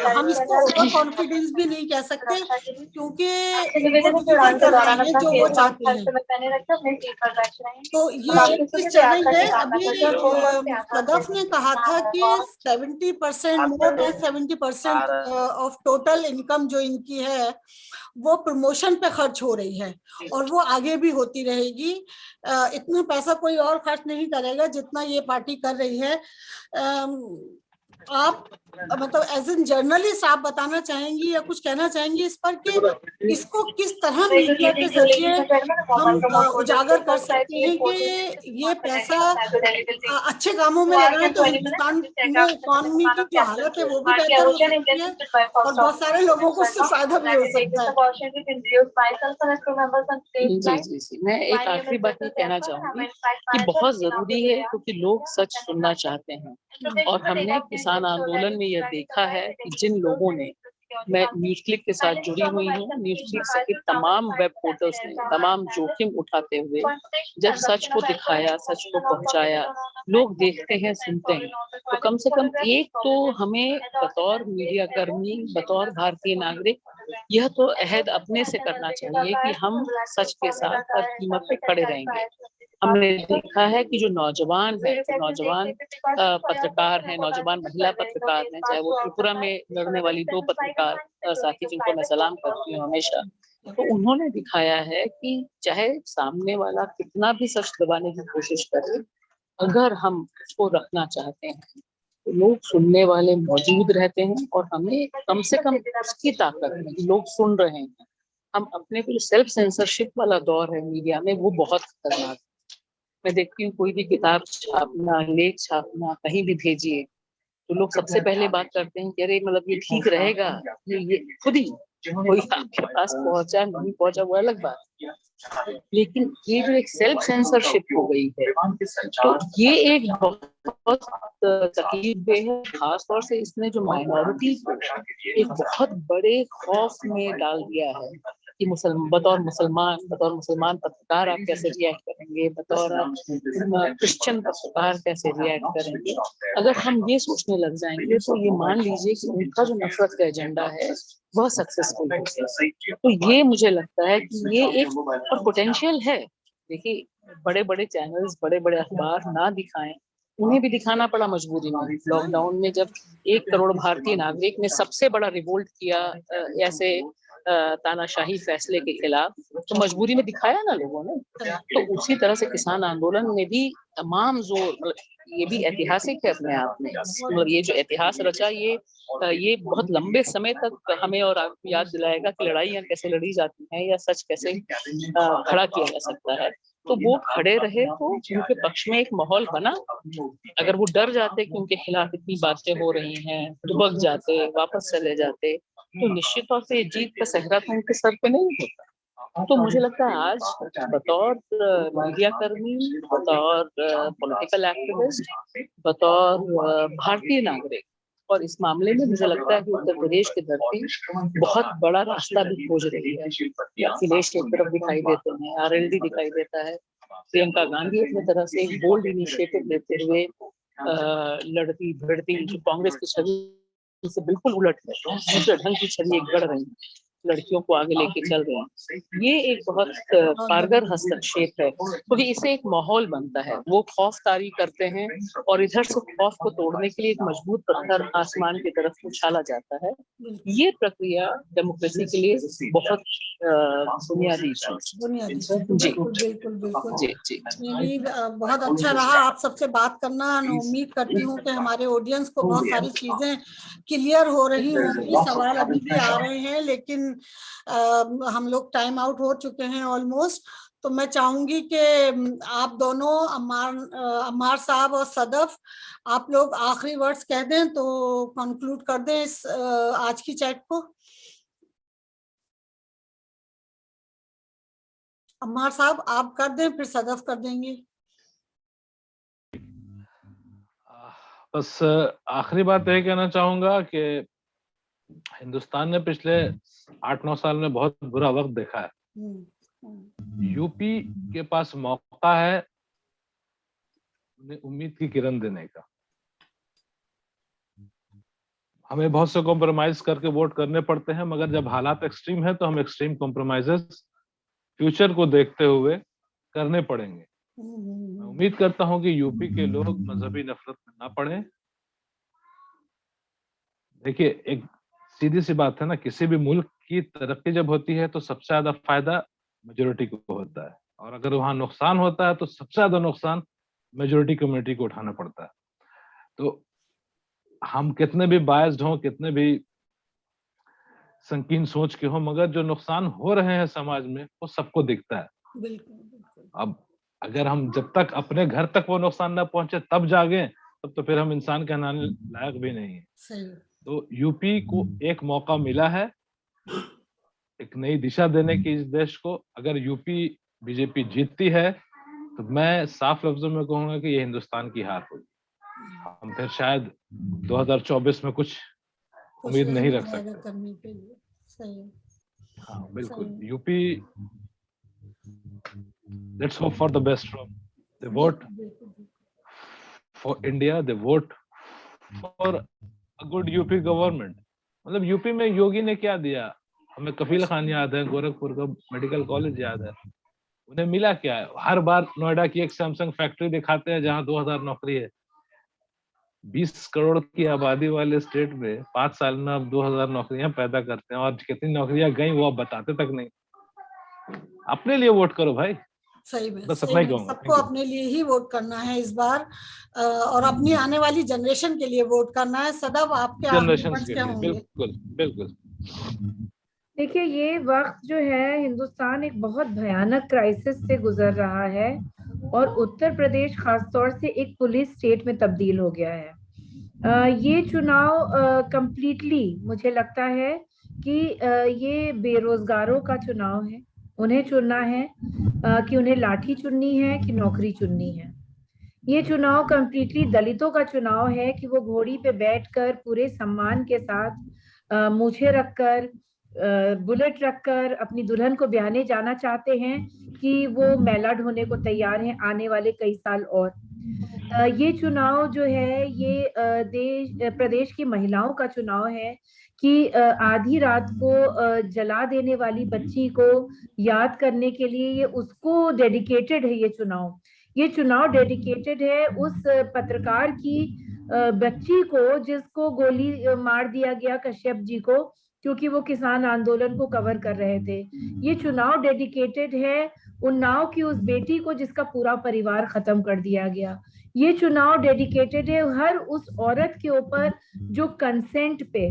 Speaker 1: हम इसको ओवर कॉन्फिडेंस भी नहीं कह सकते, क्योंकि वो डिलीवर कर रहे हैं जो वो चाहते हैं। तो ये एक चीज चल रही है। अभी सदफ ने कहा था कि 70% more than 70% of total income जो इनकी है वो प्रमोशन पे खर्च हो रही है, और वो आगे भी होती रहेगी। इतना पैसा कोई और खर्च नहीं करेगा जितना ये पार्टी कर रही है। आप मतलब एज एन जर्नलिस्ट आप बताना चाहेंगी या कुछ कहना चाहेंगी इस पर कि इसको किस तरह मीडिया के जरिए हम उजागर कर सकते हैं कि ये पैसा अच्छे कामों में लगाएं तो हिंदुस्तान में इकोनॉमी की जो हालत है वो भी बेहतर हो सकती है और बहुत सारे लोगों को उससे फायदा भी हो सकता है।
Speaker 2: जी, मैं एक आखिरी बात ये कहना चाहूंगी कि बहुत जरूरी है, क्योंकि लोग सच सुनना चाहते हैं, और हमने किसान आंदोलन में यह देखा है कि जिन लोगों ने मैं न्यूज़क्लिक के साथ जुड़ी हुई हूँ। न्यूज़क्लिक के तमाम वेब पोर्टल्स ने तमाम जोखिम उठाते हुए जब सच को दिखाया, सच को पहुंचाया, लोग देखते हैं, सुनते हैं, तो कम से कम एक तो हमें बतौर मीडिया कर्मी, बतौर भारतीय नागरिक यह तो अहद अपने से करना चाहिए कि हम सच के साथ हर कीमत पे खड़े रहेंगे। हमने देखा है कि जो नौजवान पत्रकार हैं, नौजवान महिला पत्रकार हैं, चाहे वो त्रिपुरा में लड़ने वाली 2 पत्रकार साथी जिनको मैं सलाम करती हूँ हमेशा, तो उन्होंने दिखाया है कि चाहे सामने वाला कितना भी सच दबाने की कोशिश करे, अगर हम उसको रखना चाहते हैं तो लोग सुनने वाले मौजूद रहते हैं और हमें कम से कम उसकी ताकत में कि लोग सुन रहे हैं, हम अपने को सेल्फ सेंसरशिप वाला दौर है मीडिया में, वो बहुत खतरनाक। मैं देखती हूँ कोई भी किताब छापना, लेख छापना, कहीं भी भेजिए तो लोग सबसे पहले बात करते हैं कि अरे मतलब ये ठीक रहेगा, ये खुद ही कोई आपके पास पहुंचा नहीं पहुंचा वो अलग बात, लेकिन ये जो एक सेल्फ सेंसरशिप हो गई है, तो ये एक बहुत तकलीफ है। खासतौर से इसने जो माइनॉरिटी को एक बहुत बड़े खौफ में डाल दिया है कि बतौर मुसलमान पत्रकार आप कैसे रिएक्ट करेंगे, बतौर क्रिश्चियन पत्रकार कैसे रिएक्ट करेंगे। अगर हम ये सोचने लग जाएंगे तो ये मान लीजिए कि उनका जो नफरत का एजेंडा है वह सक्सेसफुल है। तो ये मुझे लगता है कि ये एक और पोटेंशियल है। देखिए बड़े बड़े चैनल्स, बड़े बड़े अखबार ना दिखाएं, उन्हें भी दिखाना पड़ा मजबूरी में। लॉकडाउन में जब 1 करोड़ भारतीय नागरिक ने सबसे बड़ा रिवोल्ट किया ऐसे तानाशाही फैसले के खिलाफ, तो मजबूरी में दिखाया ना लोगों ने। तो उसी तरह से किसान आंदोलन में भी तमाम जोर, मतलब ये भी ऐतिहासिक है अपने आप में, मतलब ये जो इतिहास रचा ये बहुत लंबे समय तक हमें और आपको याद दिलाएगा कि लड़ाइयाँ कैसे लड़ी जाती हैं या सच कैसे खड़ा किया जा सकता है। तो वो खड़े रहे तो उनके पक्ष में एक माहौल बना। अगर वो डर जाते कि उनके खिलाफ इतनी बातें हो रही हैं, दुबक जाते, वापस चले जाते, तो निश्चित तौर से जीत का सहरा तो उनके सर पे नहीं होता। तो मुझे लगता है आज बतौर मीडिया कर्मी, बतौर पॉलिटिकल एक्टिविस्ट, बतौर भारतीय नागरिक, और इस मामले में मुझे लगता है कि उत्तर प्रदेश की धरती बहुत बड़ा रास्ता भी खोज रही है। अखिलेश एक तरफ दिखाई देते हैं, आरएलडी दिखाई देता है, प्रियंका गांधी अपनी तरह से एक बोल्ड इनिशिएटिव लेते हुए लड़ती भिड़ती जो कांग्रेस की छवि से बिल्कुल उलट है, दूसरे ढंग की छवि एक गढ़ रही है, लड़कियों को आगे लेके चल रहे हैं। ये एक बहुत कारगर हस्तक्षेप है, क्योंकि इससे एक माहौल बनता है। वो खौफ तारी करते हैं और इधर से खौफ को तोड़ने के लिए एक मजबूत पत्थर आसमान की तरफ उछाला जाता है। ये प्रक्रिया डेमोक्रेसी के लिए बहुत बुनियादी जी
Speaker 1: बिल्कुल
Speaker 2: जी जी
Speaker 1: जी। बहुत अच्छा रहा आप सबसे बात करना। मैं उम्मीद करती हूँ कि हमारे ऑडियंस को बहुत सारी चीजें क्लियर हो रही होंगी। सवाल अभी भी आ रहे हैं, लेकिन हम लोग टाइम आउट हो चुके हैं ऑलमोस्ट। तो मैं चाहूंगी कि आप दोनों, अम्मार साहब और सदफ, आप लोग आखिरी वर्ड्स कह दें तो कंक्लूड कर दें इस आज की चैट को। अम्मार साहब आप कर दें, फिर सदफ कर देंगे।
Speaker 4: बस आखिरी बात यही कहना चाहूंगा कि हिंदुस्तान ने पिछले 8-9 साल में बहुत बुरा वक्त देखा है। यूपी के पास मौका है उम्मीद की किरण देने का। हमें बहुत से कॉम्प्रोमाइज करके वोट करने पड़ते हैं, मगर जब हालात एक्सट्रीम है तो हम एक्सट्रीम कॉम्प्रोमाइजेस फ्यूचर को देखते हुए करने पड़ेंगे। मैं उम्मीद करता हूं कि यूपी के लोग मजहबी नफरत में ना पड़े। देखिए एक सीधी सी बात है ना, किसी भी मुल्क की तरक्की जब होती है तो सबसे ज्यादा फायदा मेजोरिटी को होता है, और अगर वहां नुकसान होता है तो सबसे ज्यादा नुकसान मेजोरिटी कम्युनिटी को उठाना पड़ता है। तो हम कितने भी बायस्ड हों, कितने भी संकीर्ण सोच के हों, मगर जो नुकसान हो रहे हैं समाज में वो सबको दिखता है।
Speaker 1: बिल्कुल।
Speaker 4: अब अगर हम जब तक अपने घर तक वो नुकसान ना पहुंचे तब जागे, तब तो फिर हम इंसान कहलाने लायक भी नहीं है। तो यूपी को एक मौका मिला है एक नई दिशा देने की इस देश को। अगर यूपी बीजेपी जीतती है तो मैं साफ लफ्जों में कहूंगा कि ये हिंदुस्तान की हार होगी। हम फिर शायद 2024 में कुछ उम्मीद नहीं रख सकते
Speaker 1: करने के लिए। सही है।
Speaker 4: हाँ बिल्कुल। UP, let's hope for the best from the vote for India, the vote for a good UP government. मतलब यूपी में योगी ने क्या दिया? हमें कफील खान याद है, गोरखपुर का मेडिकल कॉलेज याद है, उन्हें मिला क्या है? हर बार नोएडा की एक सैमसंग फैक्ट्री दिखाते हैं जहां 2000 नौकरी है। 20 करोड़ की आबादी वाले स्टेट में 5 साल में अब 2000 नौकरियां पैदा करते हैं, और कितनी नौकरियां गई वो आप बताते तक नहीं। अपने लिए वोट करो भाई।
Speaker 1: सही में,
Speaker 4: बस
Speaker 1: सही
Speaker 4: इतना ही
Speaker 1: में
Speaker 4: कहूंगा।
Speaker 1: सबको अपने लिए ही वोट करना है इस बार, और अपनी आने वाली जनरेशन के लिए वोट करना है। सदैव आपके
Speaker 4: जनरेशन
Speaker 1: आर्गुमेंट्स
Speaker 4: के
Speaker 1: क्या
Speaker 4: लिए
Speaker 1: होंगे?
Speaker 4: बिल्कुल बिल्कुल।
Speaker 5: देखिए, ये वक्त जो है, हिंदुस्तान एक बहुत भयानक क्राइसिस से गुजर रहा है और उत्तर प्रदेश खासतौर से एक पुलिस स्टेट में तब्दील हो गया है। ये चुनाव कंप्लीटली मुझे लगता है कि ये बेरोजगारों का चुनाव है। उन्हें चुनना है कि उन्हें लाठी चुननी है कि नौकरी चुननी है। ये चुनाव कंप्लीटली दलितों का चुनाव है कि वो घोड़ी पे बैठकर पूरे सम्मान के साथ मूछें रखकर, बुलेट रखकर अपनी दुल्हन को ब्याहने जाना चाहते हैं कि वो मैला ढोने को तैयार हैं आने वाले कई साल और। ये चुनाव जो है, ये प्रदेश की महिलाओं का चुनाव है कि आधी रात को जला देने वाली बच्ची को याद करने के लिए ये उसको डेडिकेटेड है। ये चुनाव डेडिकेटेड है उस पत्रकार की बच्ची को जिसको गोली मार दिया गया, कश्यप जी को, क्योंकि वो किसान आंदोलन को कवर कर रहे थे। ये चुनाव डेडिकेटेड है उन्नाव की उस बेटी को जिसका पूरा परिवार खत्म कर दिया गया। ये चुनाव डेडिकेटेड है हर उस औरत के ऊपर जो कंसेंट पे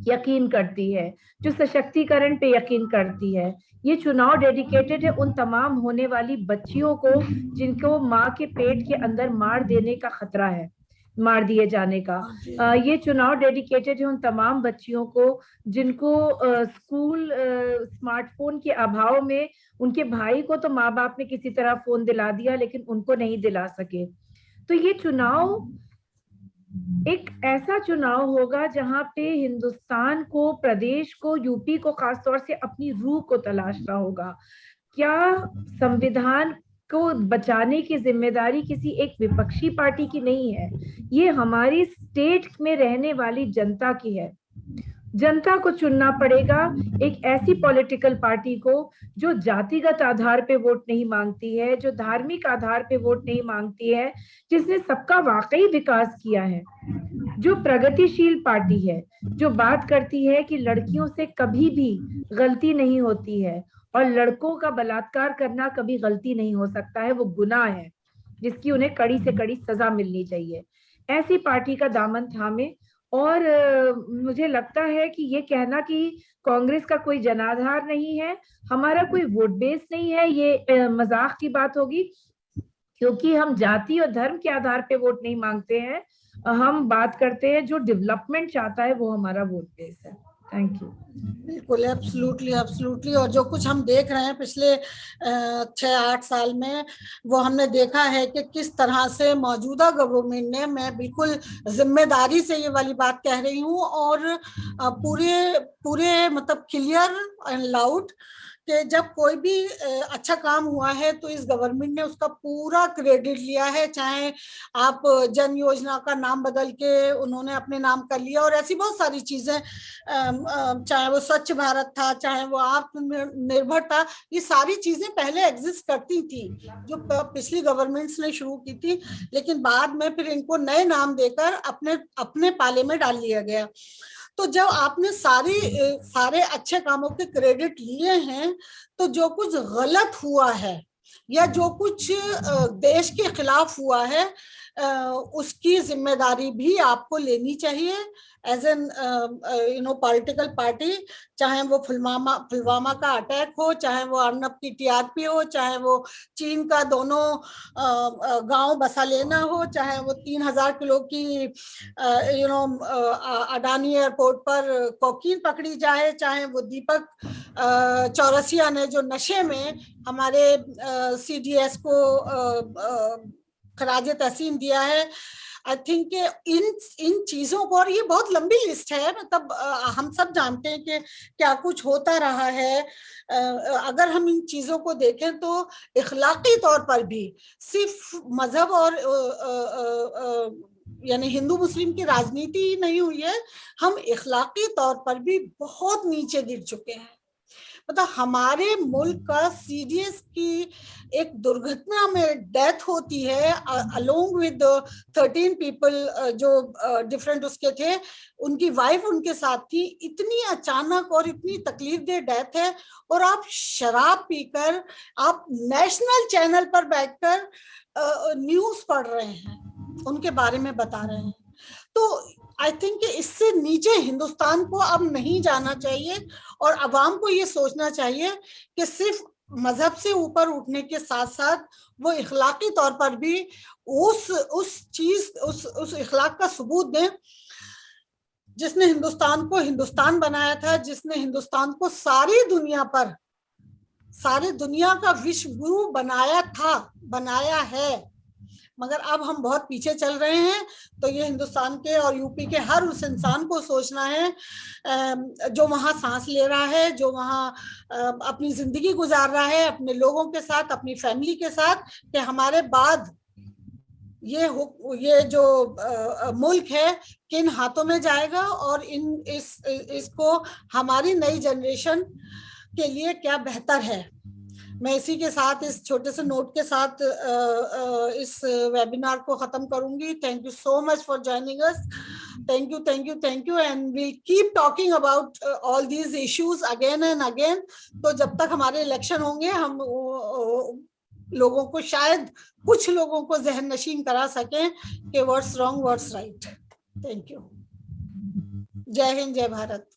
Speaker 5: यकीन करती है, जो सशक्तिकरण पे यकीन करती है। ये चुनाव डेडिकेटेड है उन तमाम होने वाली बच्चियों को जिनको माँ के पेट के अंदर मार देने का खतरा है, मार दिए जाने का। ये चुनाव डेडिकेटेड है उन तमाम बच्चियों को जिनको स्कूल स्मार्टफोन के अभाव में, उनके भाई को तो माँ बाप ने किसी तरह फोन दिला दिया लेकिन उनको नहीं दिला सके। तो ये चुनाव एक ऐसा चुनाव होगा जहां पे हिंदुस्तान को, प्रदेश को, यूपी को खासतौर से अपनी रूह को तलाशना होगा। क्या संविधान को बचाने की जिम्मेदारी किसी एक विपक्षी पार्टी की नहीं है, ये हमारी स्टेट में रहने वाली जनता की है। जनता को चुनना पड़ेगा एक ऐसी पॉलिटिकल पार्टी को जो जातिगत आधार पे वोट नहीं मांगती है, जो धार्मिक आधार पे वोट नहीं मांगती है, जिसने सबका वाकई विकास किया है, जो प्रगतिशील पार्टी है, जो बात करती है कि लड़कियों से कभी भी गलती नहीं होती है और लड़कों का बलात्कार करना कभी गलती नहीं हो सकता है, वो गुनाह है जिसकी उन्हें कड़ी से कड़ी सजा मिलनी चाहिए। ऐसी पार्टी का दामन थामे। और मुझे लगता है कि ये कहना कि कांग्रेस का कोई जनाधार नहीं है, हमारा कोई वोट बेस नहीं है, ये मजाक की बात होगी, क्योंकि हम जाति और धर्म के आधार पे वोट नहीं मांगते हैं। हम बात करते हैं जो डेवलपमेंट चाहता है, वो हमारा वोट बेस है। Thank you.
Speaker 1: बिल्कुल, एब्सोल्युटली एब्सोल्युटली। और जो कुछ हम देख रहे हैं पिछले 6-8 साल में, वो हमने देखा है कि किस तरह से मौजूदा गवर्नमेंट ने, मैं बिल्कुल जिम्मेदारी से ये वाली बात कह रही हूँ, और पूरे मतलब क्लियर एंड लाउड, कि जब कोई भी अच्छा काम हुआ है तो इस गवर्नमेंट ने उसका पूरा क्रेडिट लिया है। चाहे आप जन योजना का नाम बदल के उन्होंने अपने नाम कर लिया, और ऐसी बहुत सारी चीजें, चाहे वो स्वच्छ भारत था, चाहे वो आत्मनिर्भर था, ये सारी चीजें पहले एग्जिस्ट करती थी जो पिछली गवर्नमेंट्स ने शुरू की थी, लेकिन बाद में फिर इनको नए नाम देकर अपने पाले में डाल लिया गया। तो जब आपने सारे अच्छे कामों के क्रेडिट लिए हैं, तो जो कुछ गलत हुआ है या जो कुछ देश के खिलाफ हुआ है, उसकी जिम्मेदारी भी आपको लेनी चाहिए एज एन पॉलिटिकल पार्टी। चाहे वो पुलवामा का अटैक हो, चाहे वो अर्नब की टीआरपी हो, चाहे वो चीन का दोनों गांव बसा लेना हो, चाहे वो 3000 किलो की अडानी एयरपोर्ट पर कोकीन पकड़ी जाए, चाहे वो दीपक चौरसिया ने जो नशे में हमारे सीडीएस को खराजे तहसीन दिया है, आई थिंक इन चीजों को, और ये बहुत लंबी लिस्ट है, मतलब हम सब जानते हैं कि क्या कुछ होता रहा है। अगर हम इन चीजों को देखें तो इखलाकी तौर पर भी सिर्फ मजहब और यानी हिंदू मुस्लिम की राजनीति ही नहीं हुई है, हम इखलाकी तौर पर भी बहुत नीचे गिर चुके हैं। मतलब हमारे मुल्क का सीडीएस की एक दुर्घटना में डेथ होती है अलोंग विद 13 पीपल जो डिफरेंट उसके थे, उनकी वाइफ उनके साथ थी। इतनी अचानक और इतनी तकलीफदेह डेथ है, और आप शराब पीकर आप नेशनल चैनल पर बैठकर न्यूज पढ़ रहे हैं, उनके बारे में बता रहे हैं। तो आई थिंक इससे नीचे हिंदुस्तान को अब नहीं जाना चाहिए, और अवाम को ये सोचना चाहिए कि सिर्फ मजहब से ऊपर उठने के साथ साथ वो इखलाकी तौर पर भी उस इखलाक का सबूत दें जिसने हिंदुस्तान को हिंदुस्तान बनाया था, जिसने हिंदुस्तान को सारी दुनिया का विश्व गुरु बनाया है। मगर अब हम बहुत पीछे चल रहे हैं। तो ये हिंदुस्तान के और यूपी के हर उस इंसान को सोचना है जो वहाँ सांस ले रहा है, जो वहाँ अपनी जिंदगी गुजार रहा है अपने लोगों के साथ, अपनी फैमिली के साथ, कि हमारे बाद ये जो मुल्क है किन हाथों में जाएगा, और इसको हमारी नई जनरेशन के लिए क्या बेहतर है। मैं इसी के साथ, इस छोटे से नोट के साथ इस वेबिनार को खत्म करूंगी। Thank you so much for joining us. Thank you and we keep talking about all these issues again and again. तो जब तक हमारे इलेक्शन होंगे, हम लोगों को, शायद कुछ लोगों को जहन नशीन करा सकें कि what's wrong what's right. Thank you. जय हिंद, जय भारत।